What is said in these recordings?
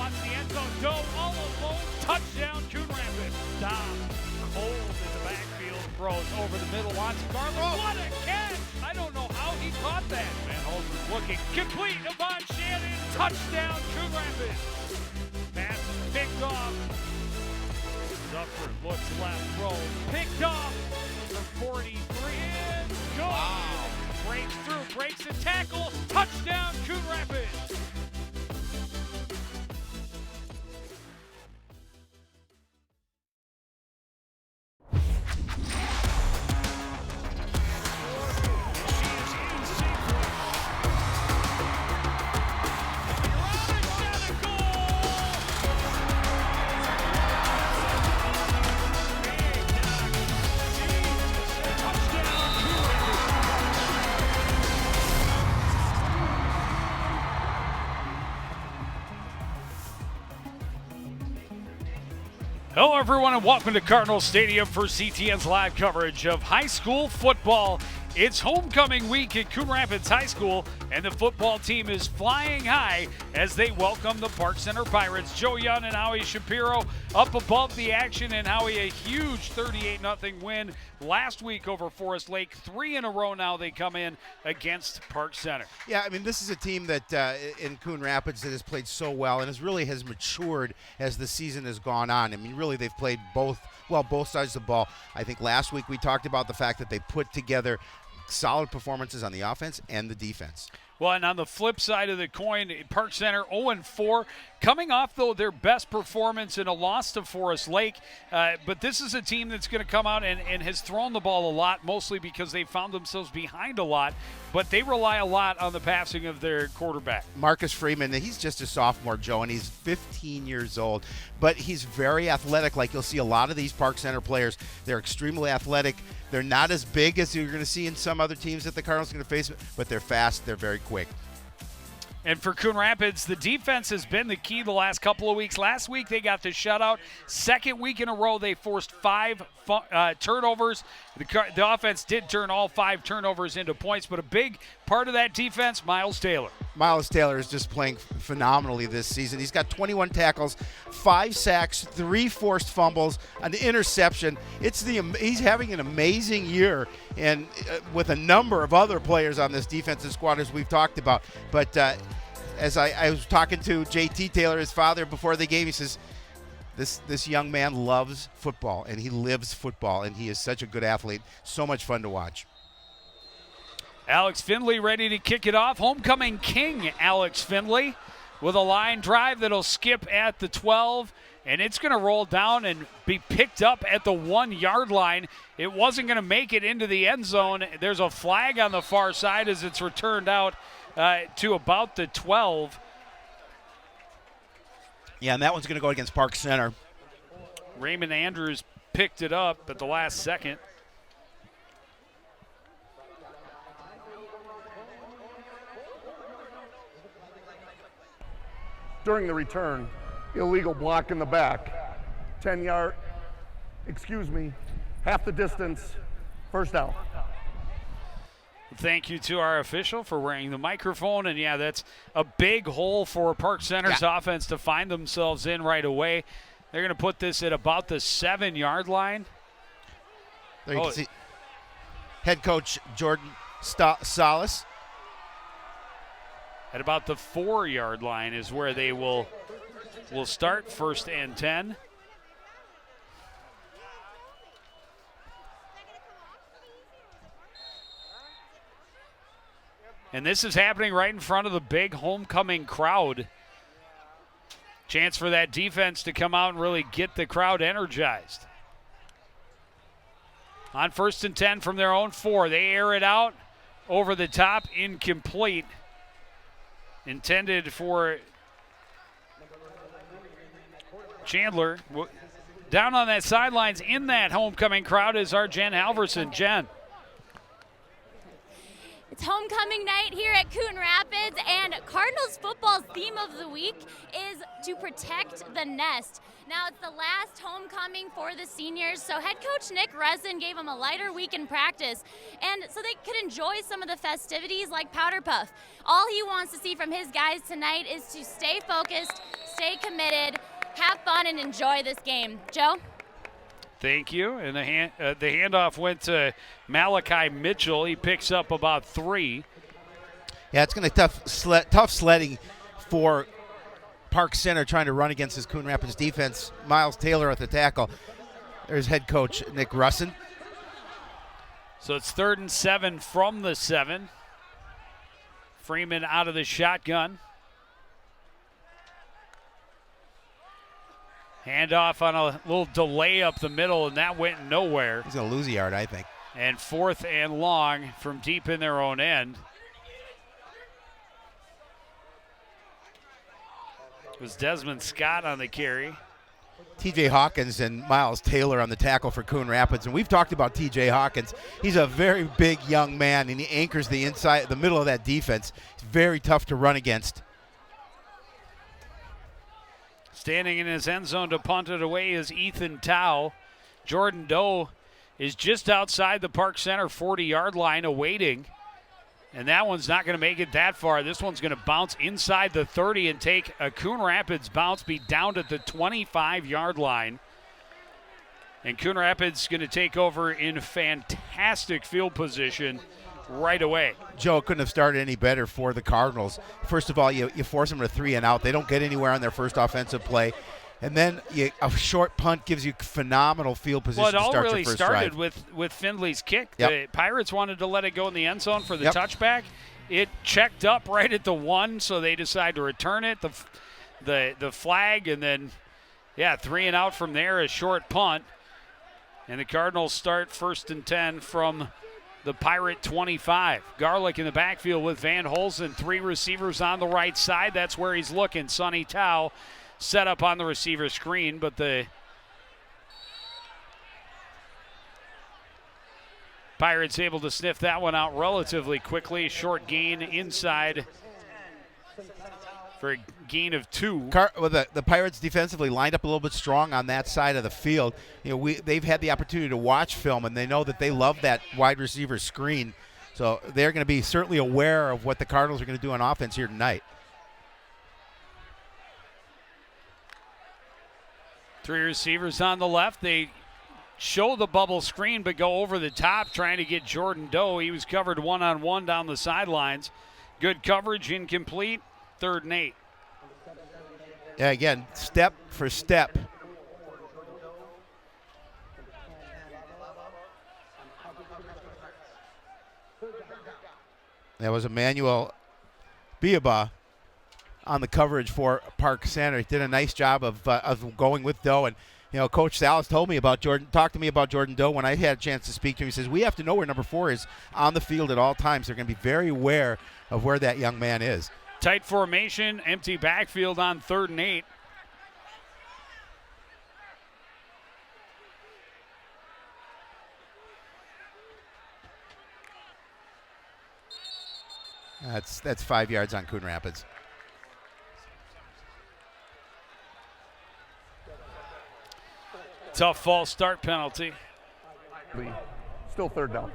wants the end zone. Go all alone. Touchdown, Coon Rapids. Dom cold in the backfield. Throws over the middle. Wants Garland. What a catch! I don't know how he caught that. Van Holzen's looking. Complete upon Shannon. Touchdown, Coon Rapids. Pass is picked off. Upward, looks left, throws. Picked off for 43. And goes. Wow. Breaks through, breaks the tackle. Touchdown, Coon Rapids. Hello, everyone, and welcome to Cardinals Stadium for CTN's live coverage of high school football. It's homecoming week at Coon Rapids High School, and the football team is flying high as they welcome the Park Center Pirates. Joe Young and Howie Shapiro up above the action, and Howie a huge 38-0 win last week over Forest Lake. 3 in a row now they come in against Park Center. Yeah, I mean, this is a team that in Coon Rapids that has played so well and has matured as the season has gone on. I mean, really, they've played both sides of the ball. I think last week we talked about the fact that they put together solid performances on the offense and the defense. Well, and on the flip side of the coin, Park Center 0-4, coming off, though, their best performance in a loss to Forest Lake. But this is a team that's going to come out and has thrown the ball a lot, mostly because they found themselves behind a lot. But they rely a lot on the passing of their quarterback. Marcus Freeman, he's just a sophomore, Joe, and he's 15 years old. But he's very athletic, like you'll see a lot of these Park Center players. They're extremely athletic. They're not as big as you're going to see in some other teams that the Cardinals are going to face, but they're fast, they're very quick. And for Coon Rapids, the defense has been the key the last couple of weeks. Last week they got the shutout. Second week in a row they forced 5 turnovers. The offense did turn all 5 turnovers into points, but a big part of that defense, Miles Taylor. Miles Taylor is just playing phenomenally this season. He's got 21 tackles, 5 sacks, 3 forced fumbles, an interception. He's having an amazing year, and with a number of other players on this defensive squad, as we've talked about. But as I was talking to JT Taylor, his father, before the game, he says, this young man loves football, and he lives football, and he is such a good athlete. So much fun to watch. Alex Findlay ready to kick it off. Homecoming king Alex Findlay with a line drive that'll skip at the 12, and it's going to roll down and be picked up at the 1-yard line. It wasn't going to make it into the end zone. There's a flag on the far side as it's returned out to about the 12. Yeah, and that one's going to go against Park Center. Raymond Andrews picked it up at the last second. During the return, illegal block in the back. 10-yard, half the distance, first down. Thank you to our official for wearing the microphone. And, yeah, that's a big hole for Park Center's offense to find themselves in right away. They're going to put this at about the 7-yard line. There you can see head coach Jordan Salas. At about the 4-yard line is where they will start, 1st and 10. And this is happening right in front of the big homecoming crowd. Chance for that defense to come out and really get the crowd energized. On 1st and 10 from their own 4. They air it out over the top, incomplete. Intended for Chandler. Down on that sidelines in that homecoming crowd is our Jen Halverson. Jen. It's homecoming night here at Coon Rapids, and Cardinals football's theme of the week is to protect the nest. Now, it's the last homecoming for the seniors, so head coach Nick Resin gave them a lighter week in practice, and so they could enjoy some of the festivities like Powder Puff. All he wants to see from his guys tonight is to stay focused, stay committed, have fun, and enjoy this game. Joe? Thank you. And the handoff went to Malachi Mitchell. He picks up about 3. Yeah, it's going to be tough sledding for Park Center trying to run against this Coon Rapids defense. Miles Taylor at the tackle. There's head coach Nick Russin. So it's 3rd and 7 from the 7. Freeman out of the shotgun. Handoff on a little delay up the middle, and that went nowhere. He's going to lose a yard, I think. And 4th and long from deep in their own end. It was Desmond Scott on the carry. TJ Hawkins and Miles Taylor on the tackle for Coon Rapids. And we've talked about TJ Hawkins. He's a very big young man, and he anchors the middle of that defense. It's very tough to run against. Standing in his end zone to punt it away is Ethan Tao. Jordan Doe is just outside the Park Center 40-yard line awaiting. And that one's not going to make it that far. This one's going to bounce inside the 30 and take a Coon Rapids bounce, be down at the 25-yard line. And Coon Rapids going to take over in fantastic field position right away. Joe, couldn't have started any better for the Cardinals. First of all, you force them to 3 and out. They don't get anywhere on their first offensive play. And then a short punt gives you phenomenal field position to start your first drive. Well, it all really started with Findley's kick. Yep. The Pirates wanted to let it go in the end zone for the touchback. It checked up right at the 1, so they decided to return it, the flag, and then, 3 and out from there, a short punt. And the Cardinals start 1st and 10 from the Pirate 25. Garlick in the backfield with Van Holzen. 3 receivers on the right side. That's where he's looking. Sonny Tao set up on the receiver screen, but the Pirates able to sniff that one out relatively quickly. Short gain inside for a gain of 2. The Pirates defensively lined up a little bit strong on that side of the field. They've had the opportunity to watch film, and they know that they love that wide receiver screen. So they're going to be certainly aware of what the Cardinals are going to do on offense here tonight. 3 receivers on the left. They show the bubble screen but go over the top trying to get Jordan Doe. He was covered one-on-one down the sidelines. Good coverage, incomplete. 3rd and 8. Yeah, again, step for step. That was Emmanuel Biaba on the coverage for Park Center. He did a nice job of going with Doe. And, Coach Salas talked to me about Jordan Doe when I had a chance to speak to him. He says, we have to know where number 4 is on the field at all times. They're going to be very aware of where that young man is. Tight formation, empty backfield on 3rd and 8. That's 5 yards on Coon Rapids. Tough false start penalty. Still 3rd down.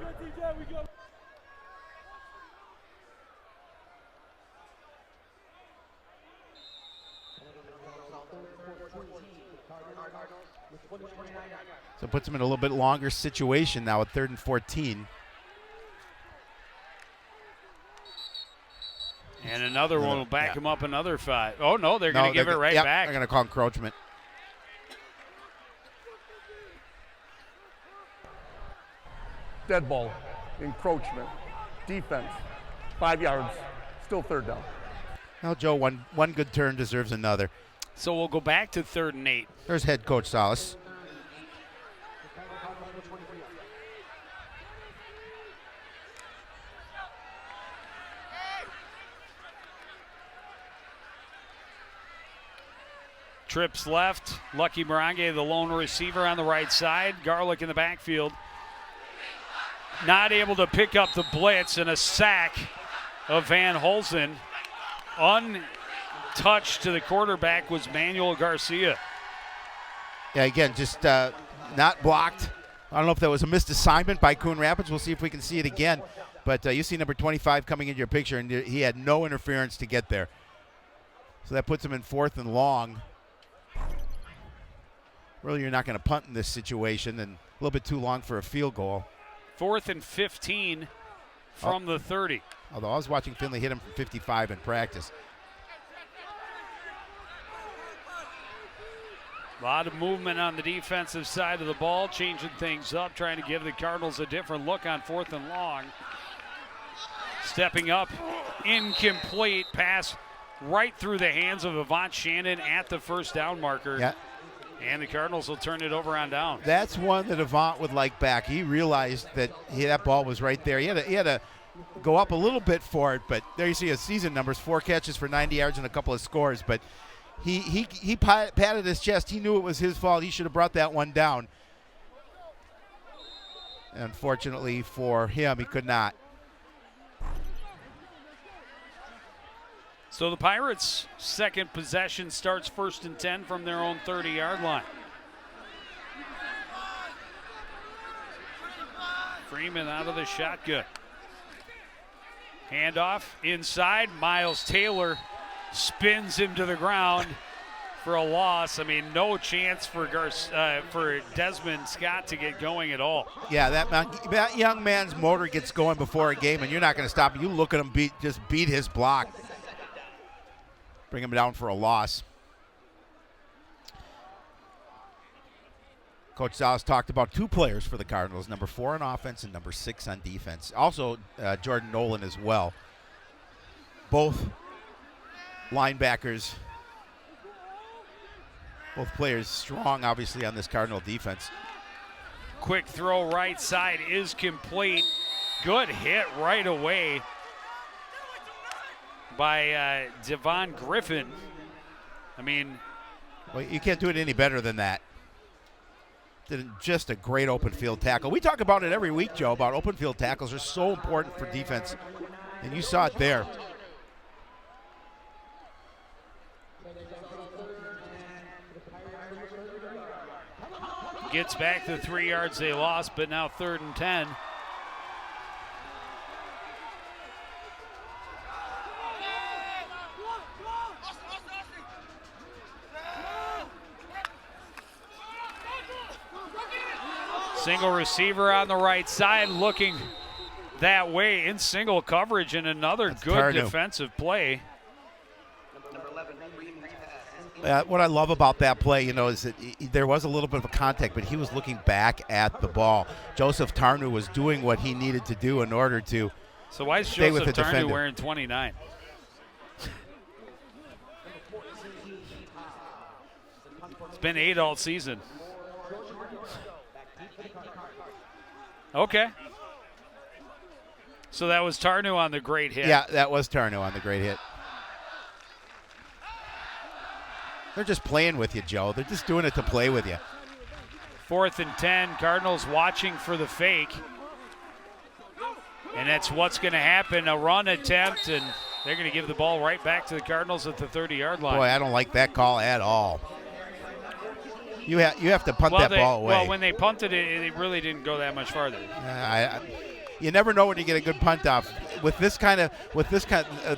So it puts them in a little bit longer situation now at 3rd and 14. And another one will back him up another 5. Oh, no, they're going to give it right back. They're going to call encroachment. Dead ball, encroachment, defense, 5 yards, still 3rd down. Well, Joe, one good turn deserves another. So we'll go back to 3rd and 8. There's head coach Salas. Trips left. Lucky Morange, the lone receiver on the right side. Garlick in the backfield. Not able to pick up the blitz, and a sack of Van Holzen. Untouched to the quarterback was Manuel Garcia. Yeah, again, just not blocked. I don't know if that was a missed assignment by Coon Rapids. We'll see if we can see it again. But you see number 25 coming into your picture, and he had no interference to get there. So that puts them in 4th and long. Really, you're not going to punt in this situation, and a little bit too long for a field goal. 4th and 15 from the 30. Although I was watching Finley hit him from 55 in practice. A lot of movement on the defensive side of the ball, changing things up, trying to give the Cardinals a different look on 4th and long. Stepping up, incomplete pass right through the hands of Avant Shannon at the first down marker. Yeah. And the Cardinals will turn it over on down. That's one that Avant would like back. He realized that that ball was right there. He had to go up a little bit for it, but there you see his season numbers, 4 catches for 90 yards and a couple of scores. But he patted his chest. He knew it was his fault. He should have brought that one down. Unfortunately for him, he could not. So the Pirates' second possession starts 1st and 10 from their own 30-yard line. Freeman out of the shotgun. Handoff inside. Miles Taylor spins him to the ground for a loss. I mean, no chance for Desmond Scott to get going at all. Yeah, that young man's motor gets going before a game, and you're not going to stop him. You look at him just beat his block. Bring him down for a loss. Coach Salas talked about 2 players for the Cardinals, number 4 on offense and number 6 on defense. Also, Jordan Nolan as well. Both linebackers. Both players strong, obviously, on this Cardinal defense. Quick throw right side is complete. Good hit right away by Devon Griffin. I mean, well, you can't do it any better than that. Did just a great open field tackle. We talk about it every week, Joe, about open field tackles are so important for defense, and you saw it there. Gets back the 3 yards they lost, but now 3rd and 10. Single receiver on the right side looking that way in single coverage, and another That's good Tarnu. defensive play. What I love about that play, is that there was a little bit of a contact, but he was looking back at the ball. Joseph Tarnu was doing what he needed to do in order to So why is stay with Joseph the Tarnu defender. wearing 29? It's been 8 all season. Okay. So that was Tarnu on the great hit. Yeah, that was Tarnu on the great hit. They're just playing with you, Joe. They're just doing it to play with you. 4th and 10. Cardinals watching for the fake. And that's what's going to happen. A run attempt, and they're going to give the ball right back to the Cardinals at the 30-yard line. Boy, I don't like that call at all. You have to punt that ball away. Well, when they punted it, it really didn't go that much farther. You never know when you get a good punt off. With this kind of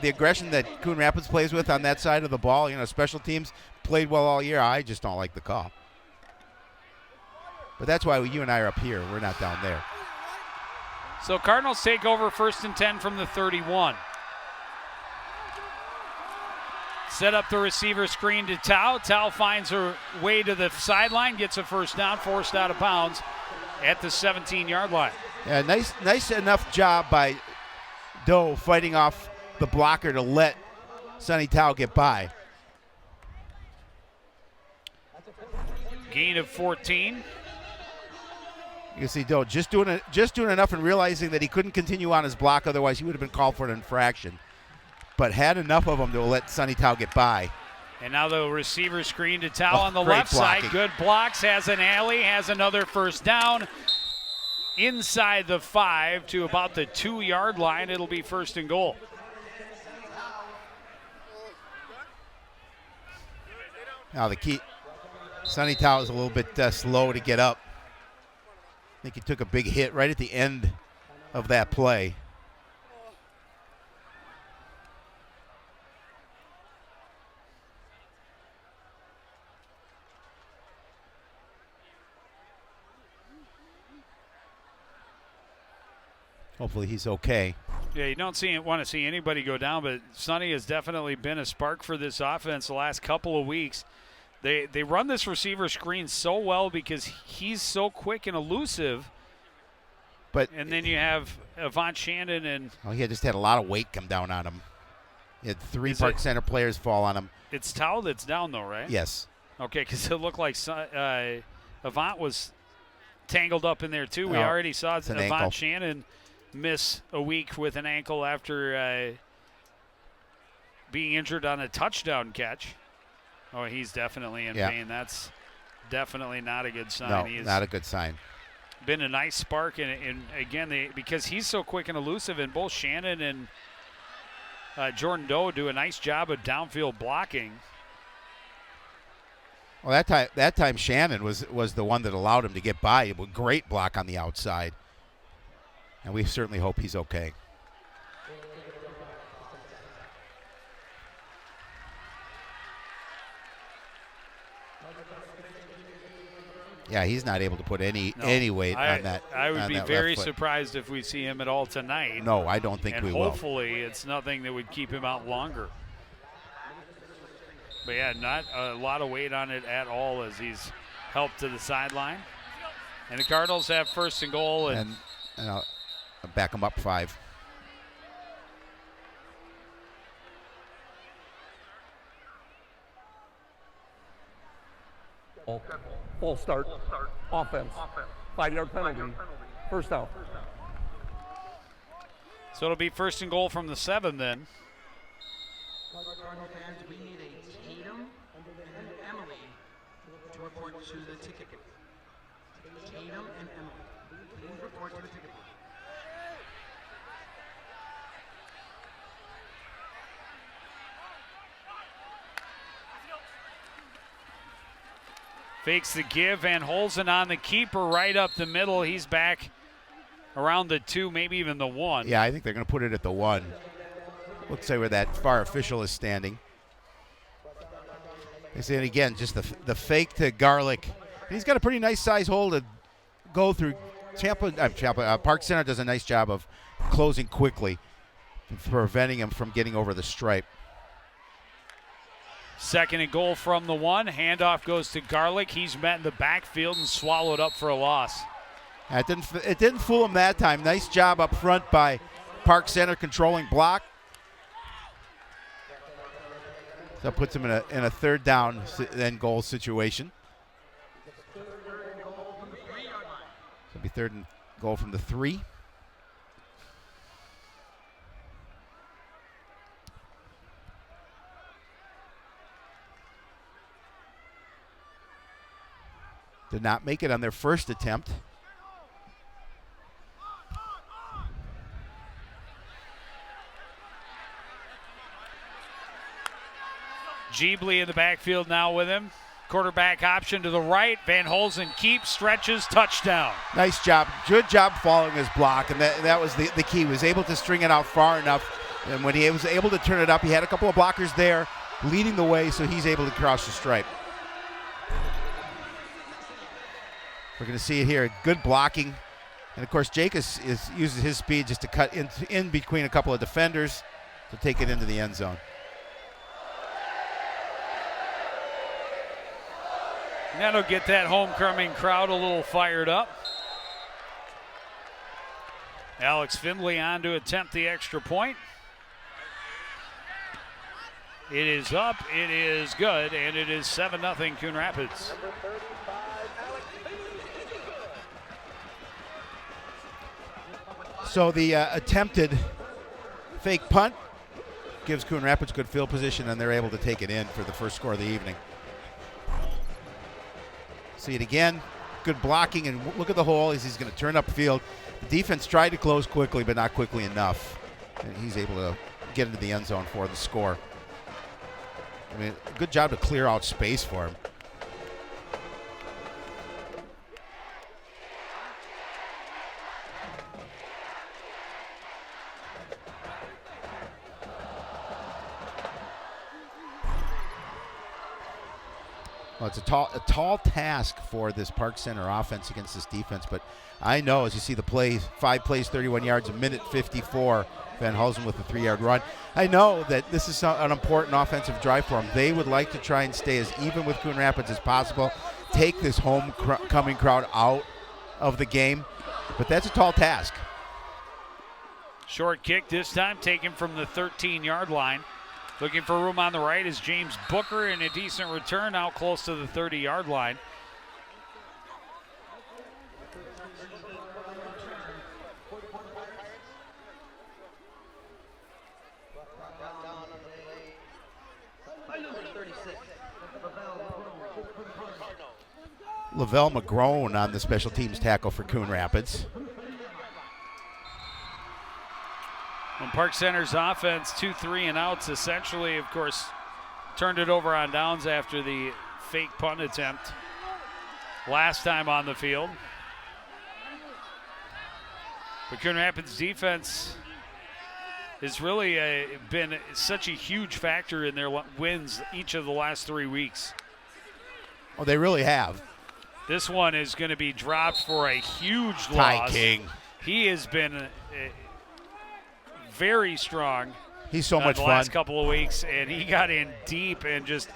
the aggression that Coon Rapids plays with on that side of the ball, special teams played well all year. I just don't like the call. But that's why you and I are up here. We're not down there. So Cardinals take over 1st and 10 from the 31. Set up the receiver screen to Tao. Tao finds her way to the sideline, gets a first down, forced out of bounds at the 17-yard line. Yeah, nice enough job by Doe fighting off the blocker to let Sonny Tao get by. Gain of 14. You can see Doe just doing enough and realizing that he couldn't continue on his block, otherwise he would have been called for an infraction. But had enough of him to let Sonny Tao get by. And now the receiver screen to Tao on the great left blocking. side. Good blocks, has an alley, has another first down. Inside the 5 to about the 2-yard line. It'll be 1st and goal. Now the key, Sonny Tao is a little bit slow to get up. I think he took a big hit right at the end of that play. Hopefully he's okay. Yeah, you don't want to see anybody go down, but Sonny has definitely been a spark for this offense the last couple of weeks. They run this receiver screen so well because he's so quick and elusive. And then you have Avant Shannon and he just had a lot of weight come down on him. He had 3 Park Center players fall on him. It's Tao that's down though, right? Yes. Okay, because it looked like Avant was tangled up in there too. We already saw Avant Shannon miss a week with an ankle after being injured on a touchdown catch. Oh, he's definitely in pain. That's definitely not a good sign. No, not a good sign. Been a nice spark, and again, because he's so quick and elusive, and both Shannon and Jordan Doe do a nice job of downfield blocking. Well, that time Shannon was the one that allowed him to get by. A great block on the outside. And we certainly hope he's okay. Yeah, he's not able to put any weight on that. I would be very surprised if we see him at all tonight. No, I don't think we will. And hopefully it's nothing that would keep him out longer. But yeah, not a lot of weight on it at all as he's helped to the sideline. And the Cardinals have 1st and goal. And I'll back them up 5. Full start. Offense. 5-yard penalty. First down. So it'll be 1st and goal from the 7 then. Cardinal fans, we need a Tatum and Emily to report to the ticket booth. Tatum and Emily, please report to the ticket booth. Fakes the give. Van Holzen on the keeper right up the middle. He's back around the 2, maybe even the 1. Yeah, I think they're going to put it at the 1. Looks like where that far official is standing. And again, just the fake to Garlic. He's got a pretty nice size hole to go through. Park Center does a nice job of closing quickly, preventing him from getting over the stripe. 2nd and goal from the 1. Handoff goes to Garlic. He's met in the backfield and swallowed up for a loss. It didn't fool him that time. Nice job up front by Park Center controlling block. So that puts him in a 3rd down then goal situation. So it'll be 3rd and goal from the 3. Did not make it on their first attempt. Jeebly in the backfield now with him. Quarterback option to the right. Van Holzen keeps, stretches, touchdown. Nice job. Good job following his block, and that was the key. He was able to string it out far enough, and when he was able to turn it up, he had a couple of blockers there leading the way, so he's able to cross the stripe. We're going to see it here. Good blocking. And, of course, Jake uses his speed just to cut in between a couple of defenders to take it into the end zone. That'll get that homecoming crowd a little fired up. Alex Findlay on to attempt the extra point. It is up, it is good, and it is 7-0 Coon Rapids. So the attempted fake punt gives Coon Rapids good field position, and they're able to take it in for the first score of the evening. See it again. Good blocking, and look at the hole as he's going to turn upfield. The defense tried to close quickly, but not quickly enough. And he's able to get into the end zone for the score. I mean, good job to clear out space for him. Well, it's a tall task for this Park Center offense against this defense, but I know as you see the plays, 5 plays, 31 yards, a minute 54, Van Hulsen with a 3-yard run. I know that this is an important offensive drive for them. They would like to try and stay as even with Coon Rapids as possible, take this homecoming crowd out of the game, but that's a tall task. Short kick this time taken from the 13-yard line. Looking for room on the right is James Booker, and a decent return out close to the 30-yard line. Lavelle McGrone on the special teams tackle for Coon Rapids. When Park Center's offense, 2 3-and-outs, essentially, of course, turned it over on downs after the fake punt attempt last time on the field. But Coon Rapids' defense has really been such a huge factor in their wins each of the last 3 weeks. Oh, they really have. This one is going to be dropped for a huge Ty loss. King. He has been very strong. He's so much the fun. Last couple of weeks, and he got in deep and just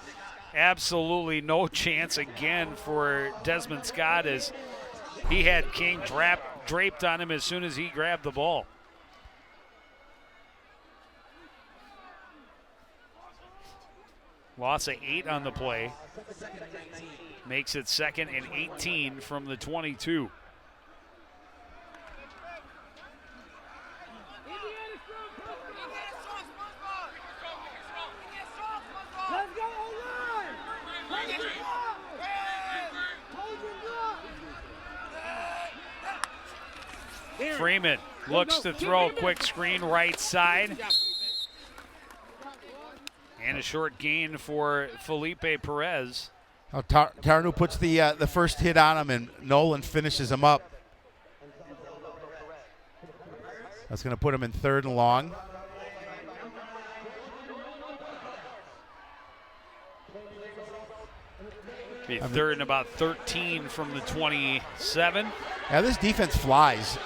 absolutely no chance again for Desmond Scott as he had King draped on him as soon as he grabbed the ball. Loss of 8 on the play. Makes it 2nd and 18 from the 22. Freeman looks to throw, quick screen right side. And a short gain for Felipe Perez. Oh, Tarnu puts the first hit on him, and Nolan finishes him up. That's going to put him in 3rd and long. Be 3rd and about 13 from the 27. Yeah, this defense flies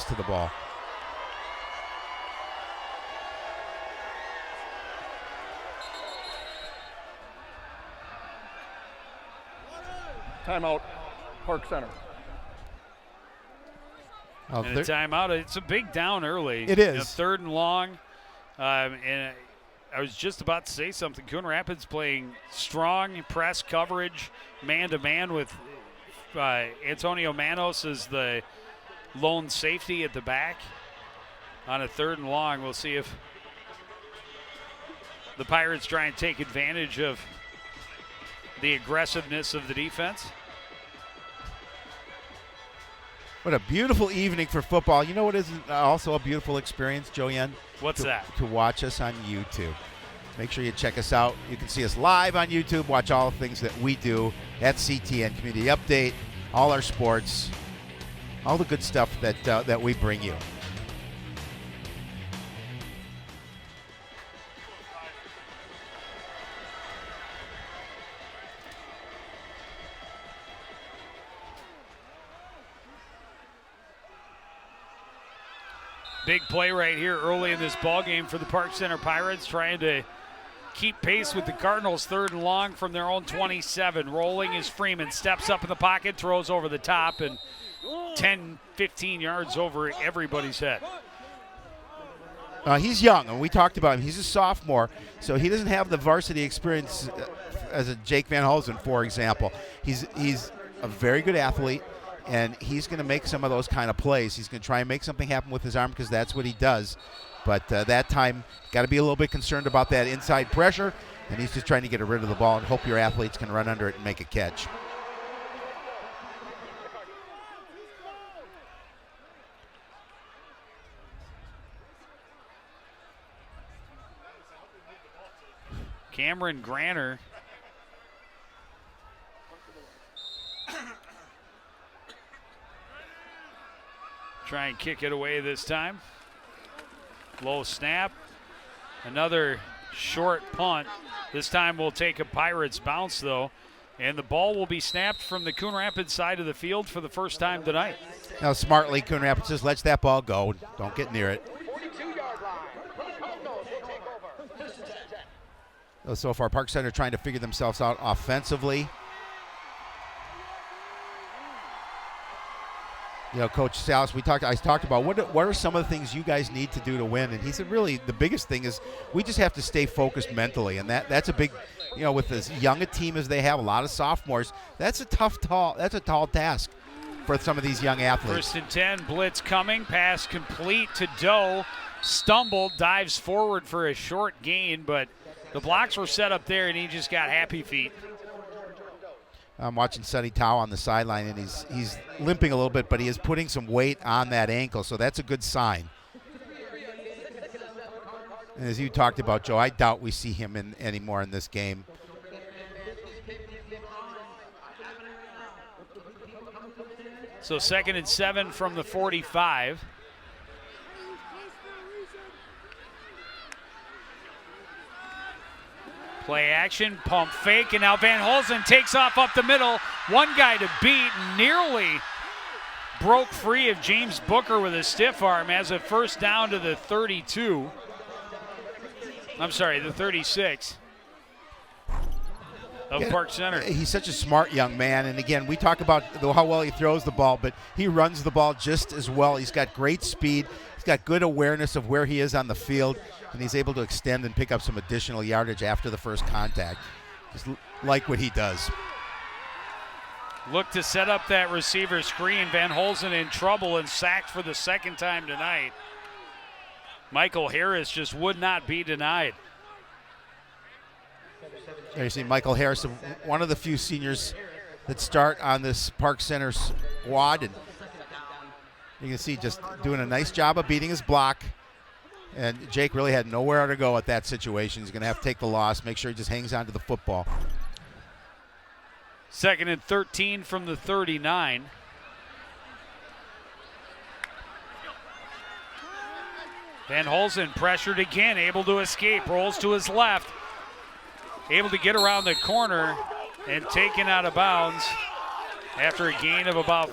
to the ball. Timeout, Park Center. Oh, and a timeout. It's a big down early. It is. 3rd and long. And I was just about to say something. Coon Rapids playing strong press coverage, man-to-man with Antonio Manos as the lone safety at the back on a 3rd and long. We'll see if the Pirates try and take advantage of the aggressiveness of the defense. What a beautiful evening for football. You know what is also a beautiful experience, Joanne? What's that? To watch us on YouTube. Make sure you check us out. You can see us live on YouTube. Watch all the things that we do at CTN Community Update, all our sports, all the good stuff that we bring you. Big play right here early in this ball game for the Park Center Pirates, trying to keep pace with the Cardinals. 3rd and long from their own 27. Rolling is Freeman, steps up in the pocket, throws over the top, and 10, 15 yards over everybody's head. He's young, and we talked about him. He's a sophomore, so he doesn't have the varsity experience as a Jake Van Hulsen, for example. He's a very good athlete, and he's going to make some of those kind of plays. He's going to try and make something happen with his arm because that's what he does. But that time, got to be a little bit concerned about that inside pressure, and he's just trying to get rid of the ball and hope your athletes can run under it and make a catch. Cameron Granter try and kick it away this time. Low snap. Another short punt. This time we'll take a Pirates bounce, though. And the ball will be snapped from the Coon Rapids side of the field for the first time tonight. Now smartly, Coon Rapids just lets that ball go. Don't get near it. 42-yard line. Cardinals will take over. So far, Park Center trying to figure themselves out offensively. You know, Coach Salas, I talked about what are some of the things you guys need to do to win, and he said really the biggest thing is we just have to stay focused mentally, and that's a big, you know, with as young a team as they have, a lot of sophomores, that's a tall task for some of these young athletes. 1st and 10, blitz coming, pass complete to Doe, stumbled, dives forward for a short gain, but the blocks were set up there, and he just got happy feet. I'm watching Sonny Tao on the sideline, and he's limping a little bit, but he is putting some weight on that ankle, so that's a good sign. And as you talked about, Joe, I doubt we see him anymore in this game. So 2nd and 7 from the 45. Play action, pump fake, and now Van Holzen takes off up the middle. One guy to beat, nearly broke free of James Booker with a stiff arm as a first down to the 32. I'm sorry, the 36 of Park Center. He's such a smart young man, and again, we talk about how well he throws the ball, but he runs the ball just as well. He's got great speed. He's got good awareness of where he is on the field, and he's able to extend and pick up some additional yardage after the first contact. Just like what he does. Look to set up that receiver screen. Van Holzen in trouble and sacked for the second time tonight. Michael Harris just would not be denied. There you see Michael Harris, one of the few seniors that start on this Park Center squad, and you can see just doing a nice job of beating his block. And Jake really had nowhere to go at that situation. He's going to have to take the loss, make sure he just hangs on to the football. 2nd and 13 from the 39. Van Holzen pressured again, able to escape, rolls to his left, able to get around the corner and taken out of bounds after a gain of about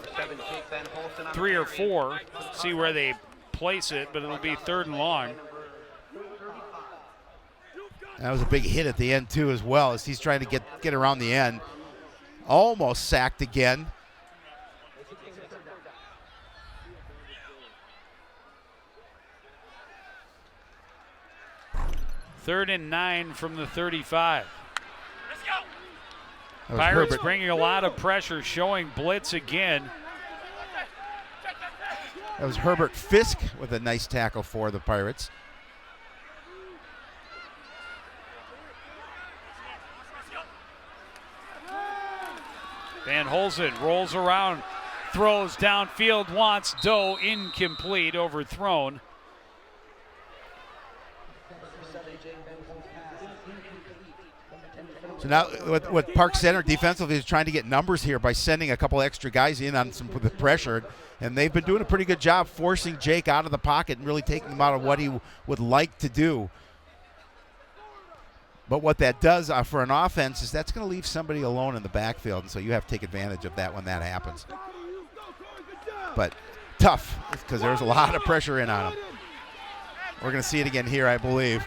3 or 4. See where they place it, but it'll be 3rd and long. That was a big hit at the end too as well, as he's trying to get around the end. Almost sacked again. Third and 9 from the 35. Let's go. Pirates Herbert. bringing a lot of pressure, showing blitz again. That was Herbert Fisk with a nice tackle for the Pirates. Van Holzen rolls around, throws downfield, wants Doe, incomplete, overthrown. So now what Park Center defensively is trying to get numbers here by sending a couple extra guys in on some of the pressure, and they've been doing a pretty good job forcing Jake out of the pocket and really taking him out of what he would like to do. But what that does for an offense is that's going to leave somebody alone in the backfield, and so you have to take advantage of that when that happens. But tough, because there's a lot of pressure in on him. We're going to see it again here, I believe.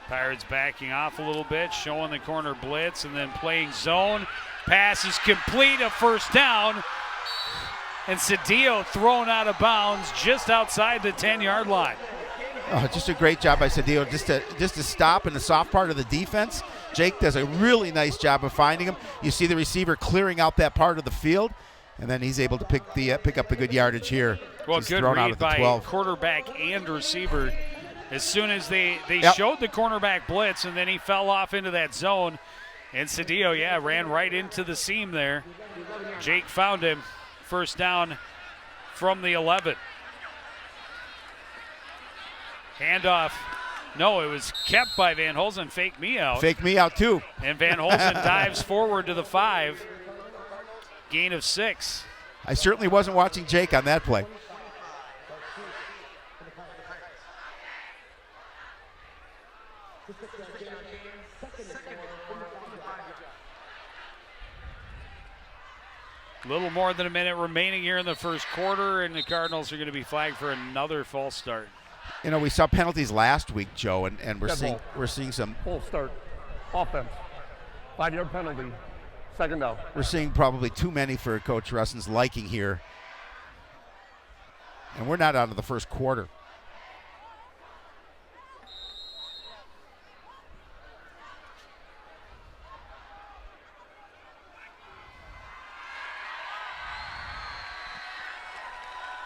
Pirates backing off a little bit, showing the corner blitz, and then playing zone. Pass is complete, a first down. And Cedillo thrown out of bounds just outside the 10-yard line. Oh, just a great job by Cedillo just to stop in the soft part of the defense. Jake does a really nice job of finding him. You see the receiver clearing out that part of the field, and then he's able to pick up the good yardage here. Well, He's good thrown out read at the by 12. quarterback and receiver. As soon as they Yep. showed the cornerback blitz, and then he fell off into that zone, and Cedillo, ran right into the seam there. Jake found him. First down from the 11. Handoff. No, it was kept by Van Holzen. Fake me out. Fake me out too. And Van Holzen dives forward to the 5. Gain of 6. I certainly wasn't watching Jake on that play. 6-yard gain, second and 4 from the 5-yard. A little more than a minute remaining here in the first quarter, and the Cardinals are going to be flagged for another false start. You know, we saw penalties last week, Joe, and we're seeing some Full start. Offense. 5-yard penalty. Second down. We're seeing probably too many for Coach Russin's liking here. And we're not out of the first quarter.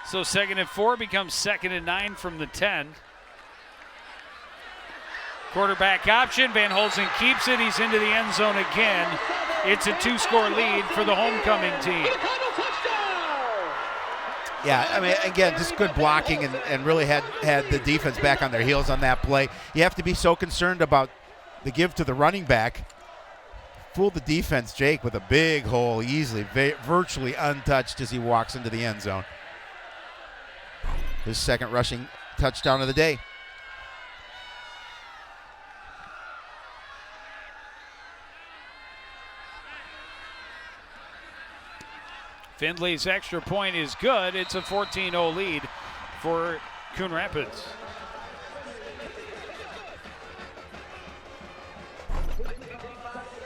So 2nd and 4 becomes 2nd and 9 from the 10. Quarterback option. Van Holzen keeps it. He's into the end zone again. It's a 2-score lead for the homecoming team. Yeah, I mean, again, just good blocking and really had the defense back on their heels on that play. You have to be so concerned about the give to the running back. Fooled the defense, Jake, with a big hole easily, virtually untouched as he walks into the end zone. His second rushing touchdown of the day. Findlay's extra point is good. It's a 14-0 lead for Coon Rapids.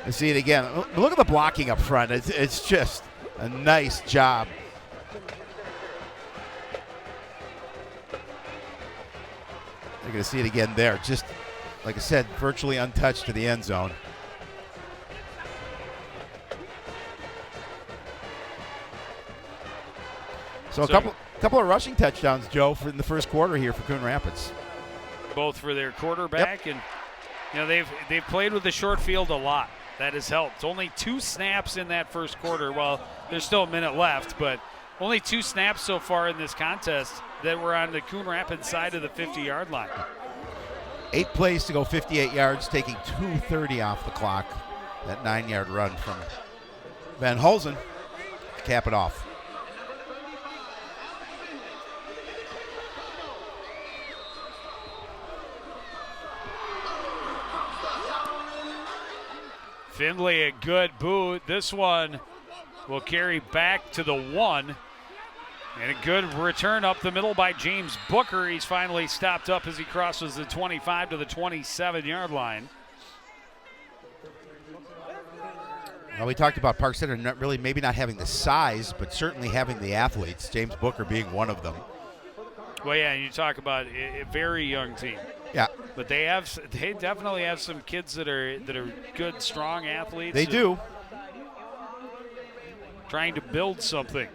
I see it again. Look at the blocking up front. It's just a nice job. You're going to see it again there. Just, like I said, virtually untouched to the end zone. So a couple of rushing touchdowns, Joe, in the first quarter here for Coon Rapids. Both for their quarterback, and you know they've played with the short field a lot. That has helped. Only 2 snaps in that first quarter. Well, there's still a minute left, but only 2 snaps so far in this contest that were on the Coon Rapids side of the 50-yard line. 8 plays to go 58 yards, taking 2:30 off the clock. That 9-yard run from Van Holzen to cap it off. Findlay, a good boot. This one will carry back to the 1. And a good return up the middle by James Booker. He's finally stopped up as he crosses the 25 to the 27-yard line. Well, we talked about Park Center not really maybe not having the size, but certainly having the athletes, James Booker being one of them. Well, yeah, and you talk about a very young team. Yeah. But they definitely have some kids that are good, strong athletes. They do. Trying to build something.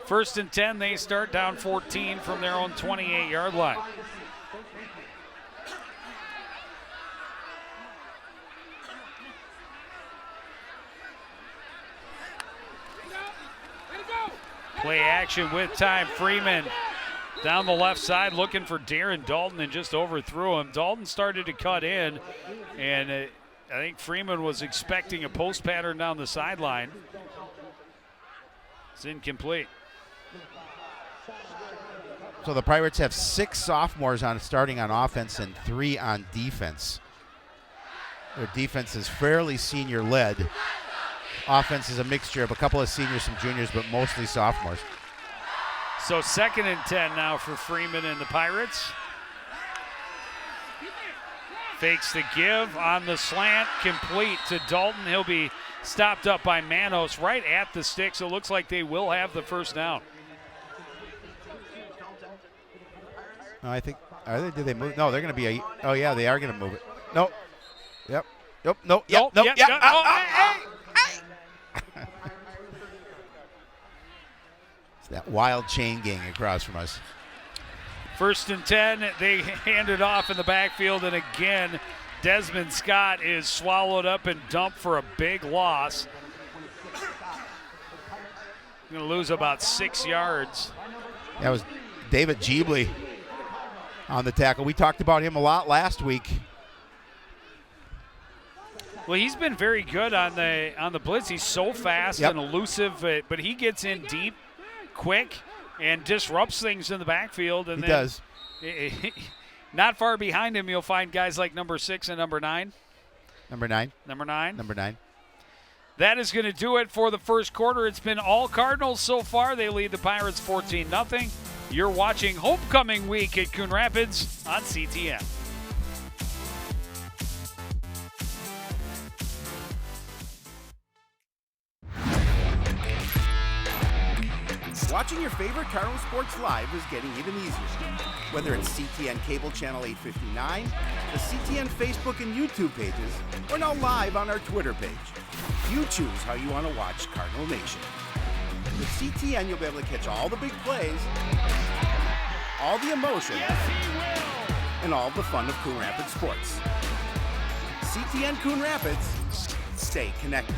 First and 10, they start down 14 from their own 28-yard line. Play action with time. Freeman down the left side looking for Darren Dalton and just overthrew him. Dalton started to cut in, and I think Freeman was expecting a post pattern down the sideline. It's incomplete. So the Pirates have 6 sophomores starting on offense and 3 on defense. Their defense is fairly senior-led. Offense is a mixture of a couple of seniors, some juniors, but mostly sophomores. So 2nd and 10 now for Freeman and the Pirates. Fakes the give on the slant, complete to Dalton. He'll be stopped up by Manos right at the sticks. It looks like they will have the first down. I think, do they move? No, they're going to be oh yeah, they are going to move it. No. Yep. Nope. No. Yep. Nope. Yep. It's that wild chain gang across from us. 1st and 10, they hand it off in the backfield, and again, Desmond Scott is swallowed up and dumped for a big loss. Going to lose about 6 yards. That was David Jeebley on the tackle. We talked about him a lot last week. Well, he's been very good on the blitz. He's so fast and elusive, but he gets in deep, quick, and disrupts things in the backfield. And He does. Not far behind him, you'll find guys like number 6 and number 9. Number 9. Number 9. Number 9. That is going to do it for the first quarter. It's been all Cardinals so far. They lead the Pirates 14-0. You're watching Homecoming Week at Coon Rapids on CTN. Watching your favorite Cardinal sports live is getting even easier. Whether it's CTN Cable Channel 859, the CTN Facebook and YouTube pages, or now live on our Twitter page. You choose how you want to watch Cardinal Nation. With CTN, you'll be able to catch all the big plays, all the emotion, and all the fun of Coon Rapids sports. CTN Coon Rapids, stay connected.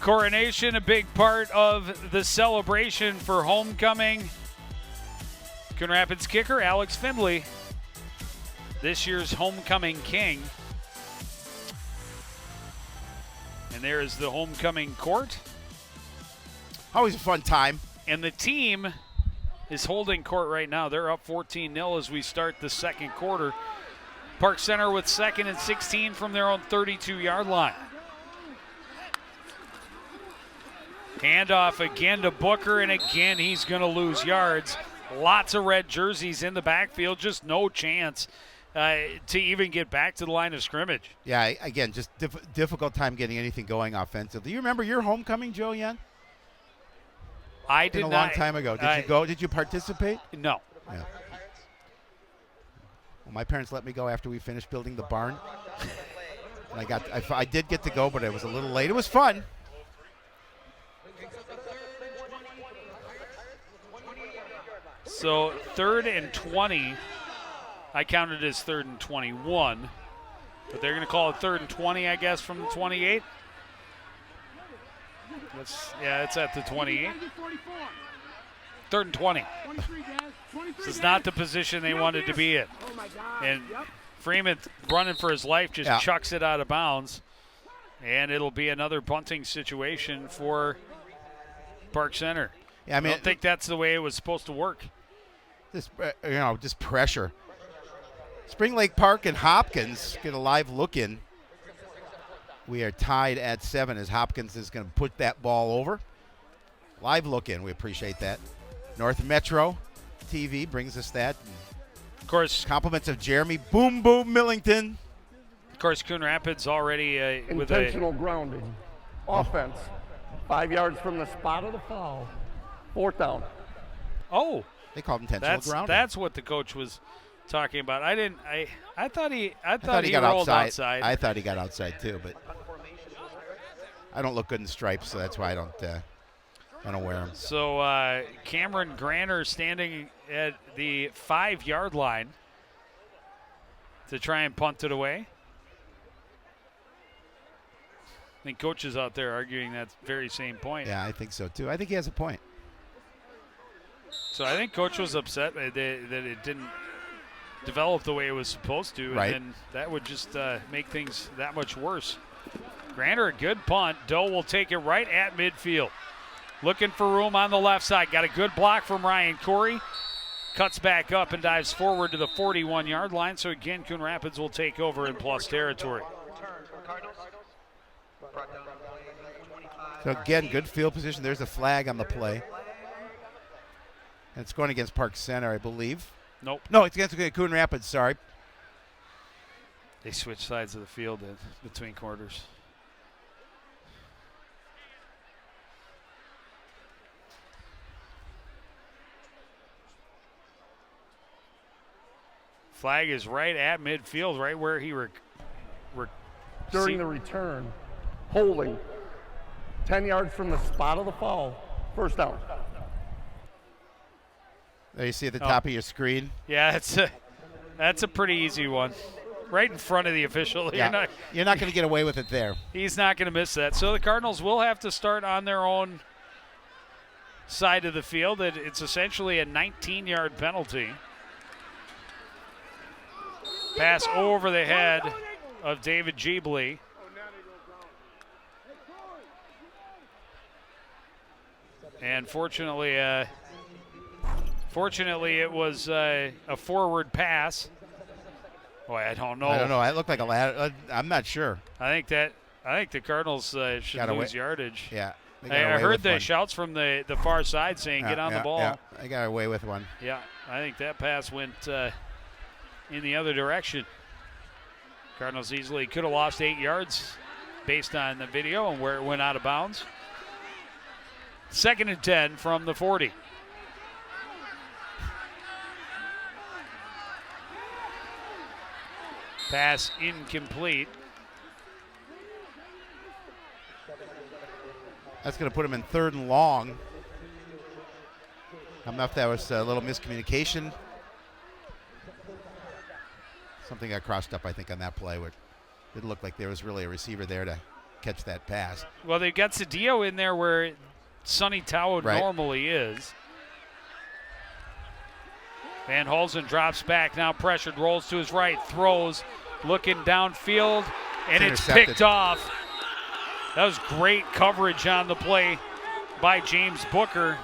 Coronation, a big part of the celebration for homecoming. Coon Rapids kicker Alex Findlay, this year's homecoming king. And there is the homecoming court. Always a fun time. And the team is holding court right now. They're up 14-0 as we start the second quarter. Park Center with 2nd and 16 from their own 32-yard line. Handoff again to Booker, and again he's going to lose yards. Lots of red jerseys in the backfield, just no chance to even get back to the line of scrimmage. Yeah, again, just difficult time getting anything going offensively. You remember your homecoming, Joe Yen? I did a not. long time ago. Did you go? Did you participate? No. Yeah. Well, my parents let me go after we finished building the barn. And I did get to go, but it was a little late. It was fun. So 3rd and 20. I counted as 3rd and 21. But they're going to call it 3rd and 20, I guess, from the 28. It's at the 28. 3rd and 20. This is not the position they wanted to be in. And Freeman, running for his life, just chucks it out of bounds. And it'll be another punting situation for Park Center. Yeah, I mean, don't think that's the way it was supposed to work. Just pressure. Spring Lake Park and Hopkins get a live look in. We are tied at 7 as Hopkins is going to put that ball over. Live look in. We appreciate that. North Metro TV brings us that. Of course, compliments of Jeremy Boom Boom Millington. Of course, Coon Rapids already with intentional grounding. Offense. 5 yards from the spot of the foul. 4th down. Oh, they called intentional grounding. That's what the coach was talking about. I thought he got rolled outside. I thought he got outside too, but I don't look good in stripes, so that's why I don't wear them. So Cameron Granter standing at the 5-yard line to try and punt it away. I think coach is out there arguing that very same point. Yeah, I think so too. I think he has a point. So I think coach was upset that it didn't develop the way it was supposed to, right. And that would just make things that much worse. Granter, a good punt. Doe will take it right at midfield. Looking for room on the left side. Got a good block from Ryan Corey. Cuts back up and dives forward to the 41-yard line. So again, Coon Rapids will take over in plus territory. So again, good field position. There's a flag on the play. And it's going against Park Center, I believe. Nope. No, it's against Coon Rapids, sorry. They switch sides of the field between quarters. Flag is right at midfield, right where he during the return, holding 10 yards from the spot of the foul. 1st down. There you see at the top of your screen. Yeah, that's a pretty easy one. Right in front of the official. Yeah, you're not going to get away with it there. He's not going to miss that. So the Cardinals will have to start on their own side of the field. It's essentially a 19-yard penalty. Pass over the head of David Jeebly. And fortunately it was a forward pass. Boy, I don't know. I don't know. It looked like a ladder. I'm not sure. I think the Cardinals should lose yardage. Yeah. I heard the shouts from the far side saying, get on the ball. Yeah, they got away with one. Yeah, I think that pass went in the other direction. Cardinals easily could have lost 8 yards based on the video and where it went out of bounds. 2nd and 10 from the 40. Pass incomplete. That's going to put him in 3rd and long. I don't know if that was a little miscommunication. Something got crossed up, I think, on that play. Where it didn't look like there was really a receiver there to catch that pass. Well, they got Cedillo in there where Sonny Tao normally is. Van Holzen drops back, now pressured, rolls to his right, throws, looking downfield, and it's picked off. That was great coverage on the play by James Booker.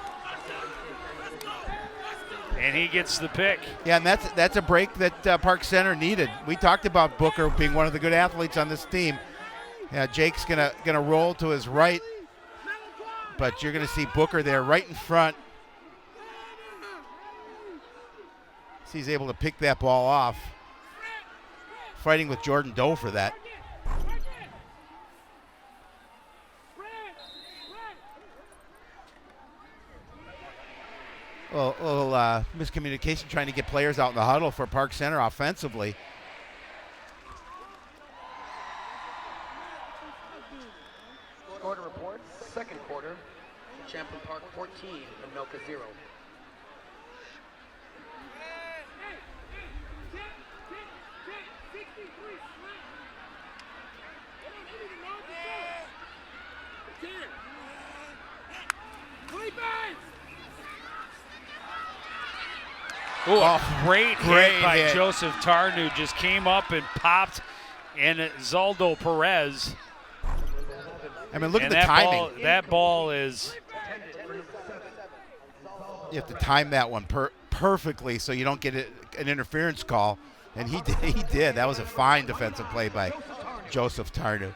And he gets the pick. Yeah, and that's a break that Park Center needed. We talked about Booker being one of the good athletes on this team. Yeah, Jake's gonna roll to his right, but you're gonna see Booker there right in front. So he's able to pick that ball off. Fighting with Jordan Doe for that. A little miscommunication trying to get players out in the huddle for Park Center offensively. Score to report, 2nd quarter, Champlain Park 14, Anoka 0. Ooh, great hit by Joseph Tarnu. Just came up and popped, and Zaldo Perez. I mean, look at the timing. That ball is. You have to time that one perfectly so you don't get an interference call, and he did. That was a fine defensive play by Joseph Tarnu.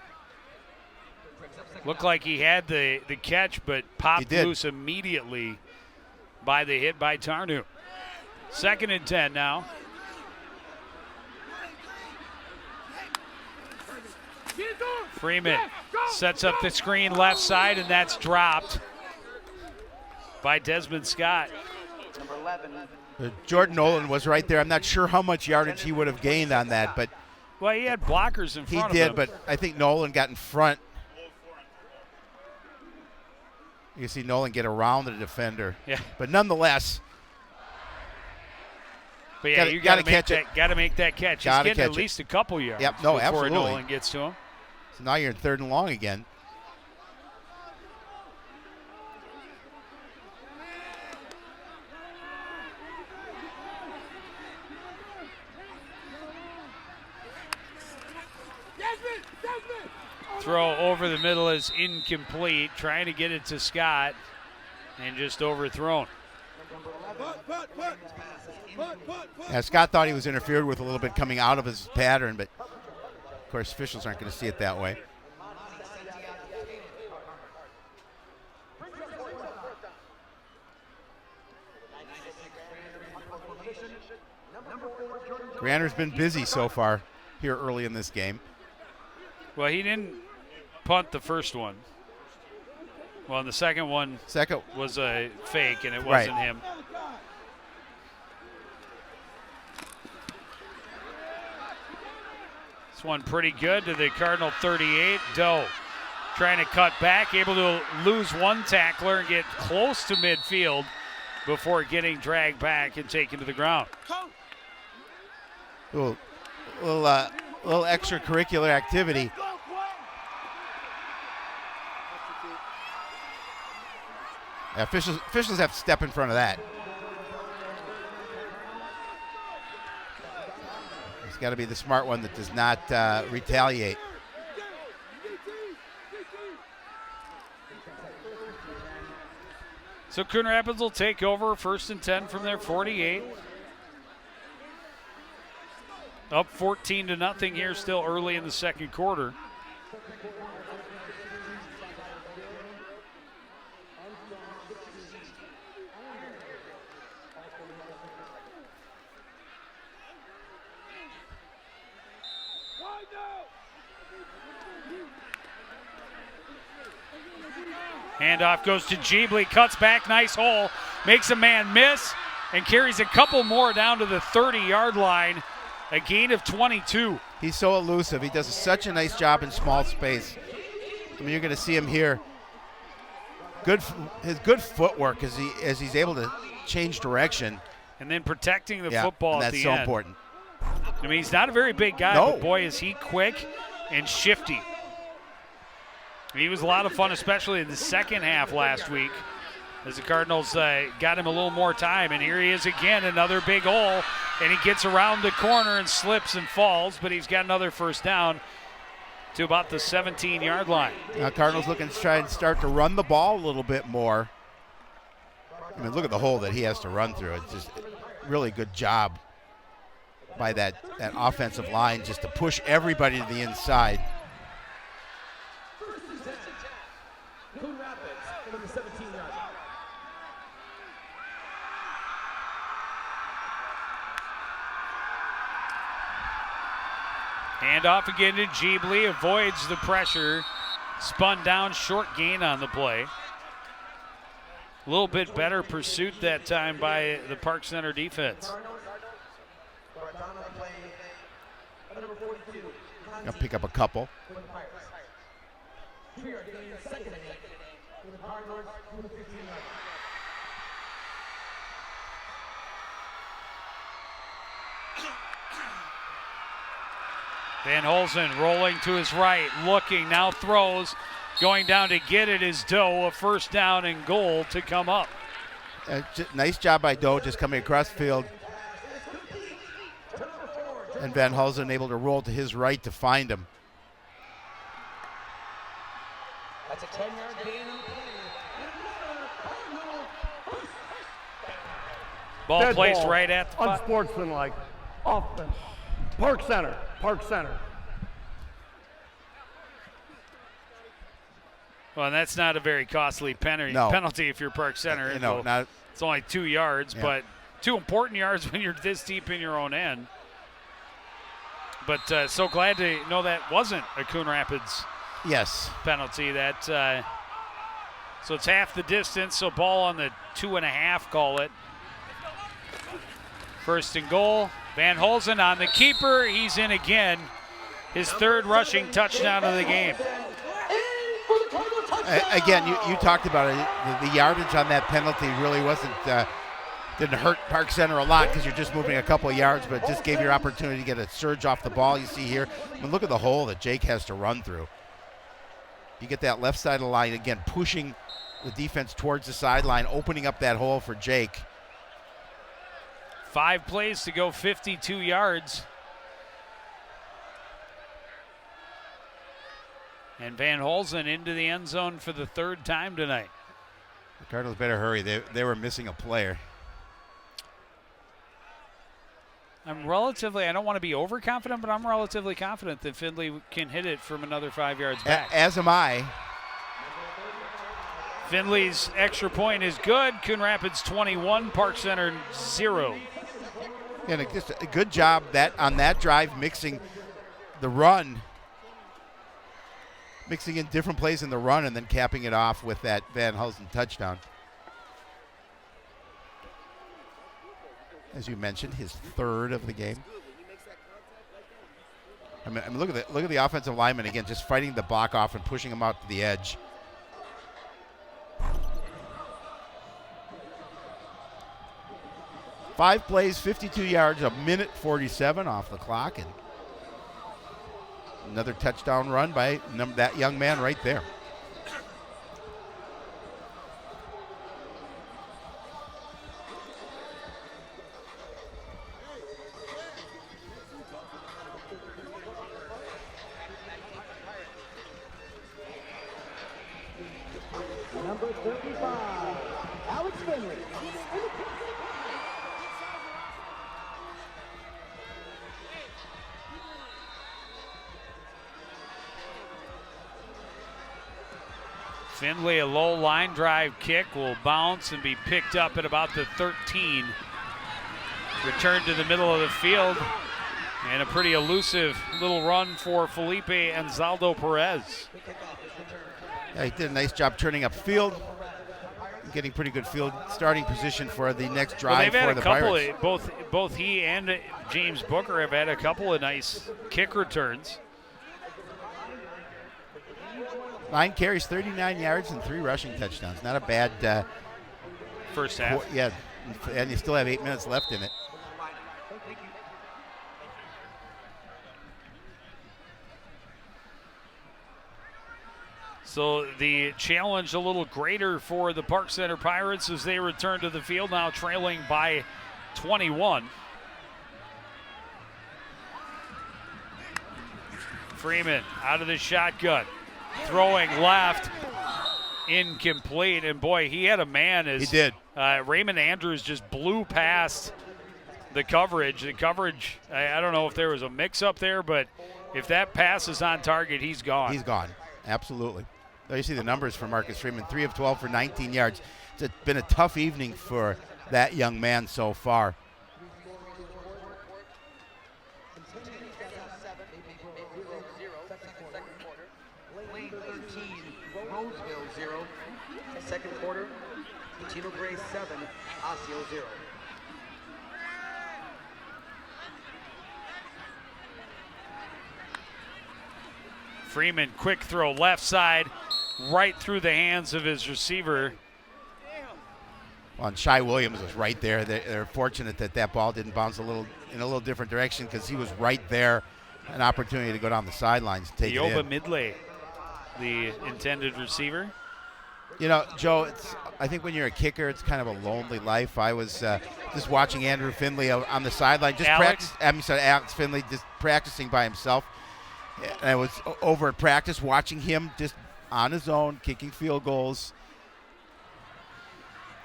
Looked like he had the catch, but popped loose immediately by the hit by Tarnu. 2nd and 10 now. Freeman sets up the screen left side, and that's dropped by Desmond Scott. Jordan Nolan was right there. I'm not sure how much yardage he would have gained on that, but well, he had blockers in front of him. He did, but I think Nolan got in front. You see Nolan get around the defender. Yeah. But nonetheless. But yeah, you got to catch it. Got to make that catch. He's getting at least a couple yards before absolutely. Nolan gets to him. So now you're in 3rd and long again. Throw over the middle is incomplete. Trying to get it to Scott and just overthrown. Yeah, Scott thought he was interfered with a little bit coming out of his pattern, but of course officials aren't going to see it that way. Granter's been busy so far here early in this game. Well, he didn't punt the first one. Well, the second one was a fake, and it wasn't him. This one pretty good to the Cardinal 38. Doe trying to cut back, able to lose one tackler and get close to midfield before getting dragged back and taken to the ground. A little extracurricular activity. Yeah, officials have to step in front of that. He's got to be the smart one that does not retaliate. So Coon Rapids will take over 1st and 10 from their 48. Up 14-0 here still early in the second quarter. Handoff goes to Jeebly, cuts back, nice hole, makes a man miss, and carries a couple more down to the 30-yard line. A gain of 22. He's so elusive. He does such a nice job in small space. I mean, you're going to see him here. His good footwork as he's able to change direction. And then protecting the football at the end. That's so important. I mean, he's not a very big guy, but boy, is he quick and shifty. He was a lot of fun, especially in the second half last week, as the Cardinals got him a little more time. And here he is again, another big hole, and he gets around the corner and slips and falls, but he's got another first down to about the 17-yard line. Now Cardinals looking to try and start to run the ball a little bit more. I mean, look at the hole that he has to run through. It's just really good job by that offensive line just to push everybody to the inside. Coon Rapids from the 17-yard line. Handoff again to Jeebly, avoids the pressure. Spun down, short gain on the play. A little bit better pursuit that time by the Park Center defense. Gonna pick up a couple. Van Holzen rolling to his right, looking, now throws. Going down to get it is Doe, a first down and goal to come up. Nice job by Doe just coming across the field. And Van Holzen able to roll to his right to find him. That's a 10-yard gain. Ball Dead placed ball. right at the spot. Unsportsmanlike. Offense. Park Center. Park Center. Well, and that's not a very costly penalty if you're Park Center. It's only 2 yards, but 2 important yards when you're this deep in your own end. But so glad to know that wasn't a Coon Rapids penalty. So it's half the distance, so ball on the 2.5, call it. First and goal. Van Holzen on the keeper. He's in again. His third rushing touchdown of the game. Again, you talked about it. The yardage on that penalty really didn't hurt Park Center a lot because you're just moving a couple of yards, but it just gave you an opportunity to get a surge off the ball. You see here, I mean, look at the hole that Jake has to run through. You get that left side of the line, again, pushing the defense towards the sideline, opening up that hole for Jake. 5 plays to go 52 yards. And Van Holzen into the end zone for the 3rd time tonight. The Cardinals better hurry. They were missing a player. I don't want to be overconfident, but I'm relatively confident that Findlay can hit it from another 5 yards back. As am I. Findlay's extra point is good. Coon Rapids 21, Park Center 0. And just a good job on that drive, mixing the run, mixing in different plays in the run, and then capping it off with that Van Holzen touchdown. As you mentioned, his 3rd of the game. I mean, look at the offensive lineman again, just fighting the block off and pushing him out to the edge. Five plays, 52 yards, a minute 47 off the clock, and another touchdown run by that young man right there. Number 35, Alex Finley. Finley, a low line drive kick, will bounce and be picked up at about the 13. Return to the middle of the field. And a pretty elusive little run for Felipe Anzaldo Perez. Yeah, he did a nice job turning up field, getting pretty good field starting position for the next drive for the Pirates. Both he and James Booker have had a couple of nice kick returns. 9 carries, 39 yards, and 3 rushing touchdowns. Not a bad first half. Yeah, and you still have 8 minutes left in it. So the challenge a little greater for the Park Center Pirates as they return to the field, now trailing by 21. Freeman out of the shotgun, throwing left, incomplete, and boy, he had a man as he did. Raymond Andrews just blew past the coverage. The coverage, I don't know if there was a mix-up there, but if that pass is on target, he's gone. He's gone, absolutely. There you see the numbers for Marcus Freeman, 3 of 12 for 19 yards. It's been a tough evening for that young man so far. Lane 13, Roseville 0. Second quarter, Tino Gray 7, Osseo 0. Freeman, quick throw left side, right through the hands of his receiver. Well, and Shai Williams was right there. They're fortunate that that ball didn't bounce in a little different direction because he was right there. An opportunity to go down the sidelines and take it in. Yoba Midley, the intended receiver. You know, Joe, I think when you're a kicker, it's kind of a lonely life. I was just watching Andrew Finley on the sideline. Alex Finley just practicing by himself. And I was over at practice watching him just on his own, kicking field goals.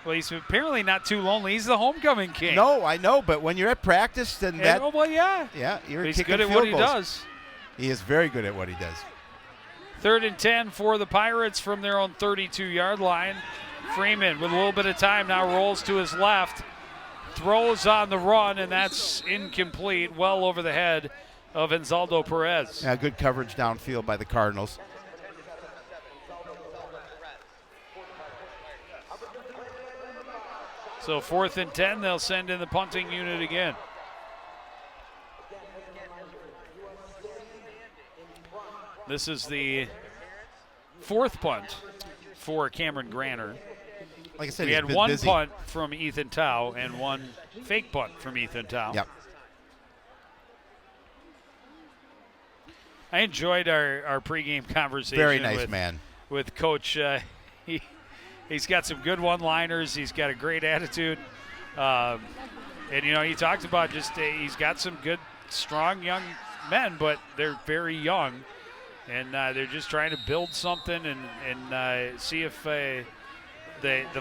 Well, he's apparently not too lonely. He's the homecoming king. No, I know, but when you're at practice, then that. Oh, well, yeah. Yeah, you're he's kicking good at field what he goals. does. He is very good at what he does. 3rd and 10 for the Pirates from their own 32-yard line. Freeman with a little bit of time now rolls to his left, throws on the run, and that's incomplete, well over the head of Anzaldo Perez. Yeah, good coverage downfield by the Cardinals. So 4th and 10, they'll send in the punting unit again. This is the 4th punt for Cameron Granner. Like I said, we had one punt from Ethan Tao and one fake punt from Ethan Tao. Yep. I enjoyed our pregame conversation. Very nice man. With Coach. He's got some good one-liners. He's got a great attitude. And, you know, he talked about just he's got some good, strong young men, but they're very young. And they're just trying to build something and see if the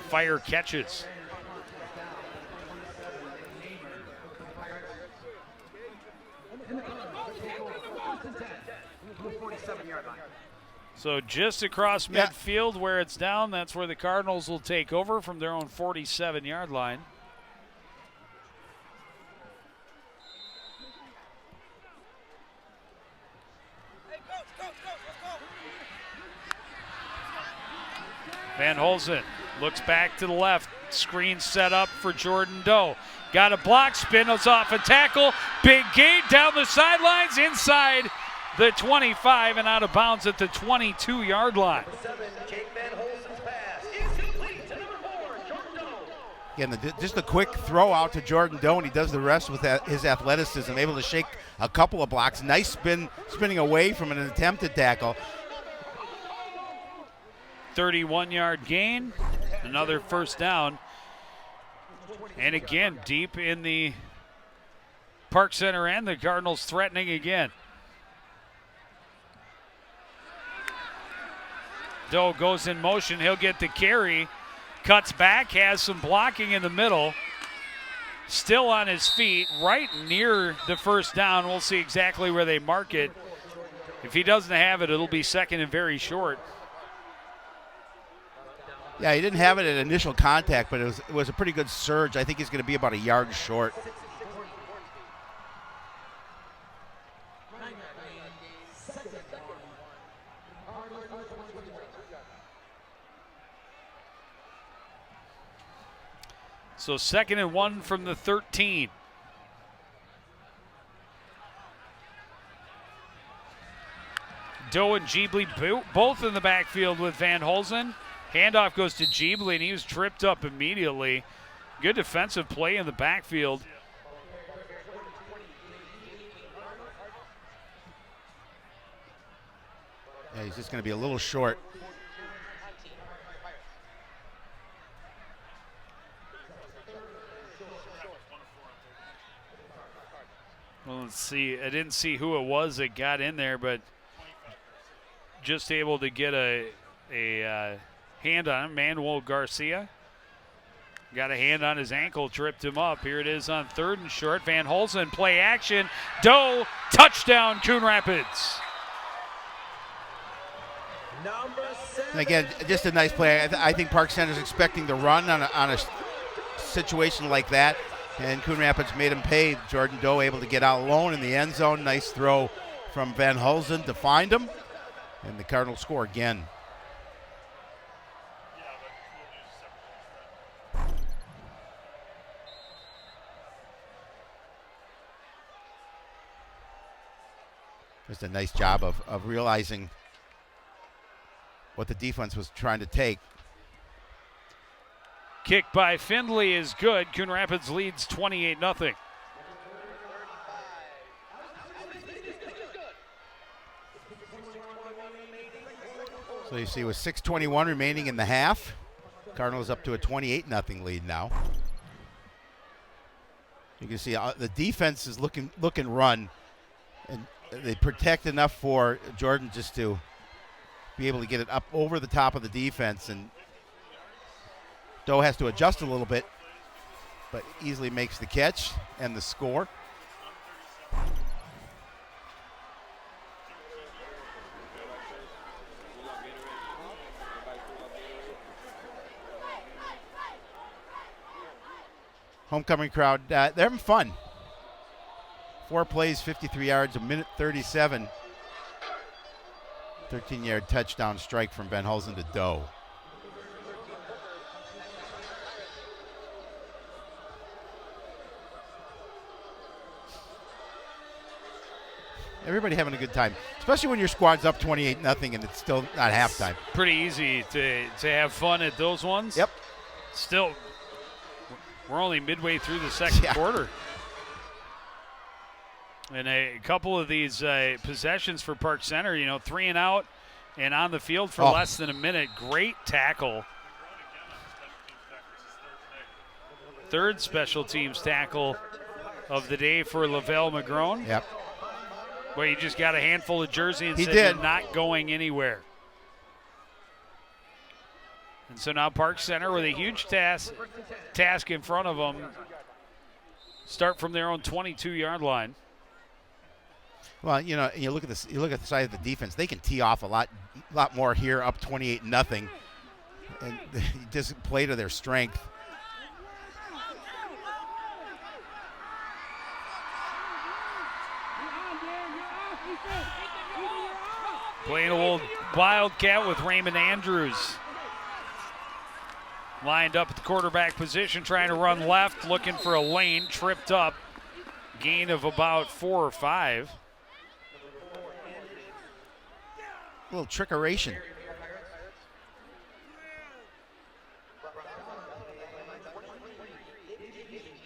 fire catches. So just across midfield where it's down, that's where the Cardinals will take over from their own 47-yard line. Van Holzen looks back to the left. Screen set up for Jordan Doe. Got a block, spins off a tackle. Big gain down the sidelines, inside the 25 and out of bounds at the 22-yard line. Again, just a quick throw out to Jordan Doe, and he does the rest with his athleticism, able to shake a couple of blocks. Nice spinning away from an attempted tackle. 31-yard gain, another first down. And again, deep in the Park Center end, the Cardinals threatening again. Doe goes in motion. He'll get the carry. Cuts back, has some blocking in the middle. Still on his feet, right near the first down. We'll see exactly where they mark it. If he doesn't have it, it'll be second and very short. Yeah, he didn't have it at initial contact, but it was a pretty good surge. I think he's going to be about a yard short. So 2nd and 1 from the 13. Doe and Jeebly both in the backfield with Van Holzen. Handoff goes to Jeebly, and he was tripped up immediately. Good defensive play in the backfield. Yeah, he's just going to be a little short. Well, let's see. I didn't see who it was that got in there, but just able to get a hand on him. Manuel Garcia got a hand on his ankle, tripped him up. Here it is on 3rd and short. Van Holzen, play action. Doe, touchdown, Coon Rapids. And again, just a nice play. I think Park Center's expecting the run on a situation like that. And Coon Rapids made him pay. Jordan Doe able to get out alone in the end zone. Nice throw from Van Holzen to find him. And the Cardinals score again. Just a nice job of realizing what the defense was trying to take. Kick by Findlay is good. Coon Rapids leads 28-0. So you see with 6:21 remaining in the half, Cardinals up to a 28-0 lead now. You can see the defense is looking run, and they protect enough for Jordan just to be able to get it up over the top of the defense, and Doe has to adjust a little bit, but easily makes the catch and the score. Homecoming crowd, they're having fun. 4 plays, 53 yards, a minute 37. 13-yard touchdown strike from Van Holzen to Doe. Everybody having a good time, especially when your squad's up 28-0 and it's still not halftime. Pretty easy to have fun at those ones. Yep. Still, we're only midway through the second quarter. And a couple of these possessions for Park Center, 3 and out and on the field for less than a minute. Great tackle. 3rd special teams tackle of the day for Lavelle McGrone. Yep. Well, he just got a handful of jersey and said you're not going anywhere. And so now Park Center with a huge task in front of them. Start from their own 22-yard line. Well, you look at this. You look at the side of the defense. They can tee off a lot more here, up 28-0, and just play to their strength. Playing a little wildcat with Raymond Andrews. Lined up at the quarterback position, trying to run left, looking for a lane, tripped up. Gain of about 4 or 5. A little trickeration.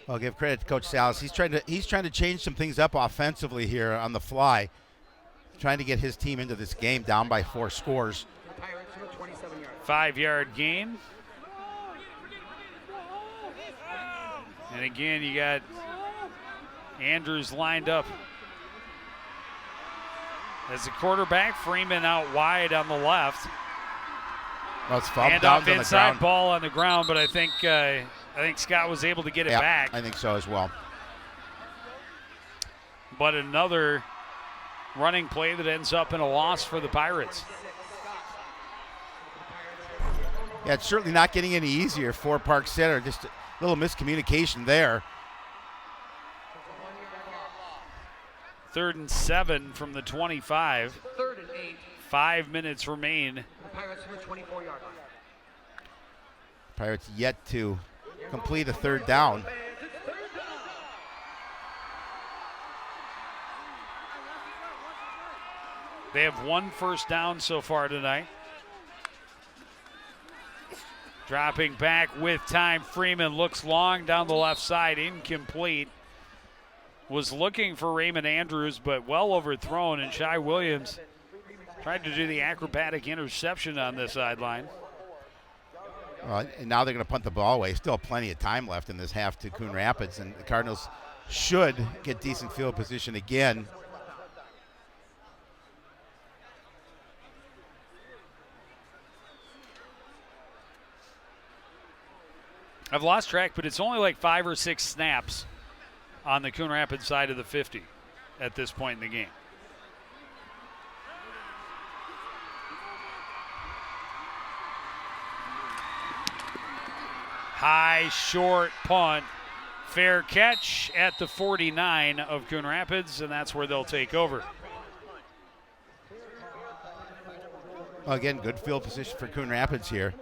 I'll give credit to Coach Salas. He's trying to change some things up offensively here on the fly, trying to get his team into this game down by 4 scores. 5-yard gain. And again, you got Andrews lined up as the quarterback. Freeman out wide on the left. Well, it's fouled Hand down off on the inside, ground. ball on the ground, but I think Scott was able to get it Yeah, back. I think so as well. But another running play that ends up in a loss for the Pirates. Yeah, it's certainly not getting any easier for Park Center. Just a little miscommunication there. 3rd and 7 from the 25. 3rd and 8. 5 minutes remain. The Pirates from the 24-yard line. Pirates yet to complete a 3rd down. They have 1 first down so far tonight. Dropping back with time. Freeman looks long down the left side, incomplete. Was looking for Raymond Andrews, but well overthrown, and Shai Williams tried to do the acrobatic interception on this sideline. And now they're going to punt the ball away. Still plenty of time left in this half to Coon Rapids, and the Cardinals should get decent field position again. I've lost track, but it's only like 5 or 6 snaps on the Coon Rapids side of the 50 at this point in the game. High, short punt. Fair catch at the 49 of Coon Rapids, and that's where they'll take over. Well, again, good field position for Coon Rapids here.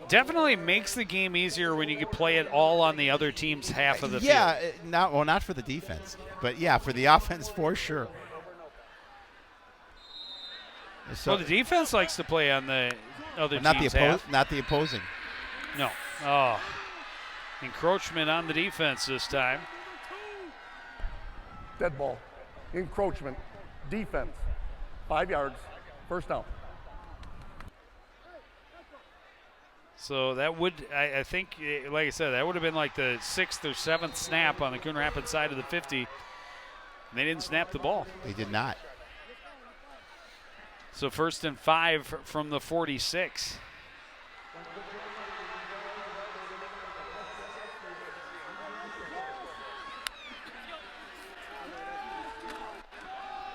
Definitely makes the game easier when you can play it all on the other team's half of the field. Yeah, not for the defense, but yeah, for the offense for sure. So, Well, the defense likes to play on the other not team's the half. not the opposing. No. Oh. Encroachment on the defense this time. Dead ball. Encroachment. Defense. 5 yards. First down. So that would, I think, like I said, that would have been like the 6th or 7th snap on the Coon Rapids side of the 50. And they didn't snap the ball. They did not. So 1st and 5 from the 46.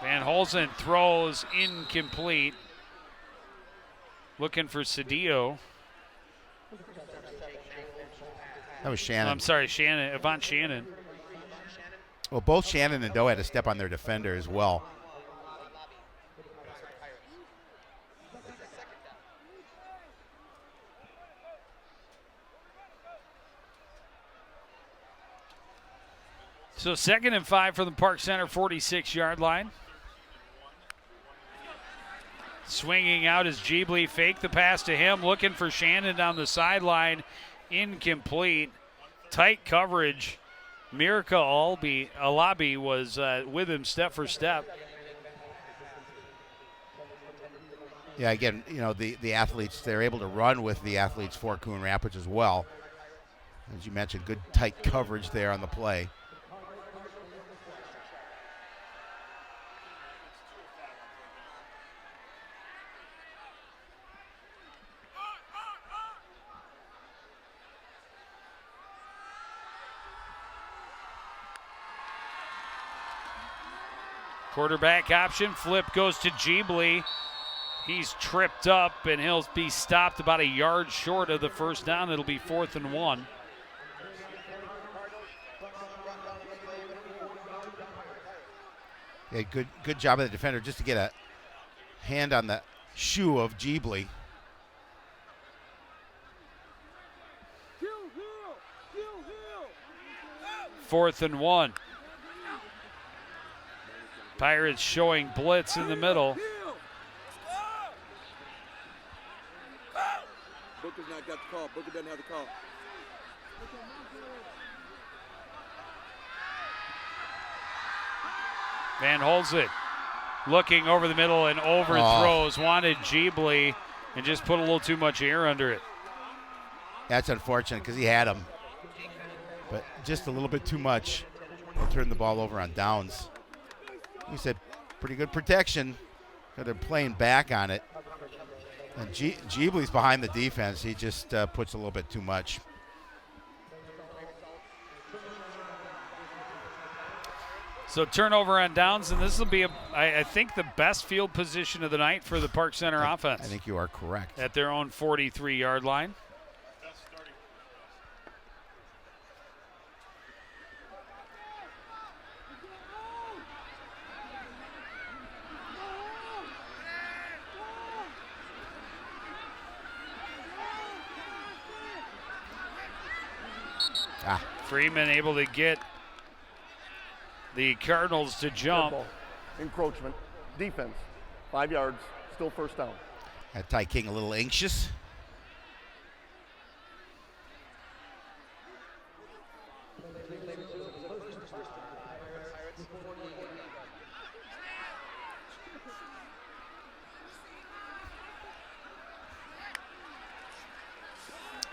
Van Holzen throws incomplete. Looking for Cedillo. That was Shannon. I'm sorry, Shannon, Avant Shannon. Well, both Shannon and Doe had to step on their defender as well. So 2nd and 5 from the Park Center 46-yard line. Swinging out is Jeebly, fake the pass to him, looking for Shannon down the sideline, incomplete. Tight coverage. Mirka Alabi was with him step for step. Yeah, again, the athletes, they're able to run with the athletes for Coon Rapids as well. As you mentioned, good tight coverage there on the play. Quarterback option, flip goes to Jeebly. He's tripped up, and he'll be stopped about a yard short of the first down. It'll be 4th and 1. Yeah, good job of the defender just to get a hand on the shoe of Jeebly. Fourth and 1. Pirates showing blitz in the middle. Booker's not got the call. Booker doesn't have the call. Van Holzen looking over the middle and overthrows. Wanted Jeebly and just put a little too much air under it. That's unfortunate because he had him, but just a little bit too much. He'll turn the ball over on downs. he said, pretty good protection. They're playing back on it. And Jeebly's behind the defense. He just puts a little bit too much. So turnover on downs, and this will be, I think, the best field position of the night for the Park Center offense. I think you are correct. At their own 43-yard line. Freeman able to get the Cardinals to jump. Encroachment. Defense. 5 yards. Still first down. Ty King a little anxious.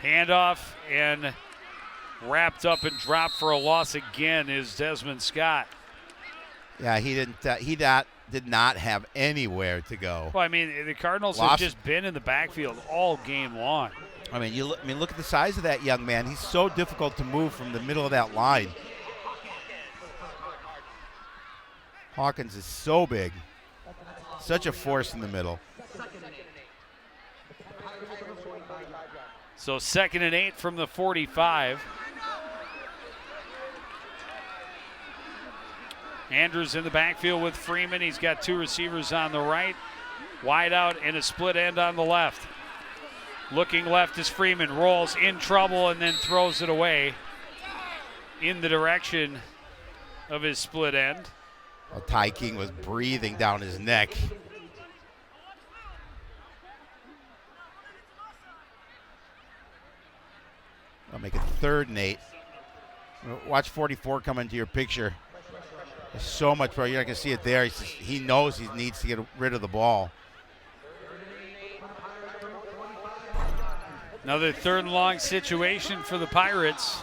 Handoff, and wrapped up and dropped for a loss again is Desmond Scott. Yeah, he did not have anywhere to go. Well, I mean, the Cardinals have just been in the backfield all game long. I mean, look at the size of that young man. He's so difficult to move from the middle of that line. Hawkins is so big. Such a force in the middle. So 2nd and 8 from the 45. Andrews in the backfield with Freeman. He's got 2 receivers on the right. Wide out and a split end on the left. Looking left is Freeman. Rolls in trouble and then throws it away in the direction of his split end. Well, Ty King was breathing down his neck. I'll make it 3rd and 8. Watch 44 come into your picture. There's so much, bro. You're not going to see it there. He knows he needs to get rid of the ball. Another 3rd and long situation for the Pirates.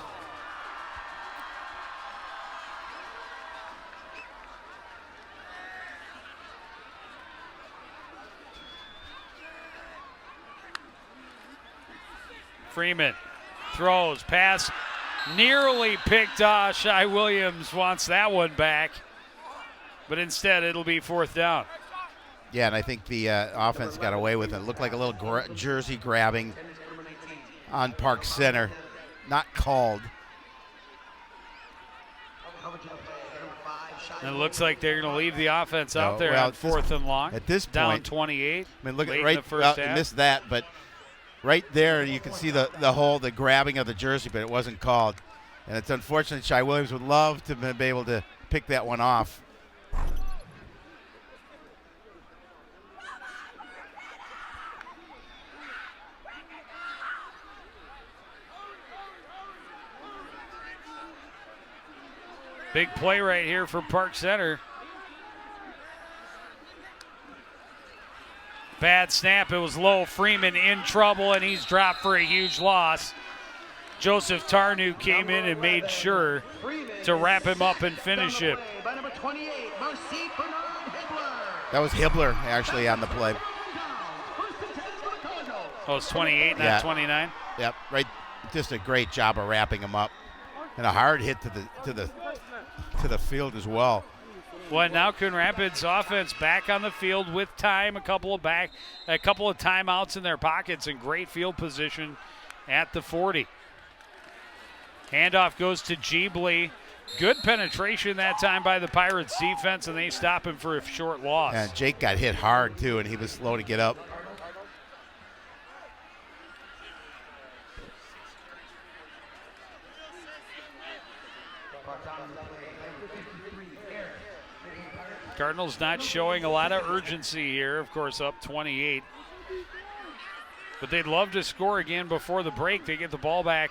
Freeman throws, pass, nearly picked off. Shai Williams wants that one back, but instead it'll be 4th down. Yeah, and I think the offense got away with it. It looked like a little jersey grabbing on Park Center. Not called. And it looks like they're going to leave the offense out there on 4th and long. At this point, down 28. I mean, look at right in the first half. Missed that, but right there you can see the grabbing of the jersey, but it wasn't called. And it's unfortunate. Shai Williams would love to be able to pick that one off. Big play right here for Park Center. Bad snap. It was low. Freeman in trouble, and he's dropped for a huge loss. Joseph Tarnu came in and made sure to wrap him up and finish it. That was Hibbler, actually, on the play. Oh, it's 28, not 29? Yep, right. Just a great job of wrapping him up. And a hard hit to the field as well. Well, now Coon Rapids offense back on the field with time, a couple of timeouts in their pockets, and great field position at the 40. Handoff goes to Jeebly. Good penetration that time by the Pirates defense, and they stop him for a short loss. And Jake got hit hard too, and he was slow to get up. Cardinals not showing a lot of urgency here, of course, up 28. But they'd love to score again before the break. They get the ball back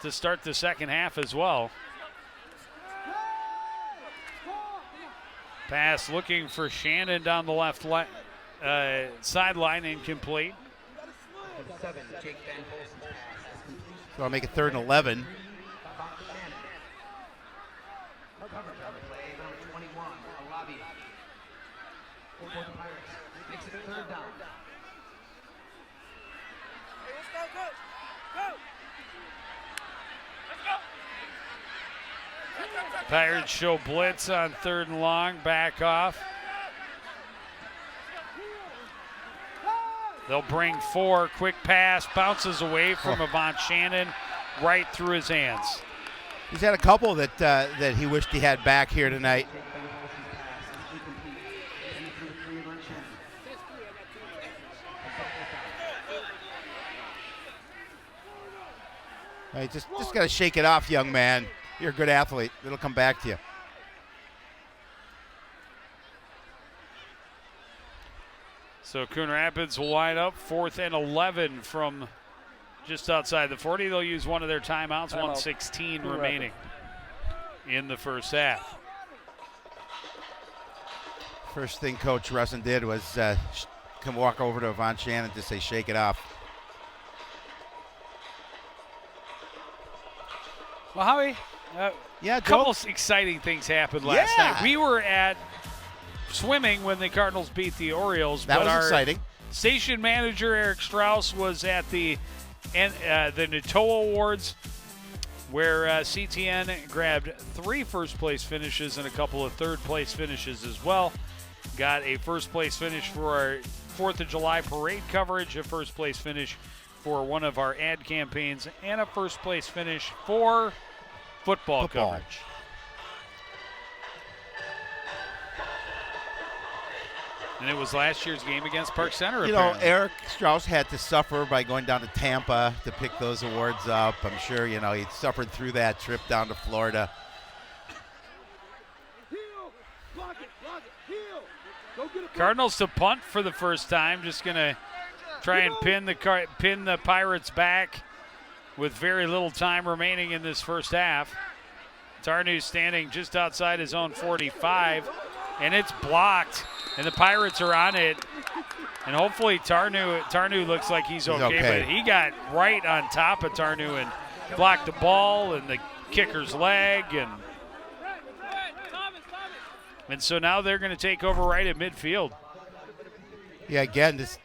to start the second half as well. Pass looking for Shannon down the left sideline, incomplete. So I'll make it 3rd and 11. play by number 21, Alabi. For the Pirates. Makes it 3rd down. Hey, let's go, coach. Go! Pirates show blitz on 3rd and long, back off. They'll bring 4, quick pass, bounces away from Avant Shannon, right through his hands. He's had a couple that he wished he had back here tonight. Hey, just got to shake it off, young man. You're a good athlete. It'll come back to you. So Coon Rapids will line up 4th and 11 from just outside the 40. They'll use one of their timeouts, 1:16 remaining in the first half. First thing Coach Russin did was come walk over to Avant Shannon to say, shake it off. Well, Howie, Yeah, couple exciting things happened last Yeah. night. We were at swimming when the Cardinals beat the Orioles. That but was our exciting. Station manager Eric Strauss was at the Nato Awards, where CTN grabbed 3 first-place finishes and a couple of third-place finishes as well. Got a first-place finish for our 4th of July parade coverage, a first-place finish for one of our ad campaigns, and a first-place finish for football coverage. And it was last year's game against Park Center. You apparently. know, Eric Strauss had to suffer by going down to Tampa to pick those awards up. I'm sure, he suffered through that trip down to Florida. Cardinals to punt for the first time. Just going to try and pin the Pirates back with very little time remaining in this first half. Tarnu standing just outside his own 45, and it's blocked, and the Pirates are on it. And hopefully Tarnu looks like he's okay, but he got right on top of Tarnu and blocked the ball and the kicker's leg, and so now they're going to take over right at midfield. Yeah, again, this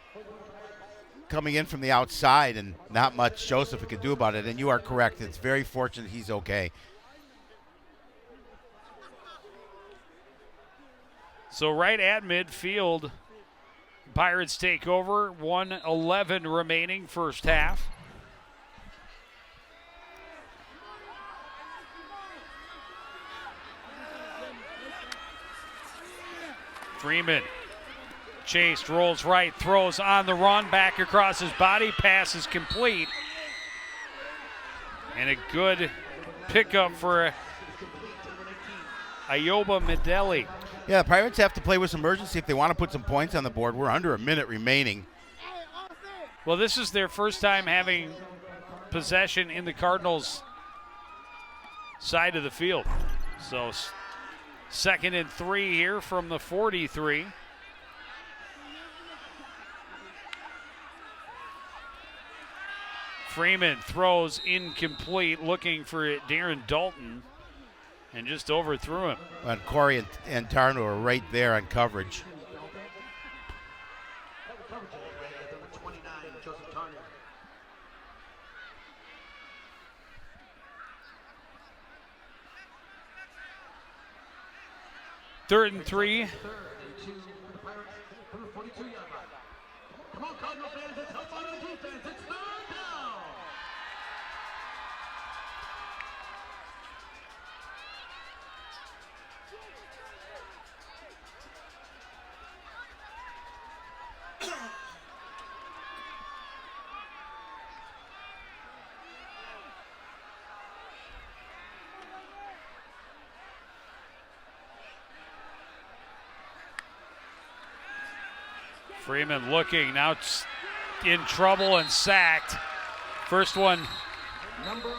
coming in from the outside and not much Joseph could do about it. And you are correct. It's very fortunate he's okay. So right at midfield, Pirates take over. 1:11 remaining first half. Freeman chased, rolls right, throws on the run, back across his body, pass is complete. And a good pickup for Ayoba Medeli. Yeah, the Pirates have to play with some urgency if they want to put some points on the board. We're under a minute remaining. Well, this is their first time having possession in the Cardinals' side of the field. So 2nd and 3 here from the 43. Freeman throws incomplete, looking for Darren Dalton, and just overthrew him. And Corey and Tarno are right there on coverage. Third and 3. Come on, Cardinal fans, let's help out on defense. It's 3rd down. Freeman looking, now in trouble and sacked. First one. Number 11.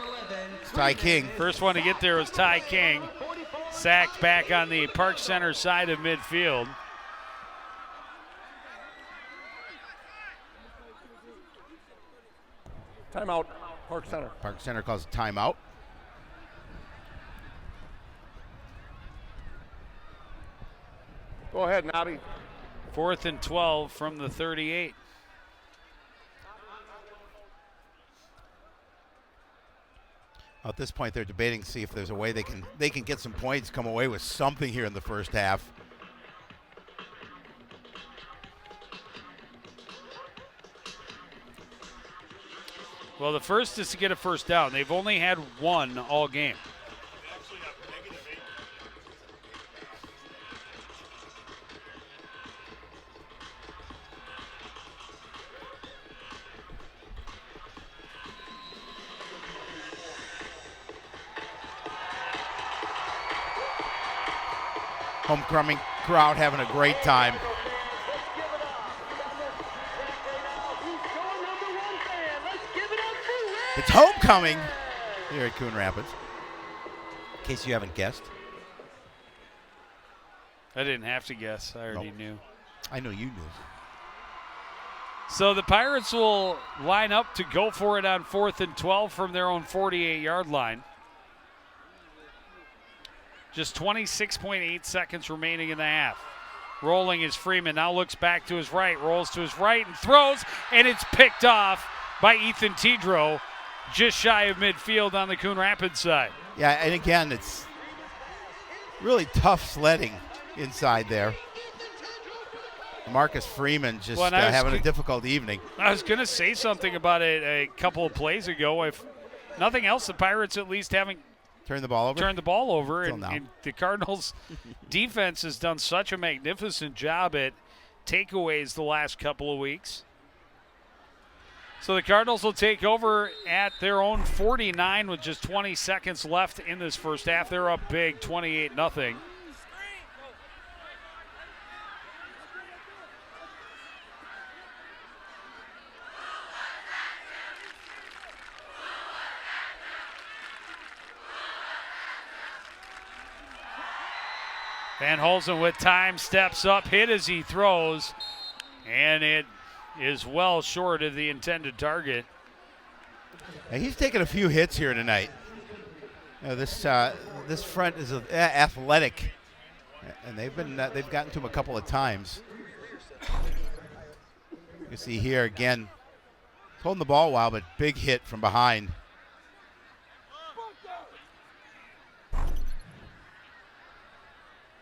Ty King. First one to get there was Ty King. Sacked back on the Park Center side of midfield. Timeout, Park Center. Park Center calls a timeout. Go ahead, Nobby. 4th and 12 from the 38. At this point, they're debating to see if there's a way they can get some points, come away with something here in the first half. Well, the first is to get a first down. They've only had one all game. Homecoming crowd having a great time. It's homecoming here at Coon Rapids. In case you haven't guessed. I didn't have to guess. I already knew. I know you knew. So the Pirates will line up to go for it on 4th and 12 from their own 48-yard line. Just 26.8 seconds remaining in the half. Rolling is Freeman. Now looks back to his right, rolls to his right and throws, and it's picked off by Ethan Tidrow, just shy of midfield on the Coon Rapids side. Yeah, and again, it's really tough sledding inside there. Marcus Freeman just having a difficult evening. I was going to say something about it a couple of plays ago. If nothing else, the Pirates at least haven't turned the ball over. And the Cardinals defense has done such a magnificent job at takeaways the last couple of weeks. So the Cardinals will take over at their own 49 with just 20 seconds left in this first half. They're up big, 28-0. Van Holzen with time, steps up, hit as he throws, and it is well short of the intended target. And he's taken a few hits here tonight. This front is athletic, and they've gotten to him a couple of times. You see here again, holding the ball a while, but big hit from behind.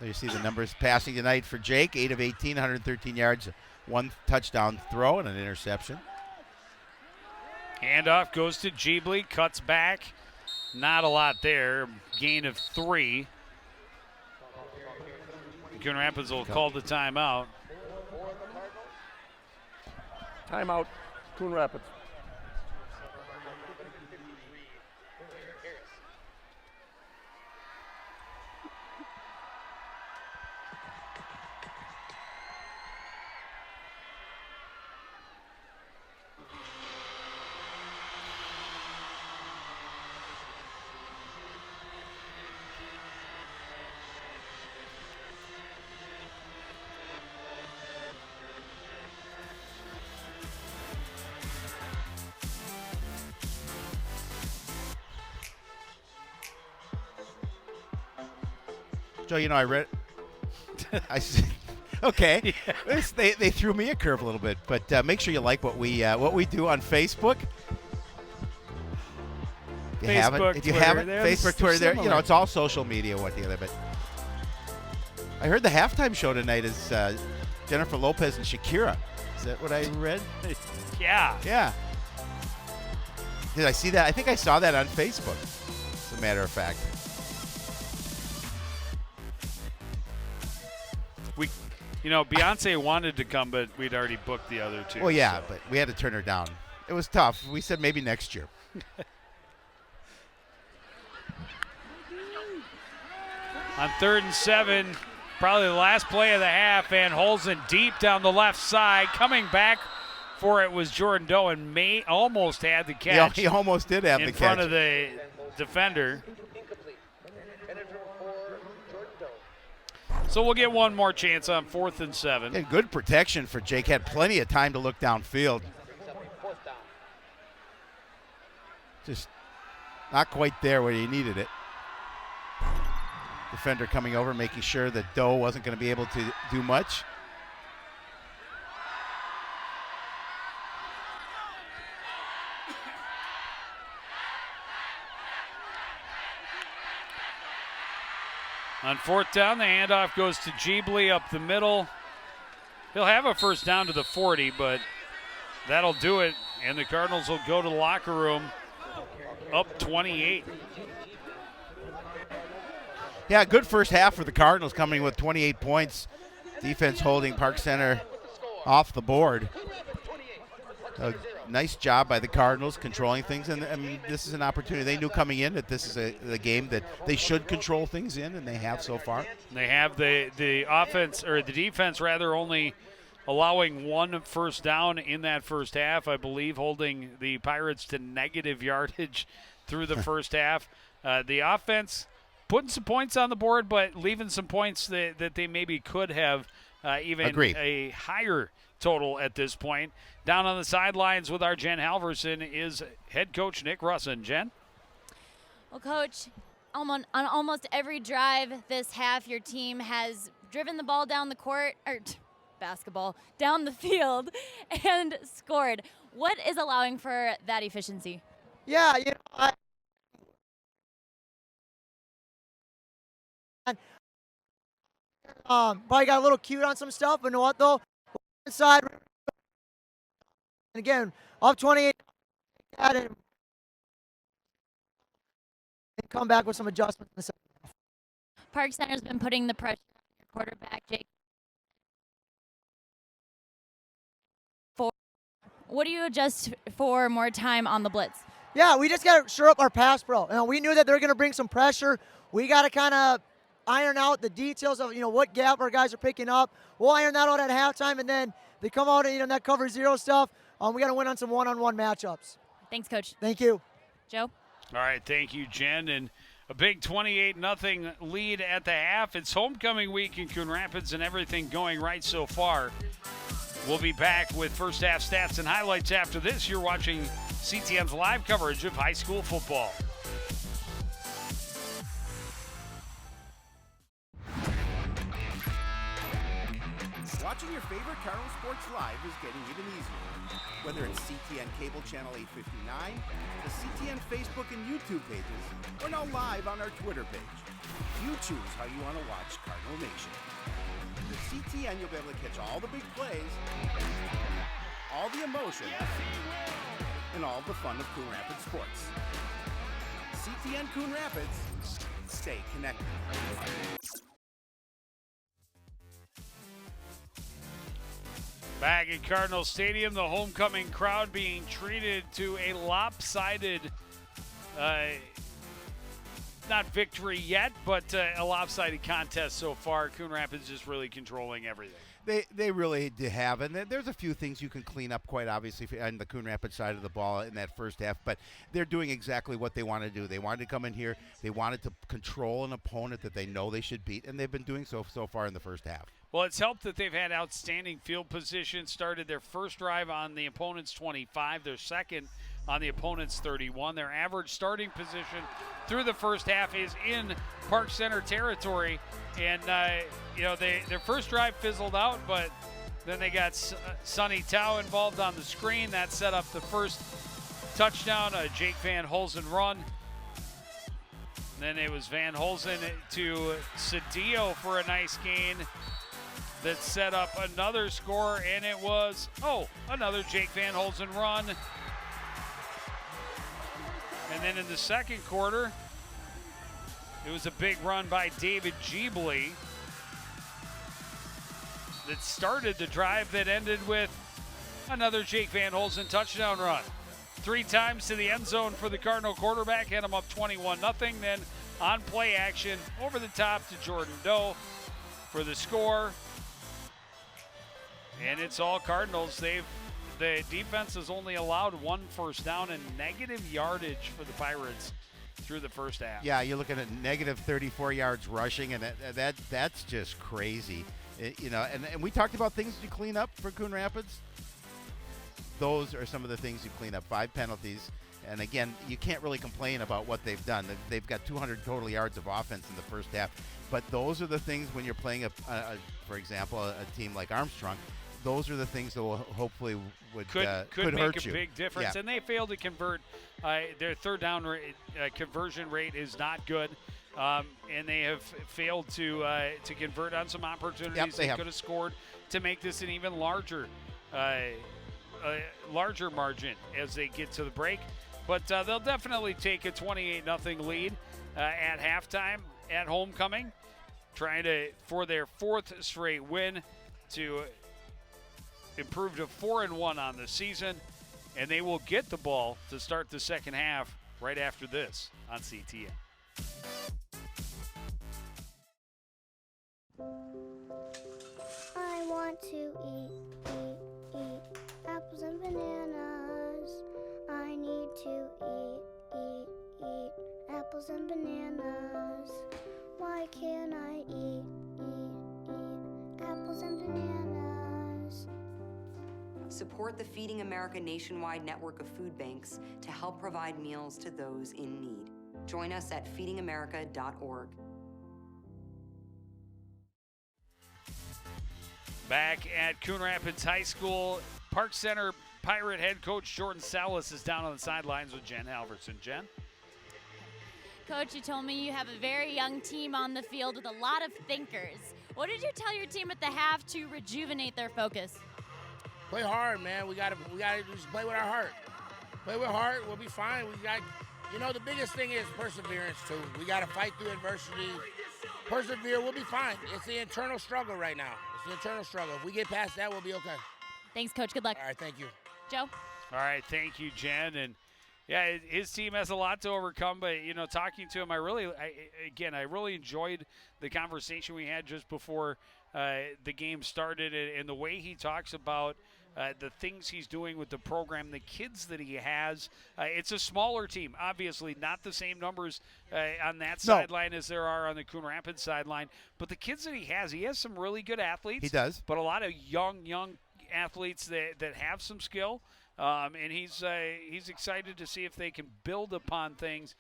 There you see the numbers passing tonight for Jake, 8 of 18, 113 yards, 1 touchdown throw and an interception. Handoff goes to Jeebly, cuts back. Not a lot there. Gain of 3. Coon Rapids will call the timeout. Timeout, Coon Rapids. Joe, I read. Okay, yeah. They threw me a curve a little bit, but make sure you like what we do on Facebook. If you haven't, Facebook, Twitter, there, it's all social media. But I heard the halftime show tonight is Jennifer Lopez and Shakira. Is that what I read? Yeah. Yeah. Did I see that? I think I saw that on Facebook. As a matter of fact. Beyonce wanted to come, but we'd already booked the other two. Well, yeah, but we had to turn her down. It was tough. We said maybe next year. On 3rd and 7, probably the last play of the half, Van Holzen deep down the left side. Coming back for it was Jordan Doe, and almost had the catch. He almost did have the catch. In front of the defender. So we'll get one more chance on 4th and 7. And good protection for Jake. Had plenty of time to look downfield. Just not quite there where he needed it. Defender coming over, making sure that Doe wasn't going to be able to do much. On 4th down, the handoff goes to Jeebly up the middle. He'll have a first down to the 40, but that'll do it, and the Cardinals will go to the locker room up 28. Yeah, good first half for the Cardinals, coming with 28 points. Defense holding Park Center off the board. A nice job by the Cardinals controlling things, and I mean, this is an opportunity. They knew coming in that this is a game that they should control things in, and they have so far. They have the offense, or the defense rather, only allowing 1 first down in that first half, I believe, holding the Pirates to negative yardage through the first half. The offense putting some points on the board, but leaving some points that they maybe could have even Agreed. A higher total at this point. Down on the sidelines with our Jen Halverson is head coach Nick Russin. Jen? Well, Coach, on almost every drive this half, your team has driven the ball down the court, or basketball, down the field, and scored. What is allowing for that efficiency? Yeah, probably got a little cute on some stuff, but you know what though? Inside, and again, up 28, and come back with some adjustments in the second half. Park Center's been putting the pressure on your quarterback, Jake. What do you adjust for more time on the blitz? Yeah, we just got to shore up our pass pro. We knew that they're going to bring some pressure. We got to kind of iron out the details of, what gap our guys are picking up. We'll iron that out at halftime, and then they come out and, that cover zero stuff. We got to win on some one-on-one matchups. Thanks, Coach. Thank you. Joe? All right, thank you, Jen. And a big 28-0 lead at the half. It's homecoming week in Coon Rapids and everything going right so far. We'll be back with first half stats and highlights after this. You're watching CTN's live coverage of high school football. Watching your favorite Cardinal sports live is getting even easier. Whether it's CTN Cable Channel 859, the CTN Facebook and YouTube pages, or now live on our Twitter page. You choose how you want to watch Cardinal Nation. With CTN, you'll be able to catch all the big plays, all the emotion, and all the fun of Coon Rapids sports. CTN Coon Rapids, stay connected. Back at Cardinal Stadium, the homecoming crowd being treated to a lopsided, not victory yet, but a lopsided contest so far. Coon Rapids is really controlling everything. They really have, and there's a few things you can clean up, quite obviously, on the Coon Rapids side of the ball in that first half, but they're doing exactly what they want to do. They wanted to come in here. They wanted to control an opponent that they know they should beat, and they've been doing so far in the first half. Well, it's helped that they've had outstanding field position, started their first drive on the opponent's 25, their second on the opponent's 31. Their average starting position through the first half is in Park Center territory. And, their first drive fizzled out, but then they got Sonny Tao involved on the screen. That set up the first touchdown, a Jake Van Holzen run. Then it was Van Holzen to Cedillo for a nice gain that set up another score, and it was, another Jake Van Holzen run. And then in the second quarter, it was a big run by David Jeebly that started the drive that ended with another Jake Van Holzen touchdown run. 3 times to the end zone for the Cardinal quarterback, had him up 21-0. Then on play action, over the top to Jordan Doe for the score. And it's all Cardinals. The defense has only allowed 1 first down and negative yardage for the Pirates through the first half. Yeah, you're looking at negative 34 yards rushing, and that's just crazy. And we talked about things to clean up for Coon Rapids. Those are some of the things you clean up. 5 penalties, And again, you can't really complain about what they've done. They've got 200 total yards of offense in the first half. But those are the things when you're playing, for example, a team like Armstrong, those are the things that will hopefully could make hurt a you. Big difference. Yeah. And they failed to convert. Their third down conversion rate is not good. And they have failed to convert on some opportunities. Yep, they could have scored to make this an even larger margin as they get to the break. But they'll definitely take a 28-0 lead at halftime at homecoming, trying for their 4th straight win to improve to 4-1 on the season. And they will get the ball to start the second half right after this on CTN. I want to eat apples and bananas. I need to eat apples and bananas. Why can't I eat apples and bananas? Support the Feeding America nationwide network of food banks to help provide meals to those in need. Join us at feedingamerica.org. Back at Coon Rapids High School, Park Center Pirate head coach Jordan Salas is down on the sidelines with Jen Halverson. Jen? Coach, you told me you have a very young team on the field with a lot of thinkers. What did you tell your team at the half to rejuvenate their focus? Play hard, man. We gotta just play with our heart. Play with heart, we'll be fine. The biggest thing is perseverance too. We gotta fight through adversity. Persevere, we'll be fine. It's the internal struggle right now. It's the internal struggle. If we get past that, we'll be okay. Thanks, Coach. Good luck. All right, thank you. Joe? All right, thank you, Jen. And yeah, his team has a lot to overcome, but talking to him, I really enjoyed the conversation we had just before the game started, and the way he talks about the things he's doing with the program, the kids that he has. It's a smaller team, obviously, not the same numbers on that sideline as there are on the Coon Rapids sideline, but the kids that he has some really good athletes. He does. But a lot of young athletes that have some skill. And he's excited to see if they can build upon things,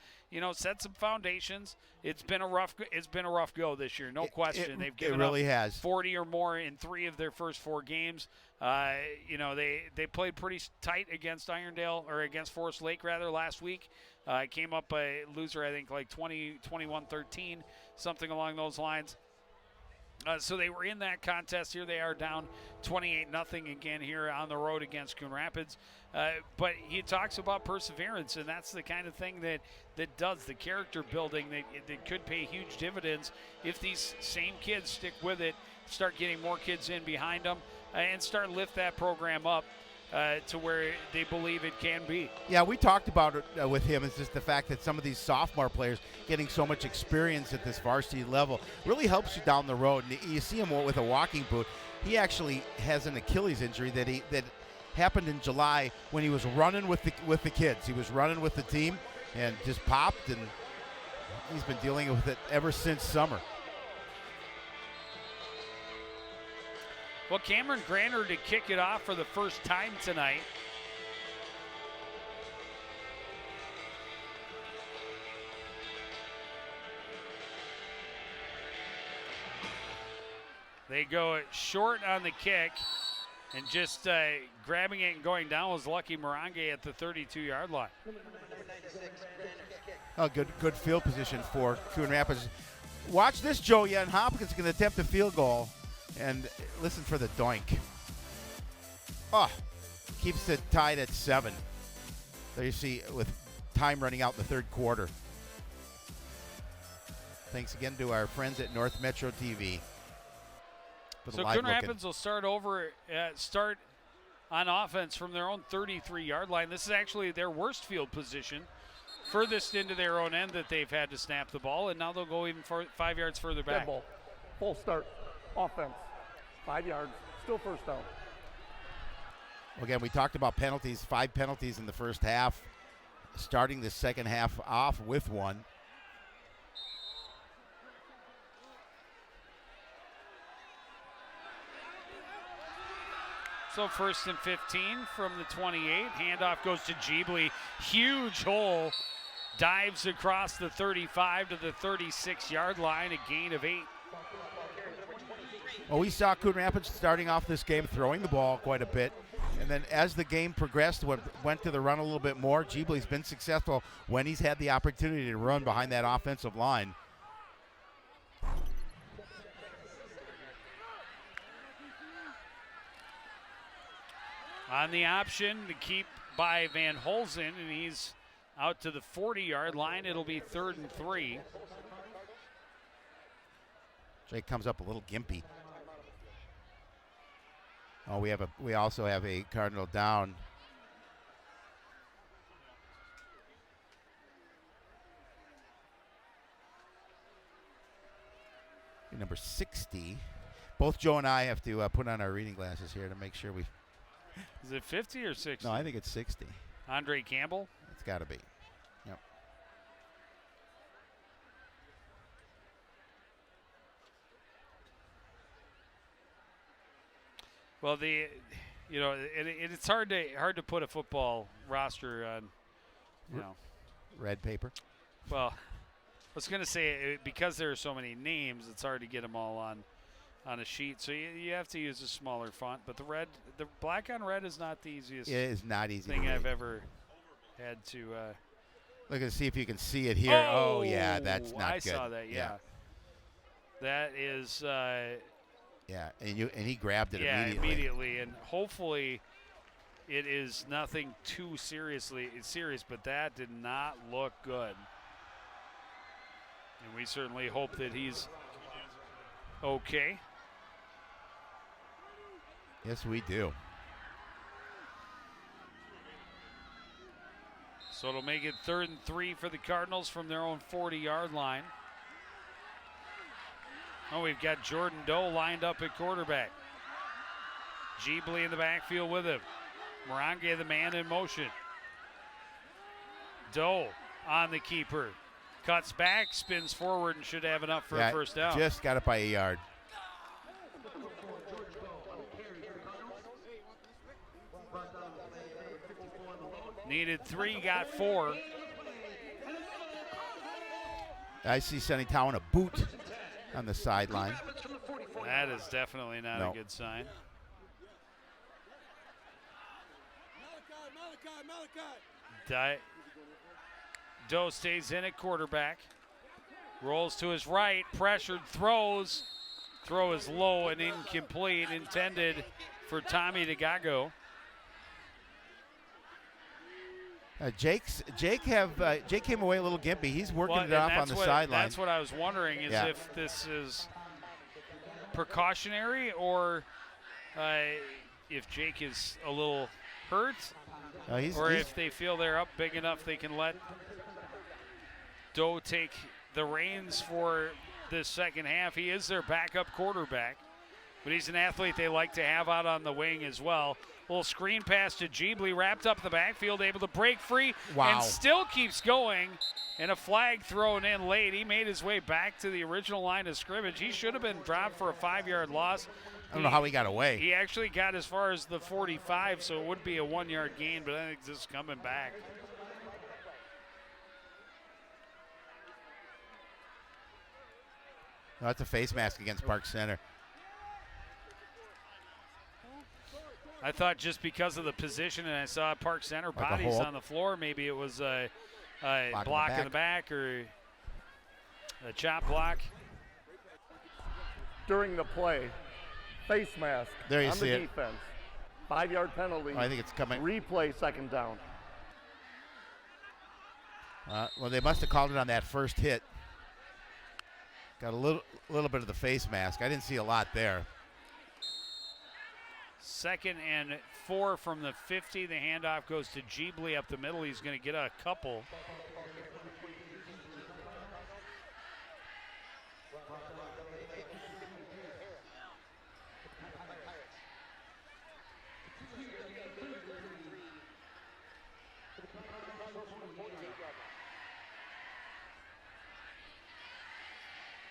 set some foundations. It's been a rough go this year, no question. They've given really up has 40 or more in 3 of their first 4 games. They played pretty tight against against Forest Lake last week. Came up a loser, I think, like 21-13, something along those lines. So they were in that contest. Here they are down 28-0 again here on the road against Coon Rapids. But he talks about perseverance, and that's the kind of thing that does the character building that could pay huge dividends if these same kids stick with it, start getting more kids in behind them, and start lift that program up to where they believe it can be. Yeah, we talked about it with him. It's just the fact that some of these sophomore players getting so much experience at this varsity level really helps you down the road. And you see him with a walking boot. He actually has an Achilles injury that happened in July when he was running with the kids. He was running with the team and just popped, and he's been dealing with it ever since summer. Well, Cameron Granter to kick it off for the first time tonight. They go short on the kick, and just grabbing it and going down was Lucky Morange at the 32-yard line. Oh, good field position for Coon Rapids. Watch this, Joe. Jan Hopkins going to attempt a field goal. And listen for the doink. Oh, keeps it tied at 7. There you see with time running out in the third quarter. Thanks again to our friends at North Metro TV. So Coon Rapids will start on offense from their own 33-yard line. This is actually their worst field position, furthest into their own end that they've had to snap the ball, and now they'll go even 5 yards further back. Dead ball. Full start. Offense. 5 yards. Still first down. Again, we talked about penalties. 5 penalties in the first half. Starting the second half off with 1. So 1st and 15 from the 28. Handoff goes to Jeebly. Huge hole. Dives across the 35 to the 36-yard line, a gain of 8. Well, we saw Coon Rapids starting off this game throwing the ball quite a bit. And then as the game progressed, went to the run a little bit more. Jeebly's been successful when he's had the opportunity to run behind that offensive line. On the option to keep by Van Holzen, and he's out to the 40-yard line. It'll be 3rd and 3. Jake comes up a little gimpy. Oh, we also have a Cardinal down. Number 60. Both Joe and I have to put on our reading glasses here to make sure we. Is it 50 or 60? No, I think it's 60. Andre Campbell? It's got to be. Yep. Well, it's hard to put a football roster on, red paper. Well, I was going to say because there are so many names, it's hard to get them all on a sheet. So you have to use a smaller font. But the black on red is not the easiest. It is not easy thing I've ever had to. Look and see if you can see it here. Oh yeah, that's not I good. saw that. Yeah. That is. Yeah, and he grabbed it immediately, and hopefully it is nothing too serious, but that did not look good. And we certainly hope that he's okay. Yes, we do. So it'll make it 3rd and 3 for the Cardinals from their own 40-yard line. Oh, we've got Jordan Doe lined up at quarterback. Jeebly in the backfield with him. Morange, the man in motion. Doe on the keeper. Cuts back, spins forward, and should have enough for a first down. Just got it by a yard. Needed 3, got 4. I see Sonny Town a boot on the sideline. That is definitely not a good sign. Doe stays in at quarterback. Rolls to his right, pressured, throws. Throw is low and incomplete, intended for Tommy DeGago. Jake came away a little gimpy. He's working it off on the sideline. That's what I was wondering is if this is precautionary or if Jake is a little hurt or if they feel they're up big enough they can let Doe take the reins for this second half. He is their backup quarterback, but he's an athlete they like to have out on the wing as well. Little screen pass to Jeebly, wrapped up the backfield, able to break free, and still keeps going. And a flag thrown in late. He made his way back to the original line of scrimmage. He should have been dropped for a 5-yard loss. I don't know how he got away. He actually got as far as the 45, so it would be a 1-yard gain, but I think this is coming back. No, that's a face mask against Park Center. I thought just because of the position, and I saw Park Center bodies on the floor, maybe it was a block in the back or a chop block. During the play, face mask there you on see the it. defense. 5-yard penalty. I think it's coming. Replay, second down. Well, they must have called it on that first hit. Got a little bit of the face mask. I didn't see a lot there. 2nd and 4 from the 50. The handoff goes to Jeebly up the middle. He's going to get a couple.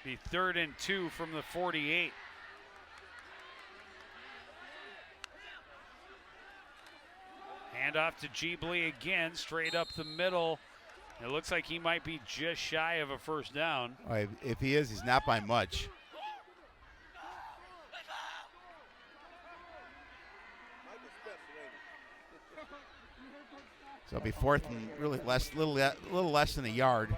Be 3rd and 2 from the 48. Hand off to Jeebly again, straight up the middle. It looks like he might be just shy of a first down. If he is, he's not by much. So it'll be fourth and really little less than a yard.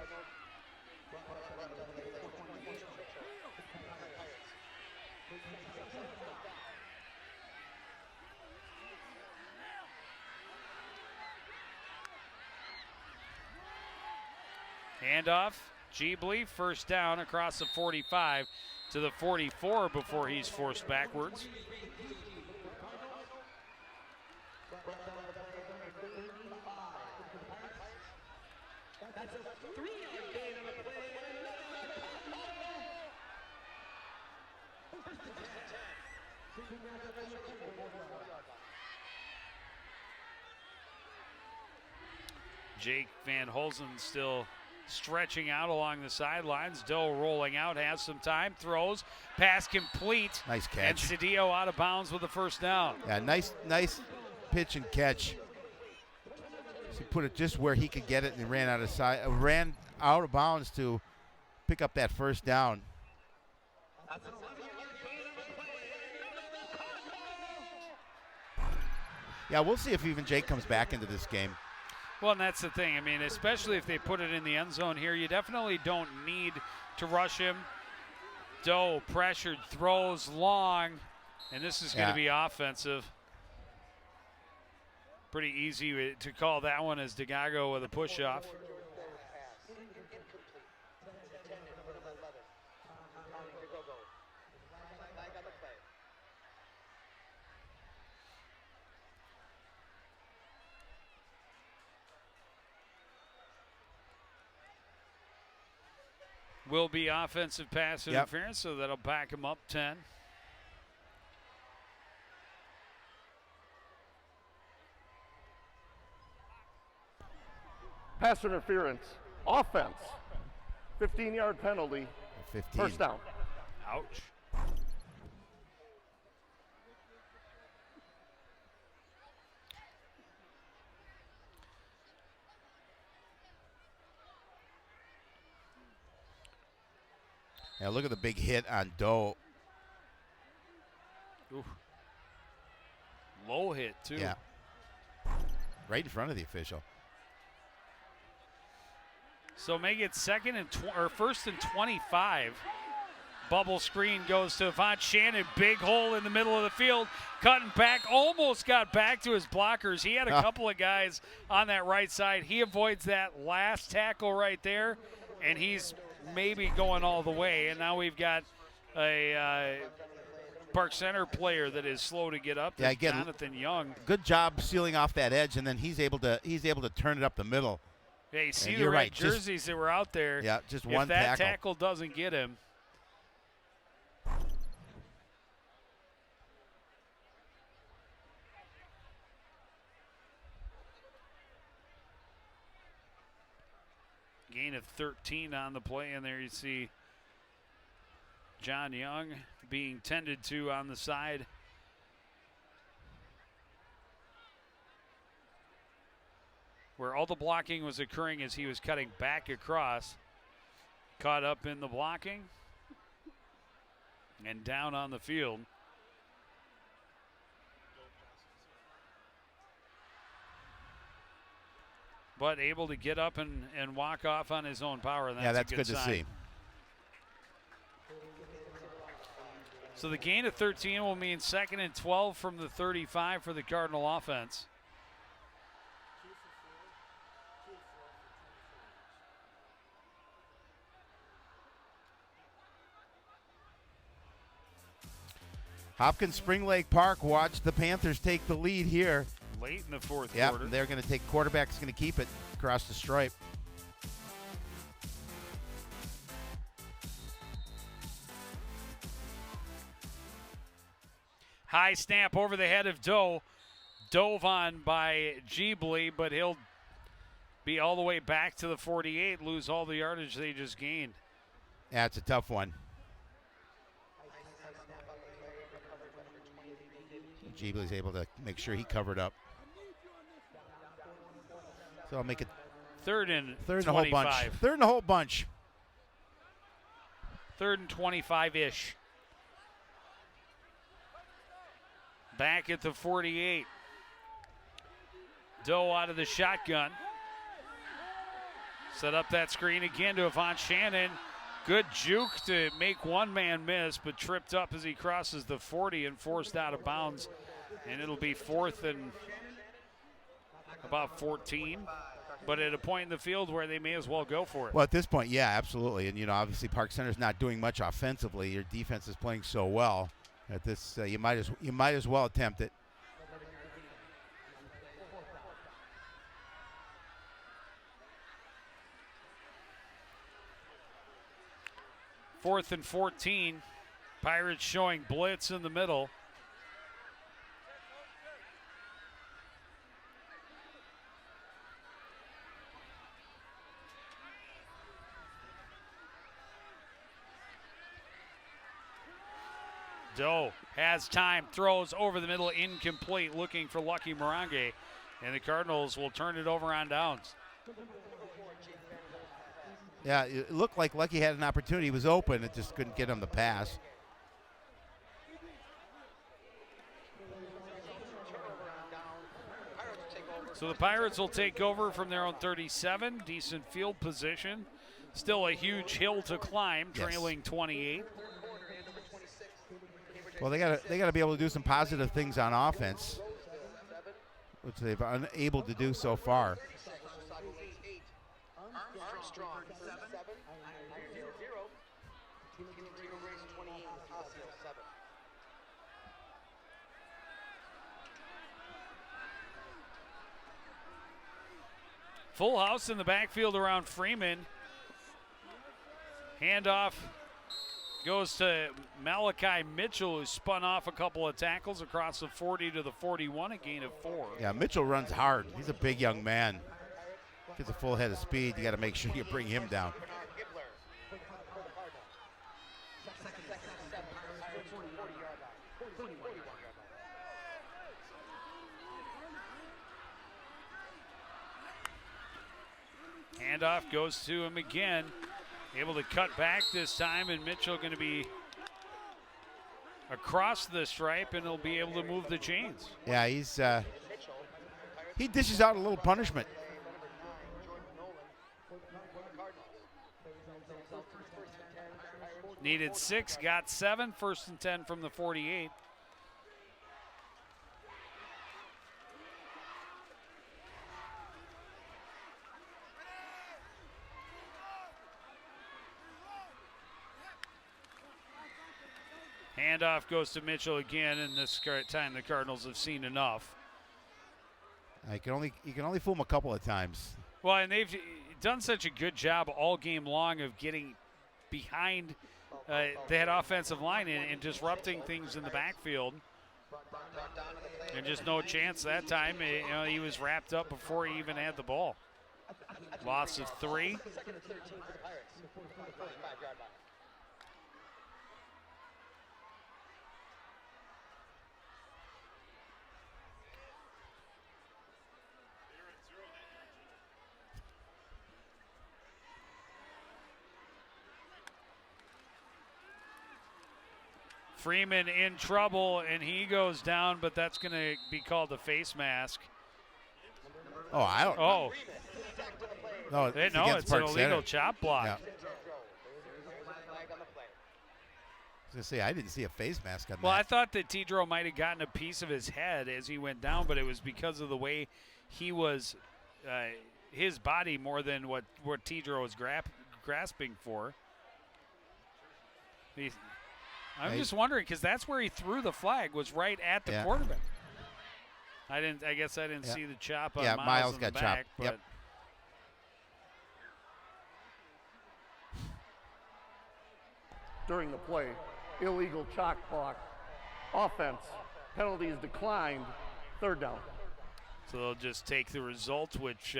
Handoff, Jeebly, first down across the 45 to the 44 before he's forced backwards. Jake Van Holzen still stretching out along the sidelines. Doe rolling out, has some time, throws, pass complete. Nice catch. And Cedillo out of bounds with the first down. Yeah, nice pitch and catch. So he put it just where he could get it, and he ran out of bounds to pick up that first down. Yeah, we'll see if even Jake comes back into this game. Well, and that's the thing. I mean, especially if they put it in the end zone here, you definitely don't need to rush him. Doe pressured, throws long, and this is going to be offensive. Pretty easy to call that one as DeGago with a push-off. Will be offensive pass interference, so that'll back him up 10. Pass interference, offense, 15-yard penalty, 15. First down. Ouch. Yeah, look at the big hit on Doe. Ooh. Low hit, too. Yeah. Right in front of the official. So make it first and 25. Bubble screen goes to Avant Shannon. Big hole in the middle of the field. Cutting back. Almost got back to his blockers. He had a couple of guys on that right side. He avoids that last tackle right there, and he's maybe going all the way. And now we've got a Park Center player that is slow to get up. Yeah, again, Jonathan Young. Good job sealing off that edge, and then he's able to turn it up the middle. Yeah, you see and the red right, jerseys that were out there. Yeah, just one If that tackle. tackle doesn't get him. Gain of 13 on the play, and there you see John Young being tended to on the side. Where all the blocking was occurring as he was cutting back across. Caught up in the blocking and down on the field. But able to get up and walk off on his own power. That's good to see. So the gain of 13 will mean 2nd and 12 from the 35 for the Cardinal offense. Hopkins Spring Lake Park, watch the Panthers take the lead here. Late in the fourth Yeah, quarter. they're going to take quarterback's going to keep it across the stripe. High snap over the head of Doe. Dove on by Jeebly, but he'll be all the way back to the 48, lose all the yardage they just gained. Yeah, it's a tough one. Jeebly's able to make sure he covered up. So I'll make it third and the whole bunch. 25. Third and the whole bunch. 3rd and 25-ish. Back at the 48. Doe out of the shotgun. Set up that screen again to Avon Shannon. Good juke to make one man miss, but tripped up as he crosses the 40 and forced out of bounds. And it'll be 4th and about 14, but at a point in the field where they may as well go for it. Well, at this point, yeah, absolutely. And, obviously Park Center's not doing much offensively. Your defense is playing so well at this, you might as well attempt it. Fourth and 14. Pirates showing blitz in the middle. Doe has time, throws over the middle, incomplete, looking for Lucky Morange, and the Cardinals will turn it over on downs. Yeah, it looked like Lucky had an opportunity. He was open. It just couldn't get him the pass. So the Pirates will take over from their own 37. Decent field position. Still a huge hill to climb, trailing 28. Well, they got to be able to do some positive things on offense, which they've been unable to do so far. Full house in the backfield around Freeman. Handoff goes to Malachi Mitchell, who spun off a couple of tackles across the 40 to the 41, a gain of 4. Yeah, Mitchell runs hard. He's a big young man. Gets a full head of speed. You got to make sure you bring him down. Handoff goes to him again. Able to cut back this time, and Mitchell going to be across the stripe, and he'll be able to move the chains. Yeah, he dishes out a little punishment. Needed 6, got 7. 1st and 10 from the 48. Handoff goes to Mitchell again, and this time the Cardinals have seen enough. You can only fool them a couple of times. Well, and they've done such a good job all game long of getting behind that offensive line and disrupting things in the backfield. And just no chance that time. He was wrapped up before he even had the ball. Loss of 3. Freeman in trouble, and he goes down, but that's going to be called a face mask. Oh, I don't know. No, it's an illegal chop block. Yeah. I was going to say, I didn't see a face mask on that. Well, I thought that Tidro might have gotten a piece of his head as he went down, but it was because of the way he was, his body more than what Tidro was grasping for. I'm just wondering, because that's where he threw the flag, was right at the quarterback. I guess I didn't see the chop on Miles in got the back. chopped. Yep. During the play, illegal chalk block, offense, penalties declined, 3rd down. So they'll just take the result, which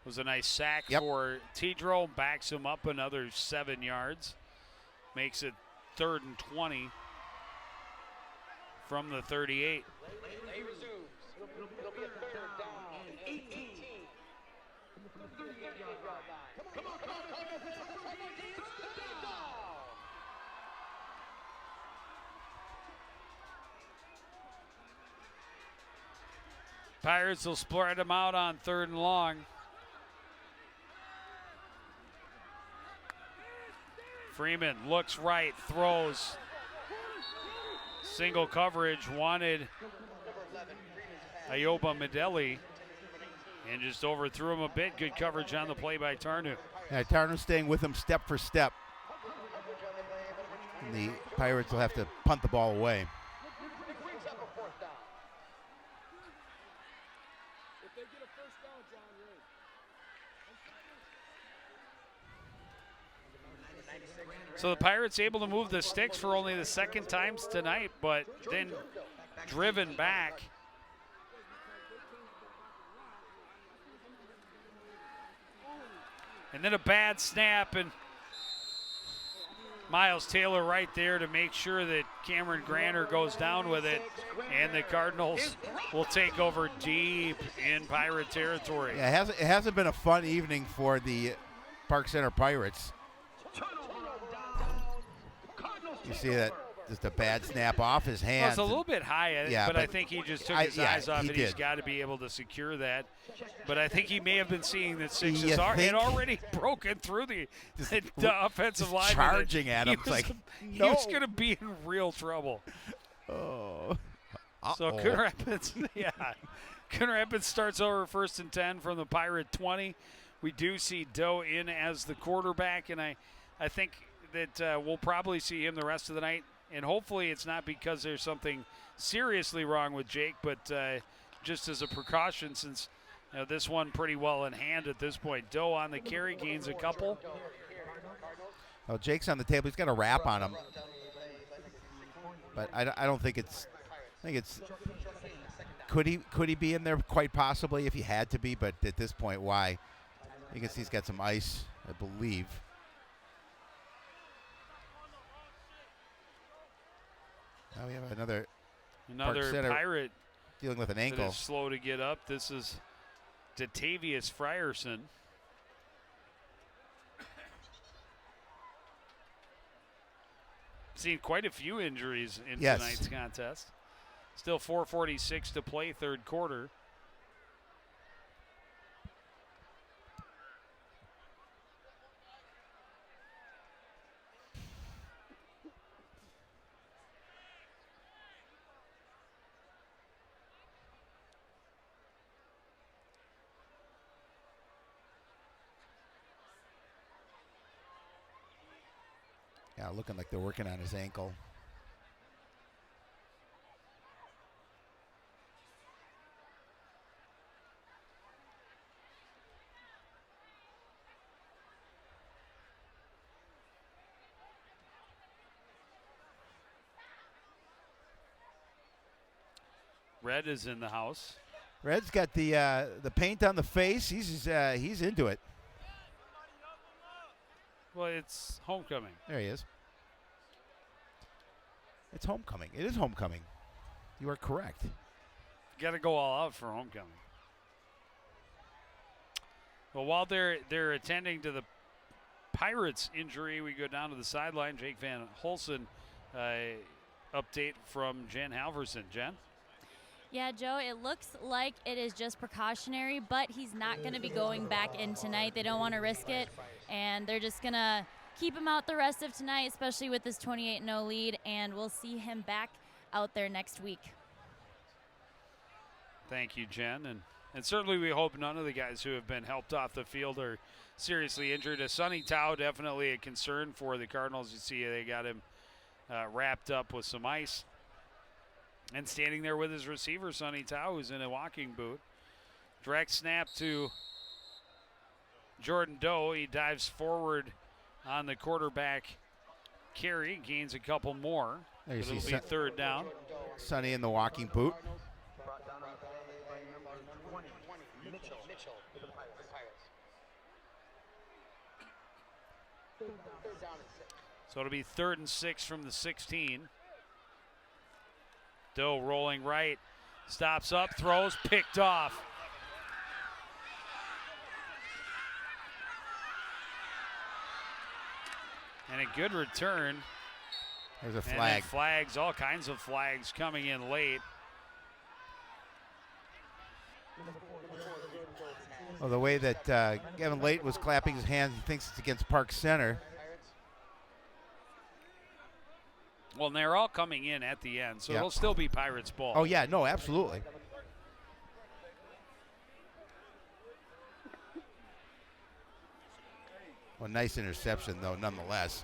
was a nice sack for Tidro, backs him up another 7 yards, makes it 3rd and 20 from the 38. Play resumes. It'll be a 3rd down and 18. Pirates will spread them out on 3rd and long. Freeman looks right, throws. Single coverage, wanted Ayoba Medeli, and just overthrew him a bit. Good coverage on the play by Tarnu. Yeah, Tarnu staying with him step for step. And the Pirates will have to punt the ball away. So the Pirates able to move the sticks for only the 2nd time tonight, but then driven back. And then a bad snap, and Miles Taylor right there to make sure that Cameron Granter goes down with it, and the Cardinals will take over deep in Pirate territory. Yeah, it hasn't been a fun evening for the Park Center Pirates. You see that just a bad snap off his hands. Well, it's a little bit high, yeah, but I think he just took his eyes off it. He's got to be able to secure that. But I think he may have been seeing that Six had already broken through the offensive line. Charging at him. He was going to be in real trouble. Oh. So Coon Rapids, Coon Rapids starts over 1st and 10 from the Pirate 20. We do see Doe in as the quarterback, and I think that we'll probably see him the rest of the night. And hopefully it's not because there's something seriously wrong with Jake, but just as a precaution, since this one pretty well in hand at this point. Doe on the carry, gains a couple. Well, Jake's on the table. He's got a wrap on him. But I don't think it's – I think it's – could he be in there? Quite possibly if he had to be, but at this point, why? You can see he's got some ice, I believe. Now we have another Pirate dealing with an ankle. That is slow to get up. This is Datavius Frierson. Seen quite a few injuries in tonight's contest. Still 4:46 to play, 3rd quarter. Yeah, looking like they're working on his ankle. Red is in the house. Red's got the paint on the face. He's into it. Well, it's homecoming. There he is. It's homecoming. It is homecoming. You are correct. Got to go all out for homecoming. Well, while they're attending to the Pirates injury, we go down to the sideline. Jake Van Holsen, update from Jen Halverson. Jen? Yeah, Joe, it looks like it is just precautionary, but he's not going to be going back in tonight. They don't want to risk it, and they're just going to keep him out the rest of tonight, especially with this 28-0 lead, and we'll see him back out there next week. Thank you, Jen. And certainly we hope none of the guys who have been helped off the field are seriously injured. Sonny Tao, definitely a concern for the Cardinals. You see they got him wrapped up with some ice. And standing there with his receiver, Sonny Tao, who's in a walking boot. Direct snap to Jordan Doe. He dives forward on the quarterback carry, gains a couple more. There you see it'll be 3rd down. Sonny in the walking boot. So it'll be 3rd and 6 from the 16. Doe rolling right, stops up, throws, picked off. And a good return. There's a And then flag. flags, all kinds of flags coming in late. Well, the way that Kevin Late was clapping his hands, he thinks it's against Park Center. Well, and they're all coming in at the end, so Yep. it'll still be Pirates ball. Oh, yeah, no, absolutely. Well, nice interception, though, nonetheless.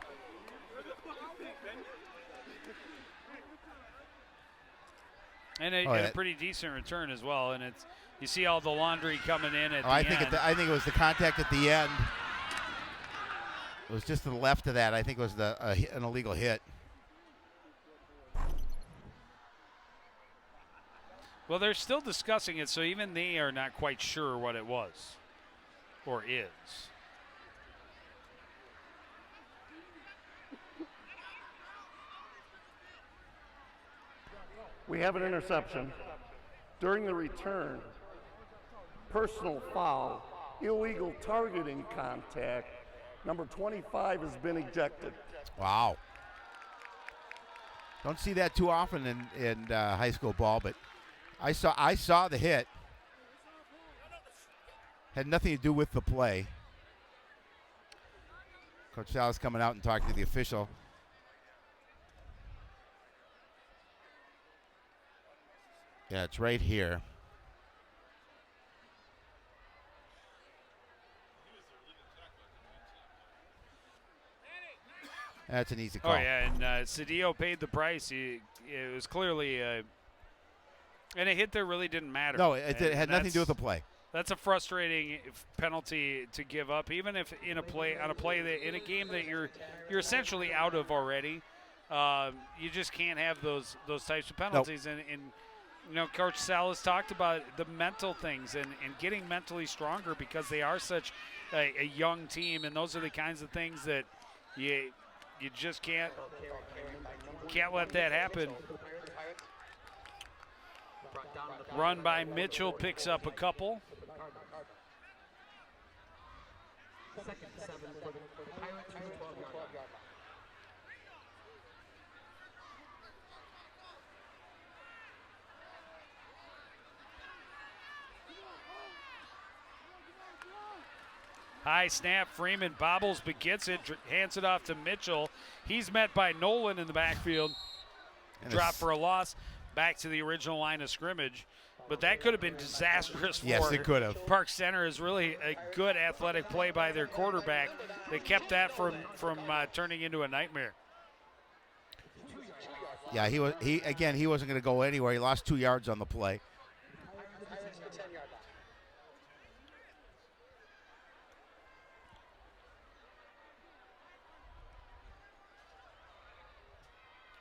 And a pretty decent return as well. And it's you see all the laundry coming in at the I end. think it was the contact at the end. It was just to the left of that. I think it was an illegal hit. Well, they're still discussing it, so even they are not quite sure what it was or is. We have an interception. During the return, personal foul, illegal targeting contact. Number 25 has been ejected. Wow. Don't see that too often in high school ball, but I saw the hit. Had nothing to do with the play. Coach Salas coming out and talking to the official. Yeah, it's right here. That's an easy call. Oh, yeah, and Cedillo paid the price. It was clearly and a hit that really didn't matter. No, it had nothing to do with the play. That's a frustrating penalty to give up, even if in a play in a game that you're essentially out of already. You just can't have those types of penalties. Nope. And you know, Coach Salas talked about the mental things and getting mentally stronger because they are such a young team, and those are the kinds of things that you just can't let that happen. Run by Mitchell picks up a couple. Second and 7 for the Pirates from the 12-yard line. High snap, Freeman bobbles but gets it, hands it off to Mitchell. He's met by Nolan in the backfield. Drop for a loss, back to the original line of scrimmage. But that could have been disastrous for Yes, it could have. Park Center. Is really a good athletic play by their quarterback. They kept that from turning into a nightmare. Yeah, he wasn't going to go anywhere. He lost 2 yards on the play.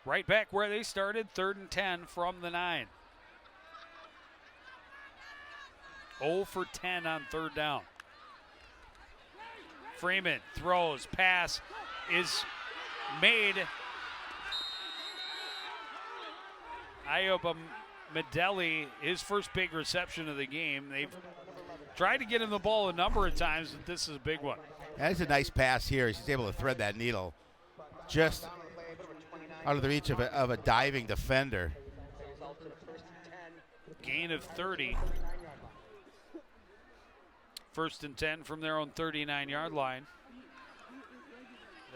Right back where they started, 3rd and 10 from the 9. 0 for 10 on 3rd down. Freeman throws, pass is made. Ioba Medeli, his first big reception of the game. They've tried to get him the ball a number of times, but this is a big one. That's a nice pass here. He's able to thread that needle just out of the reach of a diving defender. Gain of 30. 1st and 10 from their own 39-yard line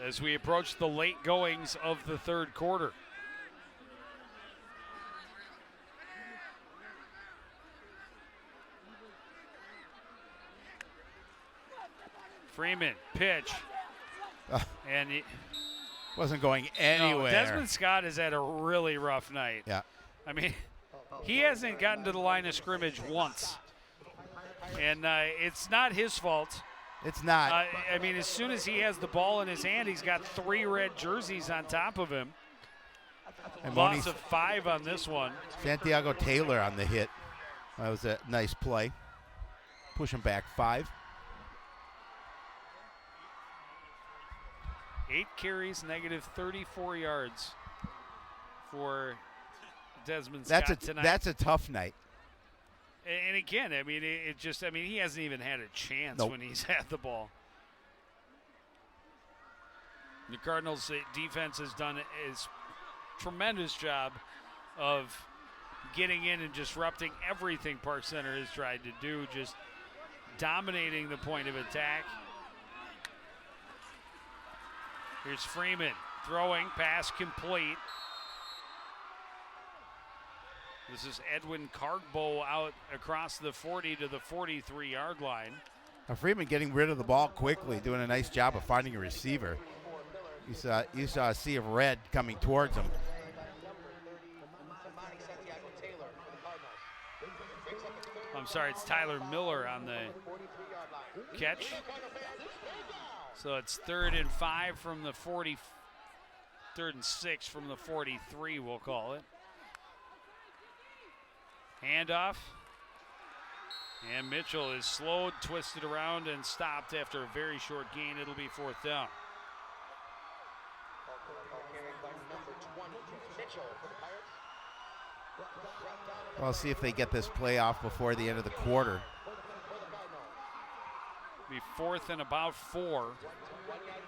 as we approach the late goings of the 3rd quarter. Freeman, pitch. And he wasn't going anywhere. No, Desmond Scott has had a really rough night. Yeah. I mean, he hasn't gotten to the line of scrimmage once. And it's not his fault. It's not. I mean, as soon as he has the ball in his hand, he's got 3 red jerseys on top of him. And Loss of 5 on this one. Santiago Taylor on the hit. That was a nice play. Push him back 5. 8 carries, negative 34 yards for Desmond Scott tonight. That's a tough night. And again, I mean, he hasn't even had a chance when he's had the ball. The Cardinals defense has done a tremendous job of getting in and disrupting everything Park Center has tried to do, just dominating the point of attack. Here's Freeman throwing, pass complete. This is Edwin Cargbo out across the 40 to the 43-yard line. Freeman getting rid of the ball quickly, doing a nice job of finding a receiver. You saw a sea of red coming towards him. I'm sorry, it's Tyler Miller on the catch. So it's 3rd and 5 from the 40, 3rd and 6 from the 43, we'll call it. Handoff. And Mitchell is slowed, twisted around, and stopped after a very short gain. It'll be 4th down. We'll see if they get this play off before the end of the quarter. Be 4th and about 4.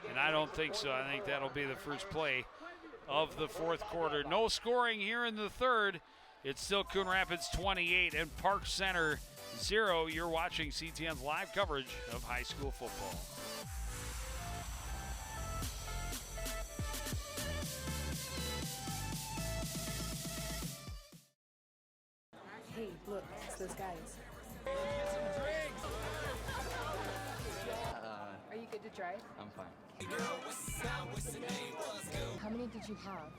And I don't think so. I think that'll be the first play of the 4th quarter. No scoring here in the 3rd. It's still Coon Rapids 28 and Park Center 0. You're watching CTN's live coverage of high school football. Hey, look, it's those guys. Are you good to drive? I'm fine. How many did you have?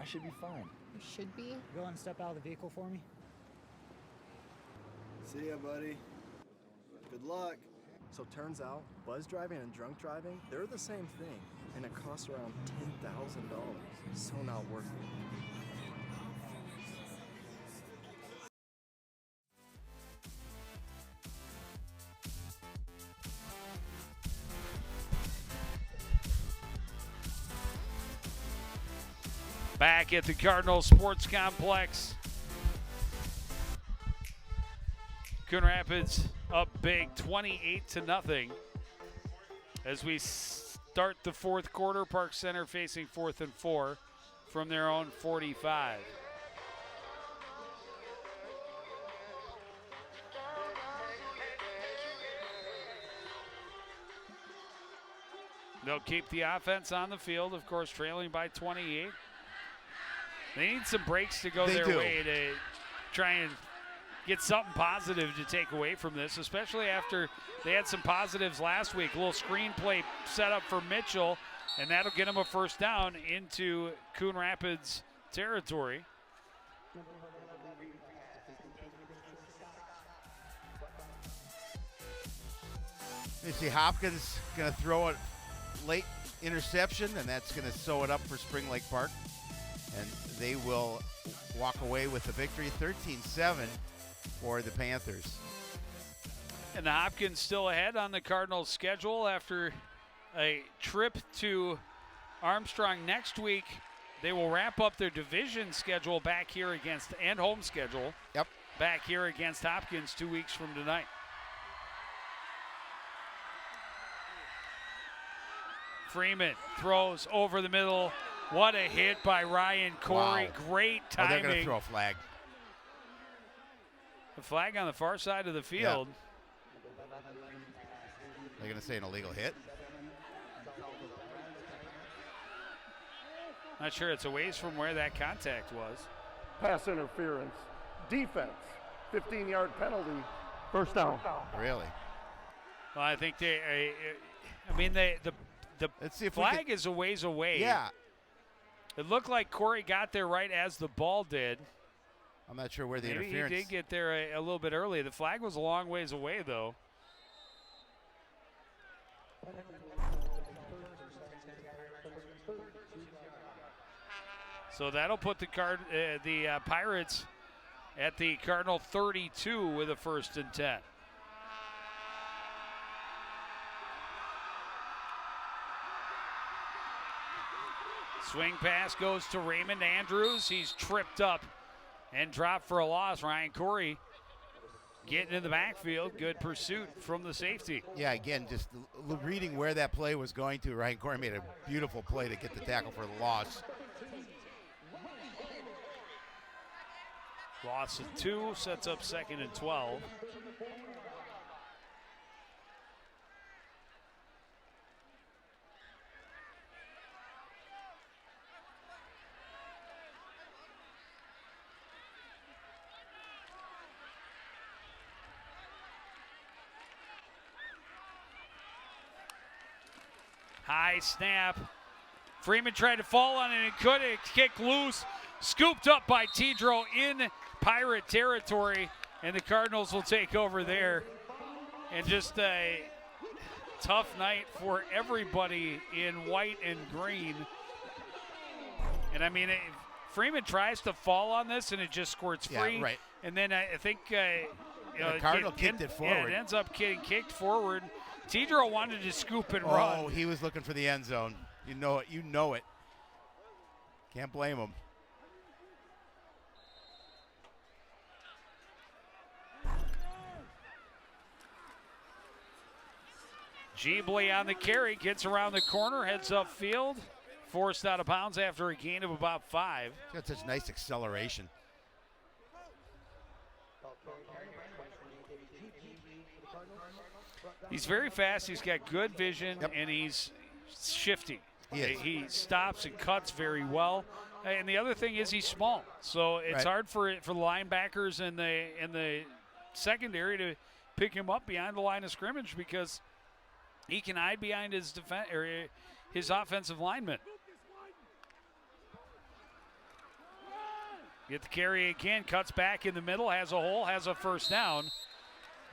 I should be fine. You should be. Go and step out of the vehicle for me. See ya, buddy. Good luck. So turns out, buzz driving and drunk driving, they're the same thing, and it costs around $10,000. So not worth it. Back at the Cardinals Sports Complex. Coon Rapids up big, 28-0. As we start the 4th quarter, Park Center facing 4th and 4 from their own 45. They'll keep the offense on the field, of course, trailing by 28. They need some breaks to go their way to try and get something positive to take away from this, especially after they had some positives last week. A little screenplay set up for Mitchell, and that'll get them a 1st down into Coon Rapids territory. You see Hopkins going to throw a late interception, and that's going to sew it up for Spring Lake Park. And they will walk away with the victory, 13-7 for the Panthers. And the Hopkins still ahead on the Cardinals' schedule after a trip to Armstrong next week. They will wrap up their division schedule back here against, and home schedule. Yep. Back here against Hopkins 2 weeks from tonight. Freeman throws over the middle. What a hit by Ryan Corey. Wow. Great timing. They're going to throw a flag. The flag on the far side of the field. Yeah. They're going to say an illegal hit. Not sure. It's a ways from where that contact was. Pass interference. Defense. 15-yard penalty. 1st down. Really? Well, I think they. The flag is a ways away. Yeah. It looked like Corey got there right as the ball did. I'm not sure where the Maybe interference. he did get there a little bit early. The flag was a long ways away, though. So that'll put the Pirates at the Cardinal 32 with a 1st and 10. Swing pass goes to Raymond Andrews. He's tripped up and dropped for a loss. Ryan Corey getting in the backfield. Good pursuit from the safety. Yeah, again, just reading where that play was going to. Ryan Corey made a beautiful play to get the tackle for the loss. Loss of 2 sets up 2nd and 12. High snap. Freeman tried to fall on it and couldn't. Kick loose. Scooped up by Tidro in Pirate territory. And the Cardinals will take over there. And just a tough night for everybody in white and green. And I mean, Freeman tries to fall on this and it just squirts free. Yeah, right. And then I think the Cardinal kicked it forward. Yeah, it ends up getting kicked forward. Tidro wanted to scoop and run. Oh, he was looking for the end zone. You know it. You know it. Can't blame him. Jeebley on the carry, gets around the corner, heads upfield. Forced out of bounds after a gain of about 5. He's got such nice acceleration. He's very fast. He's got good vision, and he's shifty. He stops and cuts very well. And the other thing is he's small, so it's hard for the linebackers in the secondary to pick him up behind the line of scrimmage because he can hide behind his his offensive lineman. Get the carry again, cuts back in the middle, has a hole, has a first down.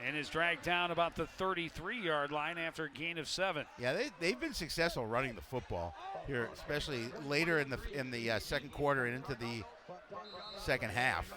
And is dragged down about the 33-yard line after a gain of 7. Yeah, they've been successful running the football here, especially later in the second quarter and into the second half.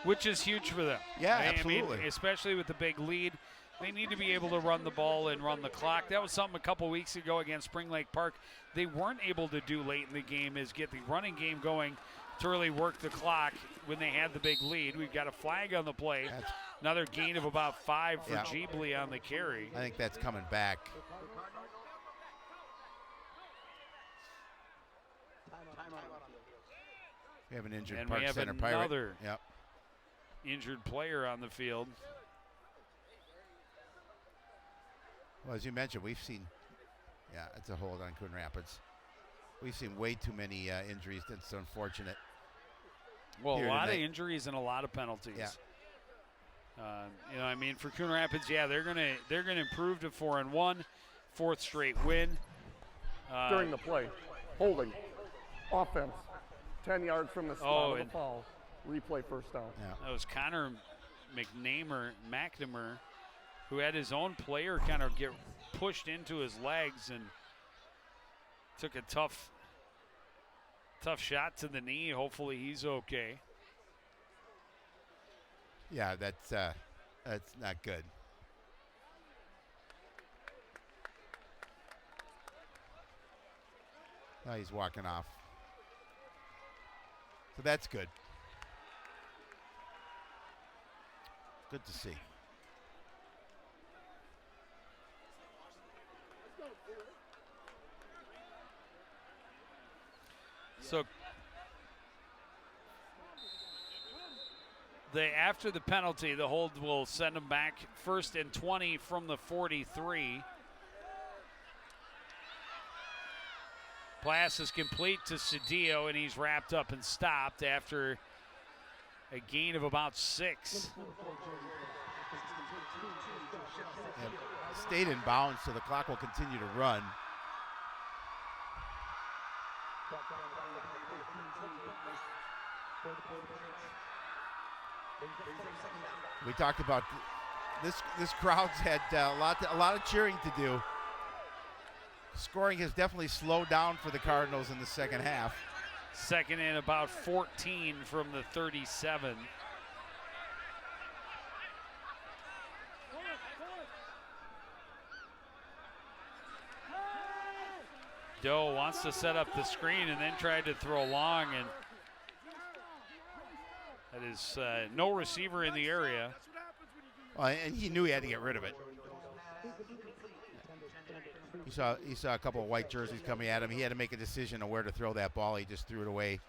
Which is huge for them. Yeah, absolutely. I mean, especially with the big lead. They need to be able to run the ball and run the clock. That was something a couple weeks ago against Spring Lake Park they weren't able to do late in the game, is get the running game going to really work the clock when they had the big lead. We've got a flag on the play. Another gain of about 5 for Jeebley on the carry. I think that's coming back. We have an injured and Park we have Center another Pirate. injured player on the field. Well, as you mentioned, we've seen, it's a hold on Coon Rapids. We've seen way too many injuries. That's unfortunate. Well, a lot of injuries and a lot of penalties. Yeah. I mean, for Coon Rapids, they're gonna improve to 4-1, 4th straight win. During the play, holding, offense, 10 yards from the spot of the foul, replay first down. Yeah. That was Connor McNamara, who had his own player kind of get pushed into his legs and took a tough shot to the knee. Hopefully he's okay. Yeah, that's not good. Now he's walking off. So that's good. Good to see. So after the penalty, the hold will send them back 1st and 20 from the 43. Pass is complete to Cedillo, and he's wrapped up and stopped after a gain of about 6. And stayed in bounds, so the clock will continue to run. We talked about this crowd's had a lot of cheering to do. Scoring has definitely slowed down for the Cardinals in the second half. 2nd and about 14 from the 37. Doe wants to set up the screen and then tried to throw long, and That is no receiver in the area. And he knew he had to get rid of it. He saw a couple of white jerseys coming at him. He had to make a decision on where to throw that ball. He just threw it away.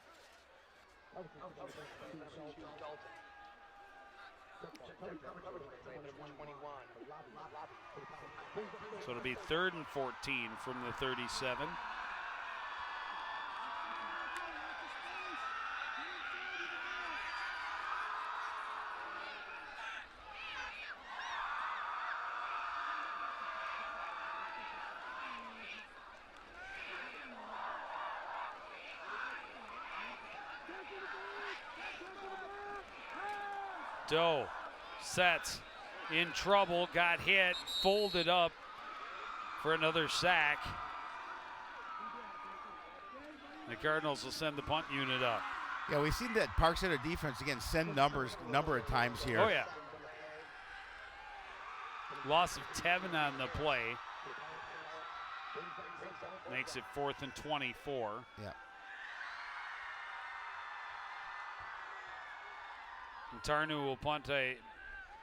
So it'll be 3rd and 14 from the 37. Doe sets, in trouble, got hit, folded up for another sack. The Cardinals will send the punt unit up. Yeah, we've seen that Park Center defense, again, send numbers a number of times here. Oh, yeah. Loss of Tevin on the play. Makes it 4th and 24. Yeah. And Tarnu will punt a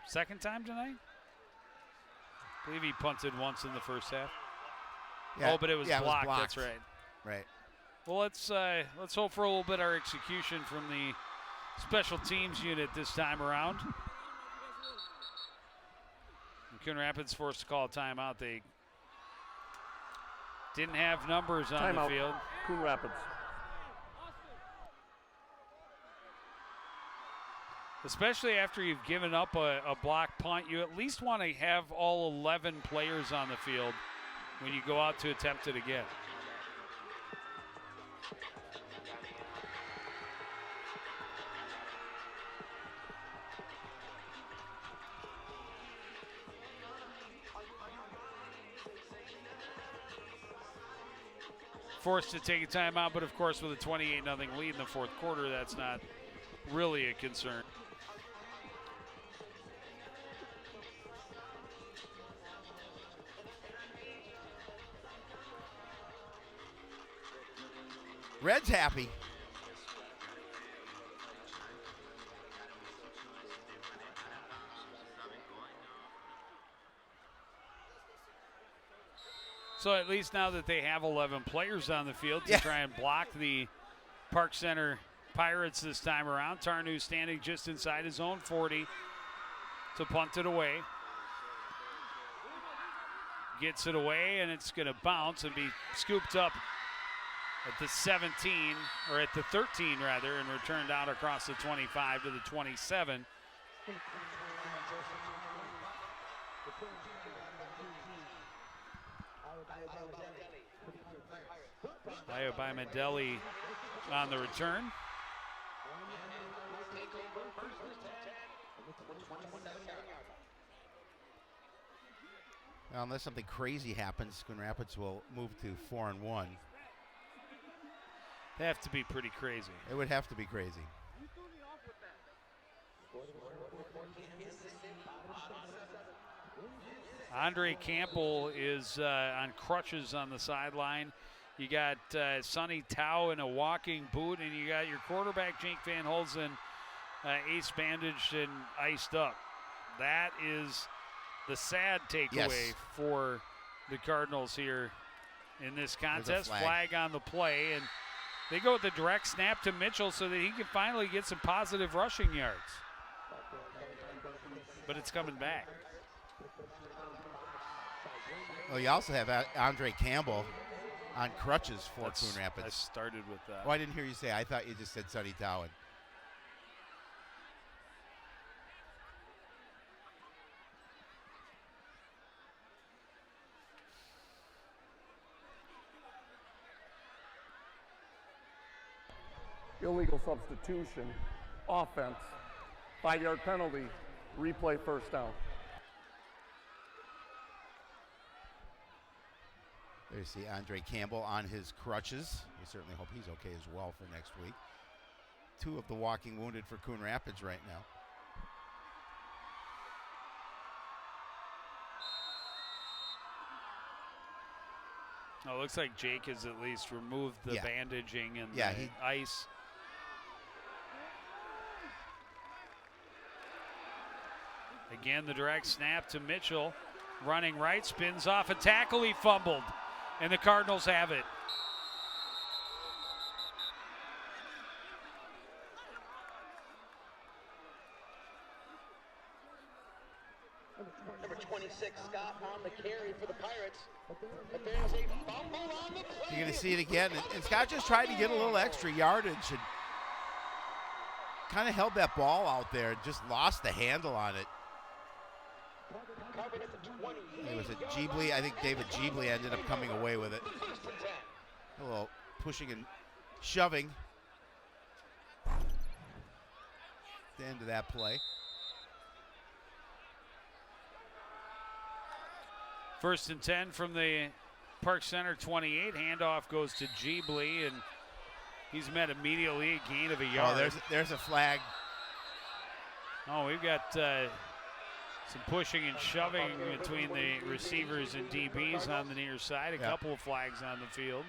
second time tonight. I believe he punted once in the first half. Yeah, oh, but it was blocked. It was blocked. That's right. Right. Well, let's hope for a little better execution from the special teams unit this time around. And Coon Rapids forced to call a timeout. They didn't have numbers on the field. Coon Rapids. Especially after you've given up a block punt, you at least want to have all 11 players on the field when you go out to attempt it again. Forced to take a timeout, but of course with a 28-0 lead in the fourth quarter, that's not really a concern. Red's happy. So at least now that they have 11 players on the field to try and block the Park Center Pirates this time around, Tarnu standing just inside his own 40 to punt it away. Gets it away, and it's going to bounce and be scooped up at the 17, or at the 13 rather, and returned out across the 25 to the 27. By Medeli on the return. Well, unless something crazy happens, Coon Rapids will move to 4-1. They have to be pretty crazy. It would have to be crazy. Andre Campbell is on crutches on the sideline. You got Sonny Tao in a walking boot, and you got your quarterback, Jake Van Holzen, ace bandaged and iced up. That is the sad takeaway for the Cardinals here in this contest. Flag on the play, and they go with the direct snap to Mitchell so that he can finally get some positive rushing yards. But it's coming back. Well, you also have Andre Campbell on crutches for Coon Rapids. I started with that. Oh, I didn't hear you say. I thought you just said Sonny Towan. Illegal substitution, offense, 5-yard penalty, replay first down. There's the Andre Campbell on his crutches. We certainly hope he's okay as well for next week. 2 of the walking wounded for Coon Rapids right now. Oh, it looks like Jake has at least removed the bandaging and the ice. Again, the direct snap to Mitchell. Running right, spins off a tackle. He fumbled, and the Cardinals have it. Number 26, Scott on the carry for the Pirates. But there's a fumble on the play. You're going to see it again. And Scott just tried to get a little extra yardage and kind of held that ball out there and just lost the handle on it. It was a Jeebly. I think David Jeebly ended up coming away with it. A little pushing and shoving at the end of that play. First and 10 from the Park Center 28. Handoff goes to Jeebly, and he's met immediately a gain of a yard. Oh, there's a flag. Oh, we've got some pushing and shoving between the receivers and DBs on the near side. A couple of flags on the field.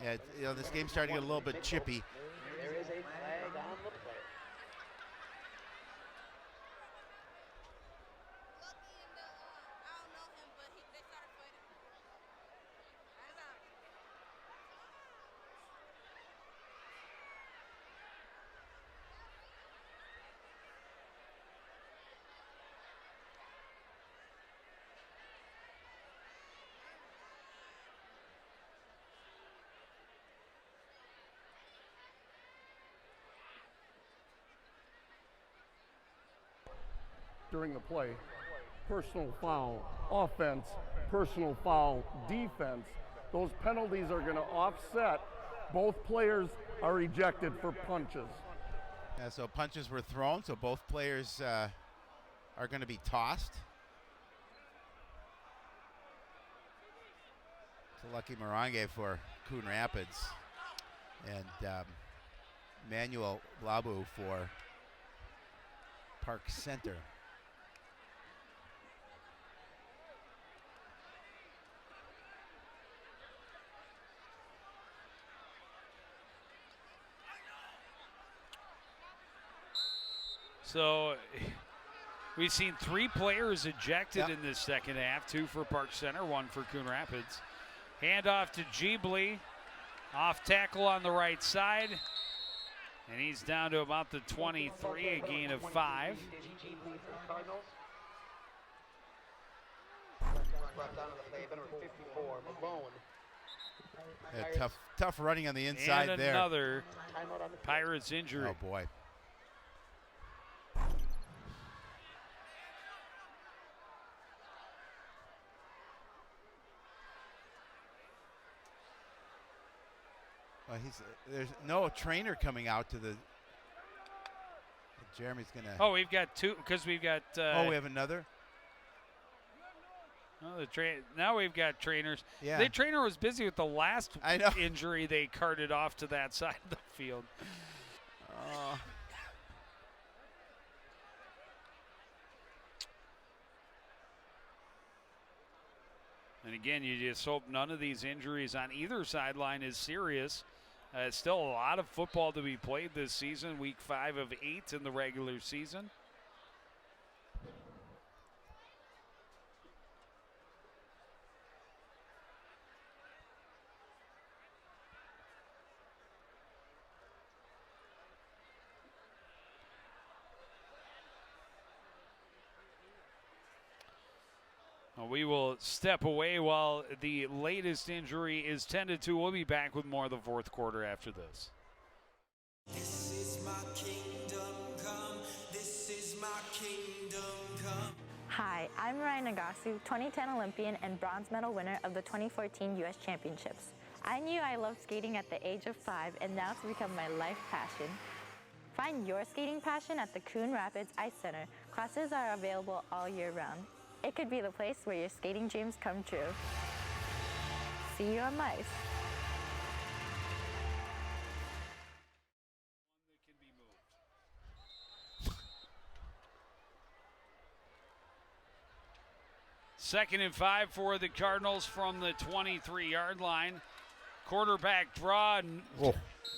Yeah, this game's starting to get a little bit chippy. There is a flag on the play. During the play, personal foul, offense, personal foul, defense. Those penalties are going to offset. Both players are ejected for punches. Yeah, so punches were thrown, so both players are going to be tossed. It's a lucky Morange for Coon Rapids. And Manuel Blabu for Park Center. So we've seen 3 players ejected in this second half, 2 for Park Center, 1 for Coon Rapids. Handoff to Jeebly, off tackle on the right side, and he's down to about the 23, a gain of 5. Yeah, tough running on the inside and there. Another Pirates injury. Oh boy. There's no trainer coming out to the. Jeremy's gonna. Oh, we've got 2 because we've got. We have another. Oh, now we've got trainers. Yeah. The trainer was busy with the last injury. They carted off to that side of the field. And again, you just hope none of these injuries on either sideline is serious. Still a lot of football to be played this season, week 5 of 8 in the regular season. We will step away while the latest injury is tended to. We'll be back with more of the fourth quarter after this. This is my kingdom come. This is my kingdom come. Hi, I'm Ryan Nagasu, 2010 Olympian and bronze medal winner of the 2014 U.S. Championships. I knew I loved skating at the age of 5, and now it's become my life passion. Find your skating passion at the Coon Rapids Ice Center. Classes are available all year round. It could be the place where your skating dreams come true. See you on the ice. Second and 5 for the Cardinals from the 23-yard line. Quarterback draw.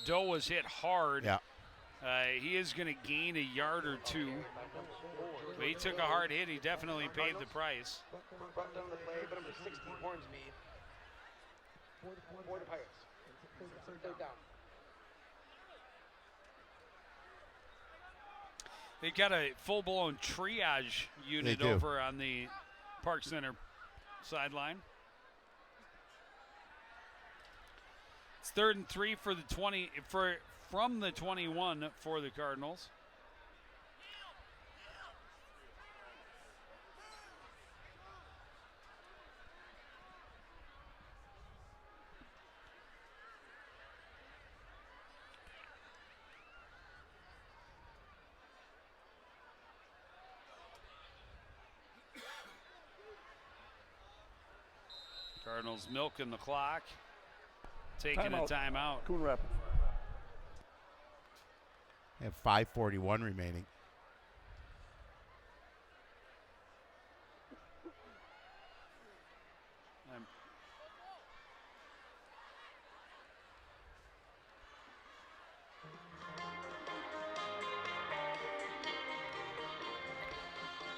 Doe was hit hard. Yeah. He is going to gain a yard or two. But he took a hard hit. He definitely paid the price. Brought down the play, but number 60, Hornsby. For the Pirates. Third down. They've got a full-blown triage unit over on the Park Center sideline. It's 3rd and 3 for the 20 from the 21 for the Cardinals. Cardinals milking the clock, taking a timeout. Coon Rapids. They have 5:41 remaining.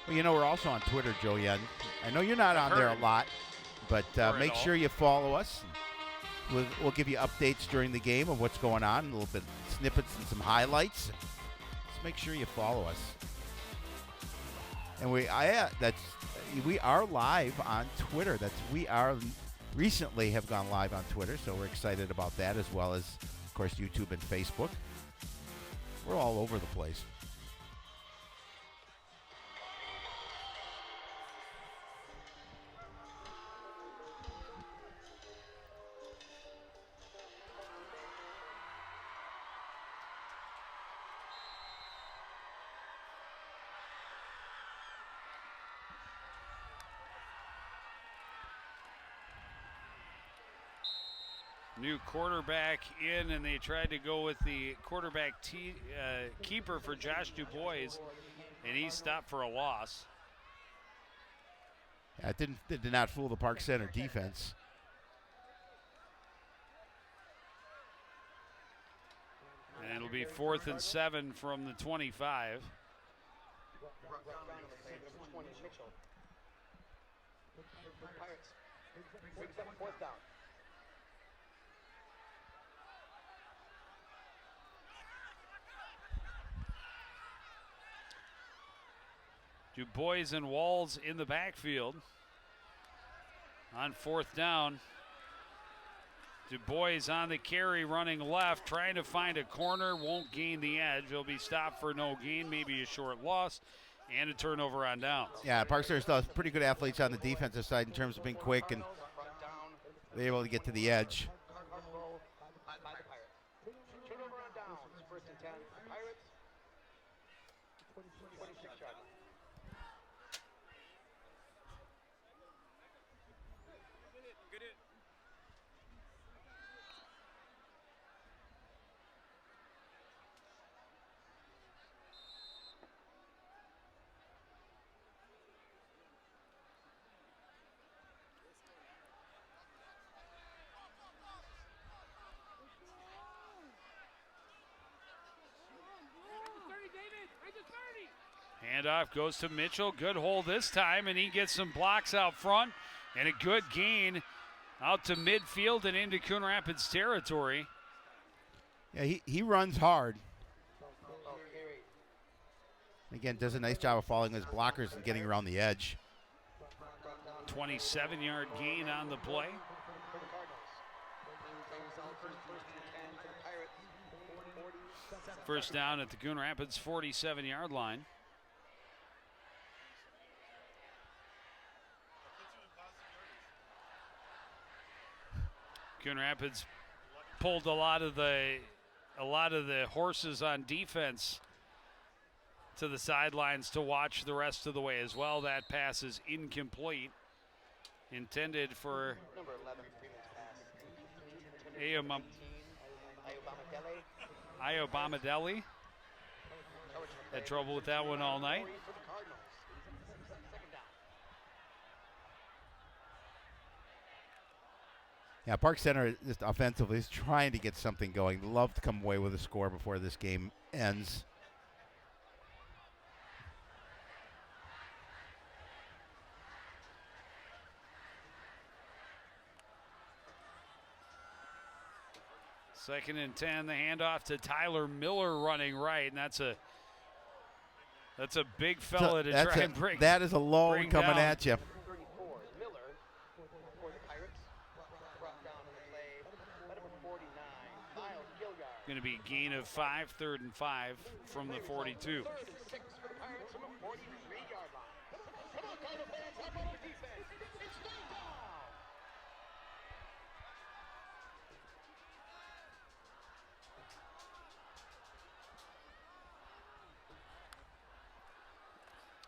Well, you know, we're also on Twitter, Joe Yen. I know you're not on there a lot, but make sure you follow us. We'll give you updates during the game of what's going on, a little bit snippets and some highlights. Just make sure you follow us. And we are live on Twitter. Recently have gone live on Twitter, so we're excited about that, as well as, of course, YouTube and Facebook. We're all over the place. New quarterback in, and they tried to go with the quarterback keeper for Josh DuBois, and he stopped for a loss. Yeah, it did not fool the Park Center defense. And it'll be 4th and 7 from the 25. Pirates. Brings up 4th down. DuBois and Walls in the backfield. On 4th down, DuBois on the carry, running left, trying to find a corner, won't gain the edge. He'll be stopped for no gain, maybe a short loss, and a turnover on downs. Yeah, Park Center still has pretty good athletes on the defensive side in terms of being quick and they're able to get to the edge. Turnover on downs. 1st and 10. Pirates. 26 yard line. Good hit. Handoff goes to Mitchell. Good hole this time, and he gets some blocks out front and a good gain out to midfield and into Coon Rapids territory. Yeah, he runs hard. Again, does a nice job of following his blockers and getting around the edge. 27-yard gain on the play. First down at the Coon Rapids 47-yard line. Coon Rapids pulled a lot of the horses on defense to the sidelines to watch the rest of the way as well. That pass is incomplete. Intended for Number 11, Freeman's pass. Iobamadeli. Had trouble with that one all night. Yeah, Park Center just offensively is trying to get something going. They'd love to come away with a score before this game ends. Second and 10, the handoff to Tyler Miller running right, and that's a big fella to try and break. That is a load coming down. at you. 34, Miller for the Pirates. Brought down on the play by number 49, Miles Gilgard. Going to be a gain of 5, 3rd and 5 from the 42. 3rd and 6 for the Pirates from the 43-yard line. Come on, Cardinal fans, how about our defense? It's third down.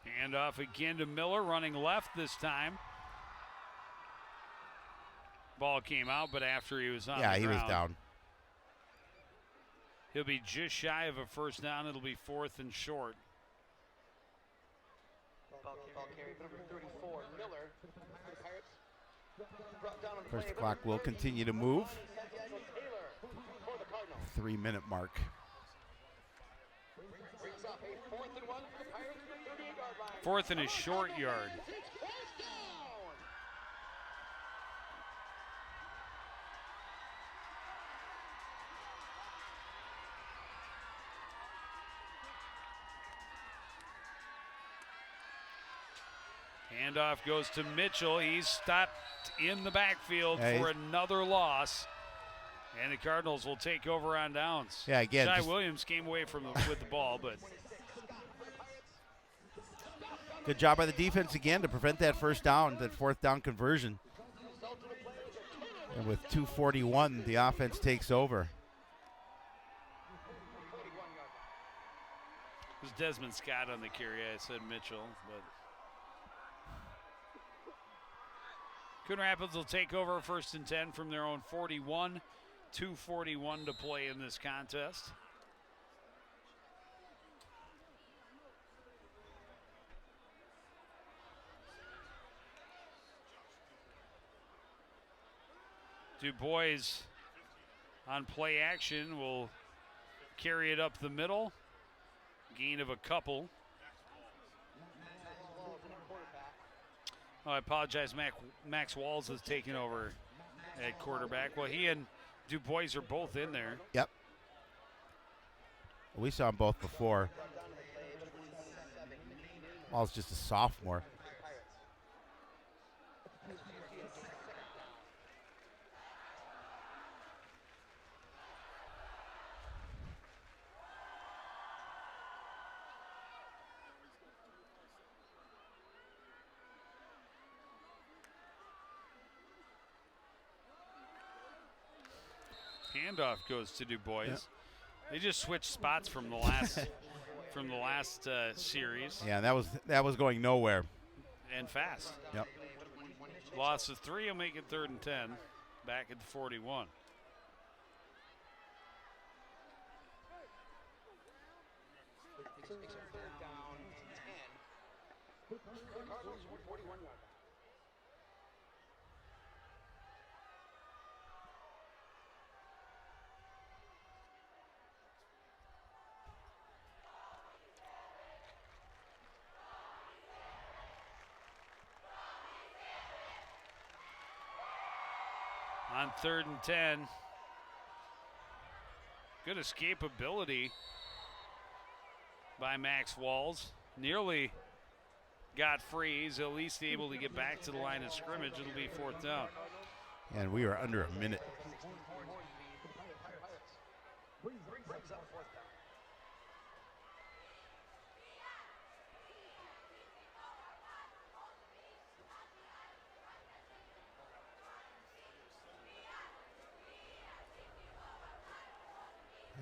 Handoff again to Miller, running left this time. Ball came out, but after he was on the ground. Yeah, he was down. He'll be just shy of a first down. It'll be 4th and short. Ball carry, number 34, Miller for the Pirates. Brought down on the First play, clock will continue to move. Santiago Taylor for the Cardinals. 3-minute mark. Brings up a 4th and 1 for the Pirates from the 38-yard line. 4th and a short yard. It's first down. Handoff goes to Mitchell. He's stopped in the backfield for another loss. And the Cardinals will take over on downs. Yeah, again. Shai Williams came away with the ball, but good job by the defense again to prevent that first down, that 4th down conversion. And with 2:41, the offense takes over. it was Desmond Scott on the carry. I said Mitchell, but Coon Rapids will take over 1st and 10 from their own 41. 2:41 to play in this contest. Du Bois on play action will carry it up the middle. Gain of a couple. Oh, I apologize. Max Walls is taking over at quarterback. Well, he and Du Bois are both in there. Yep. We saw them both before. Walls just a sophomore. Handoff goes to Du Bois. Yep. They just switched spots from the last series. Yeah, that was going nowhere. And fast. Yep. Loss of 3 will make it 3rd and 10. Back at the 41. It's a 3rd down, 10. Cardinals 41 yard. On 3rd and 10. Good escapability by Max Walls. Nearly got free. He's at least able to get back to the line of scrimmage. It'll be 4th down. And we are under a minute.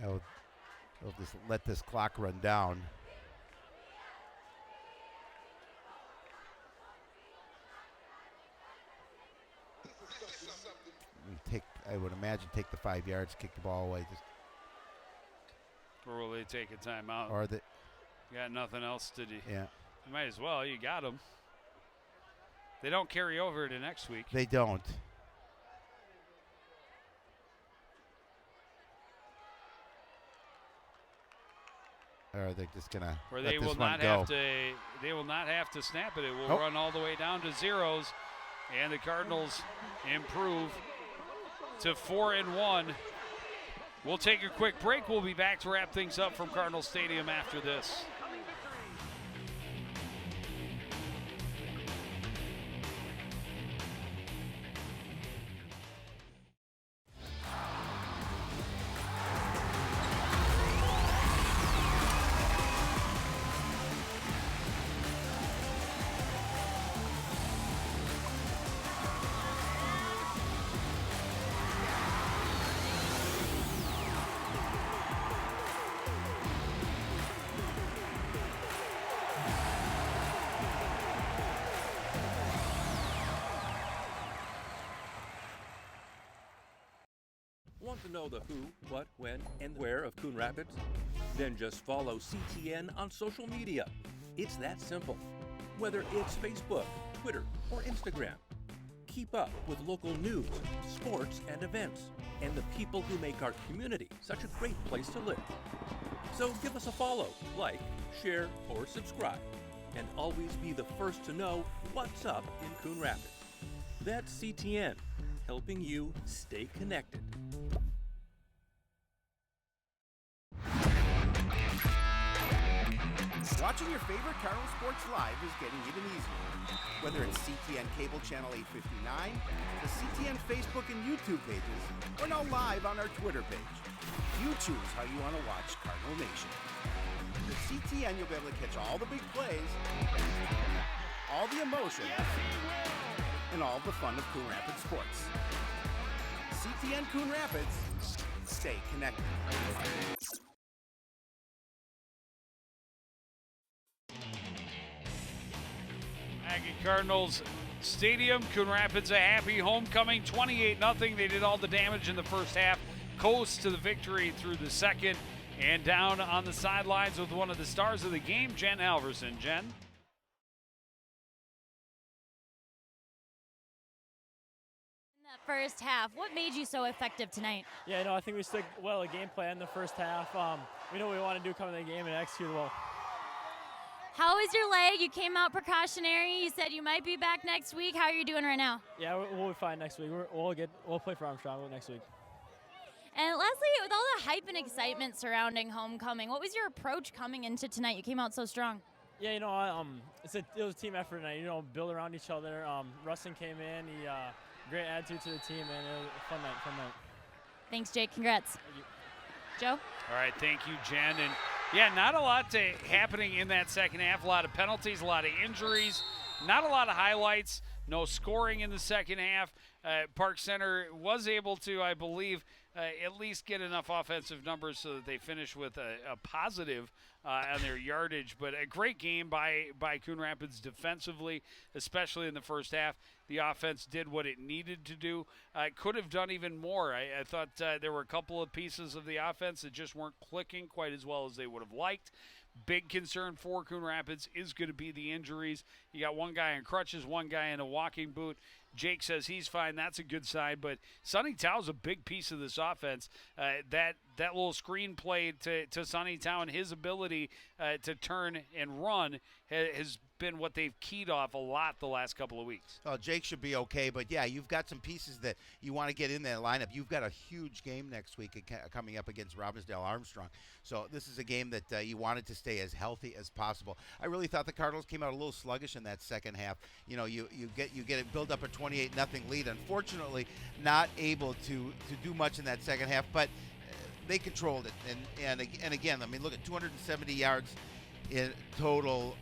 They'll just let this clock run down. I would imagine take the 5 yards, kick the ball away. Or will they take a timeout? Or you got nothing else to do. Yeah. You might as well. You got them. They don't carry over to next week. They don't. Or are they just gonna Or let they this will one not go? have to. They will not have to snap it. It will run all the way down to zeros, and the Cardinals improve to 4-1. We'll take a quick break. We'll be back to wrap things up from Cardinal Stadium after this. Want to know the who, what, when, and where of Coon Rapids? Then just follow CTN on social media. It's that simple. Whether it's Facebook, Twitter, or Instagram. Keep up with local news, sports, and events, and the people who make our community such a great place to live. So give us a follow, like, share, or subscribe, and always be the first to know what's up in Coon Rapids. That's CTN, helping you stay connected. Watching your favorite Cardinal sports live is getting even easier. Whether it's CTN Cable Channel 859, the CTN Facebook and YouTube pages, or now live on our Twitter page. You choose how you want to watch Cardinal Nation. With CTN, you'll be able to catch all the big plays, all the emotion, and all the fun of Coon Rapids sports. CTN Coon Rapids, stay connected. Aggie Cardinals Stadium, Coon Rapids a happy homecoming, 28-0. They did all the damage in the first half, coast to the victory through the second, and down on the sidelines with one of the stars of the game, Jen Halverson. Jen? First half. What made you so effective tonight? Yeah, I think we stuck well a game plan in the first half. We know what we want to do coming in the game and execute well. How is your leg? You came out precautionary. You said you might be back next week. How are you doing right now? Yeah, we'll be fine next week. We'll play for Armstrong next week. And Leslie, with all the hype and excitement surrounding homecoming, what was your approach coming into tonight? You came out so strong. Yeah, it was a team effort tonight. Build around each other. Rustin came in. He great attitude to the team, and it was a fun night. Thanks, Jake. Congrats. Thank you. Joe? All right, thank you, Jen. And yeah, not a lot happening in that second half. A lot of penalties, a lot of injuries, not a lot of highlights, no scoring in the second half. Park Center was able to, I believe, at least get enough offensive numbers so that they finish with a positive on their yardage. But a great game by Coon Rapids defensively, especially in the first half. The offense did what it needed to do. Could have done even more. I thought there were a couple of pieces of the offense that just weren't clicking quite as well as they would have liked. Big concern for Coon Rapids is going to be the injuries. You got one guy in crutches, one guy in a walking boot. Jake says he's fine. That's a good sign. But Sonny Tao's a big piece of this offense. That little screen play to Sonny Tao and his ability to turn and run has been what they've keyed off a lot the last couple of weeks. Well, Jake should be okay, but yeah, you've got some pieces that you want to get in that lineup. You've got a huge game next week coming up against Robbinsdale Armstrong. So this is a game that you wanted to stay as healthy as possible. I really thought the Cardinals came out a little sluggish in that second half. You get it build up a 28-0 lead. Unfortunately, not able to do much in that second half, but they controlled it. And again, I mean, look at 270 yards in total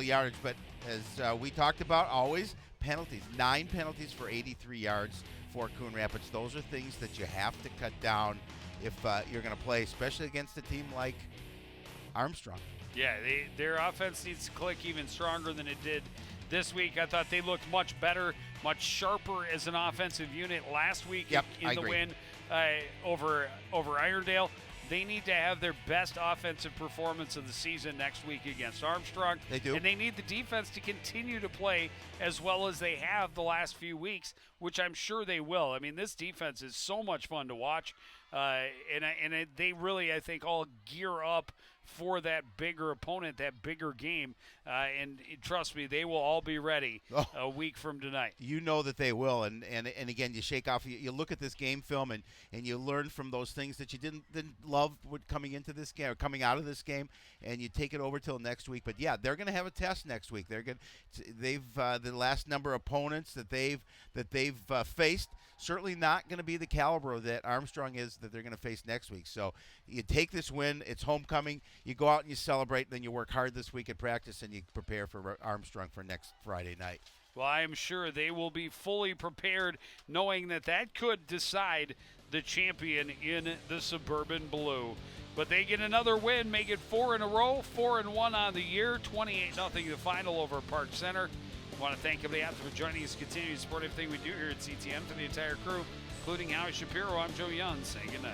yardage, but as we talked about, always penalties. 9 penalties for 83 yards for Coon Rapids. Those are things that you have to cut down if you're going to play, especially against a team like Armstrong. Yeah, their offense needs to click even stronger than it did this week. I thought they looked much better, much sharper as an offensive unit last week in the win over Irondale. They need to have their best offensive performance of the season next week against Armstrong. They do. And they need the defense to continue to play as well as they have the last few weeks, which I'm sure they will. I mean, this defense is so much fun to watch. They really, I think, all gear up for that bigger opponent, that bigger game. And trust me, they will all be ready a week from tonight. You know that they will. And again, you shake off, you look at this game film and you learn from those things that you didn't love coming into this game or coming out of this game, and you take it over till next week. But yeah, they're going to have a test next week. They've the last number of opponents that they've faced, certainly not going to be the caliber that Armstrong is that they're going to face next week. So you take this win. It's homecoming. You go out and you celebrate, then you work hard this week at practice, and you prepare for Armstrong for next Friday night. Well, I am sure they will be fully prepared, knowing that could decide the champion in the Suburban Blue. But they get another win, make it 4 in a row, 4-1 on the year, 28-0 the final over Park Center. I want to thank everybody out there for joining us, continuing to support everything we do here at CTN. For the entire crew, including Howie Shapiro, I'm Joe Young, saying good night.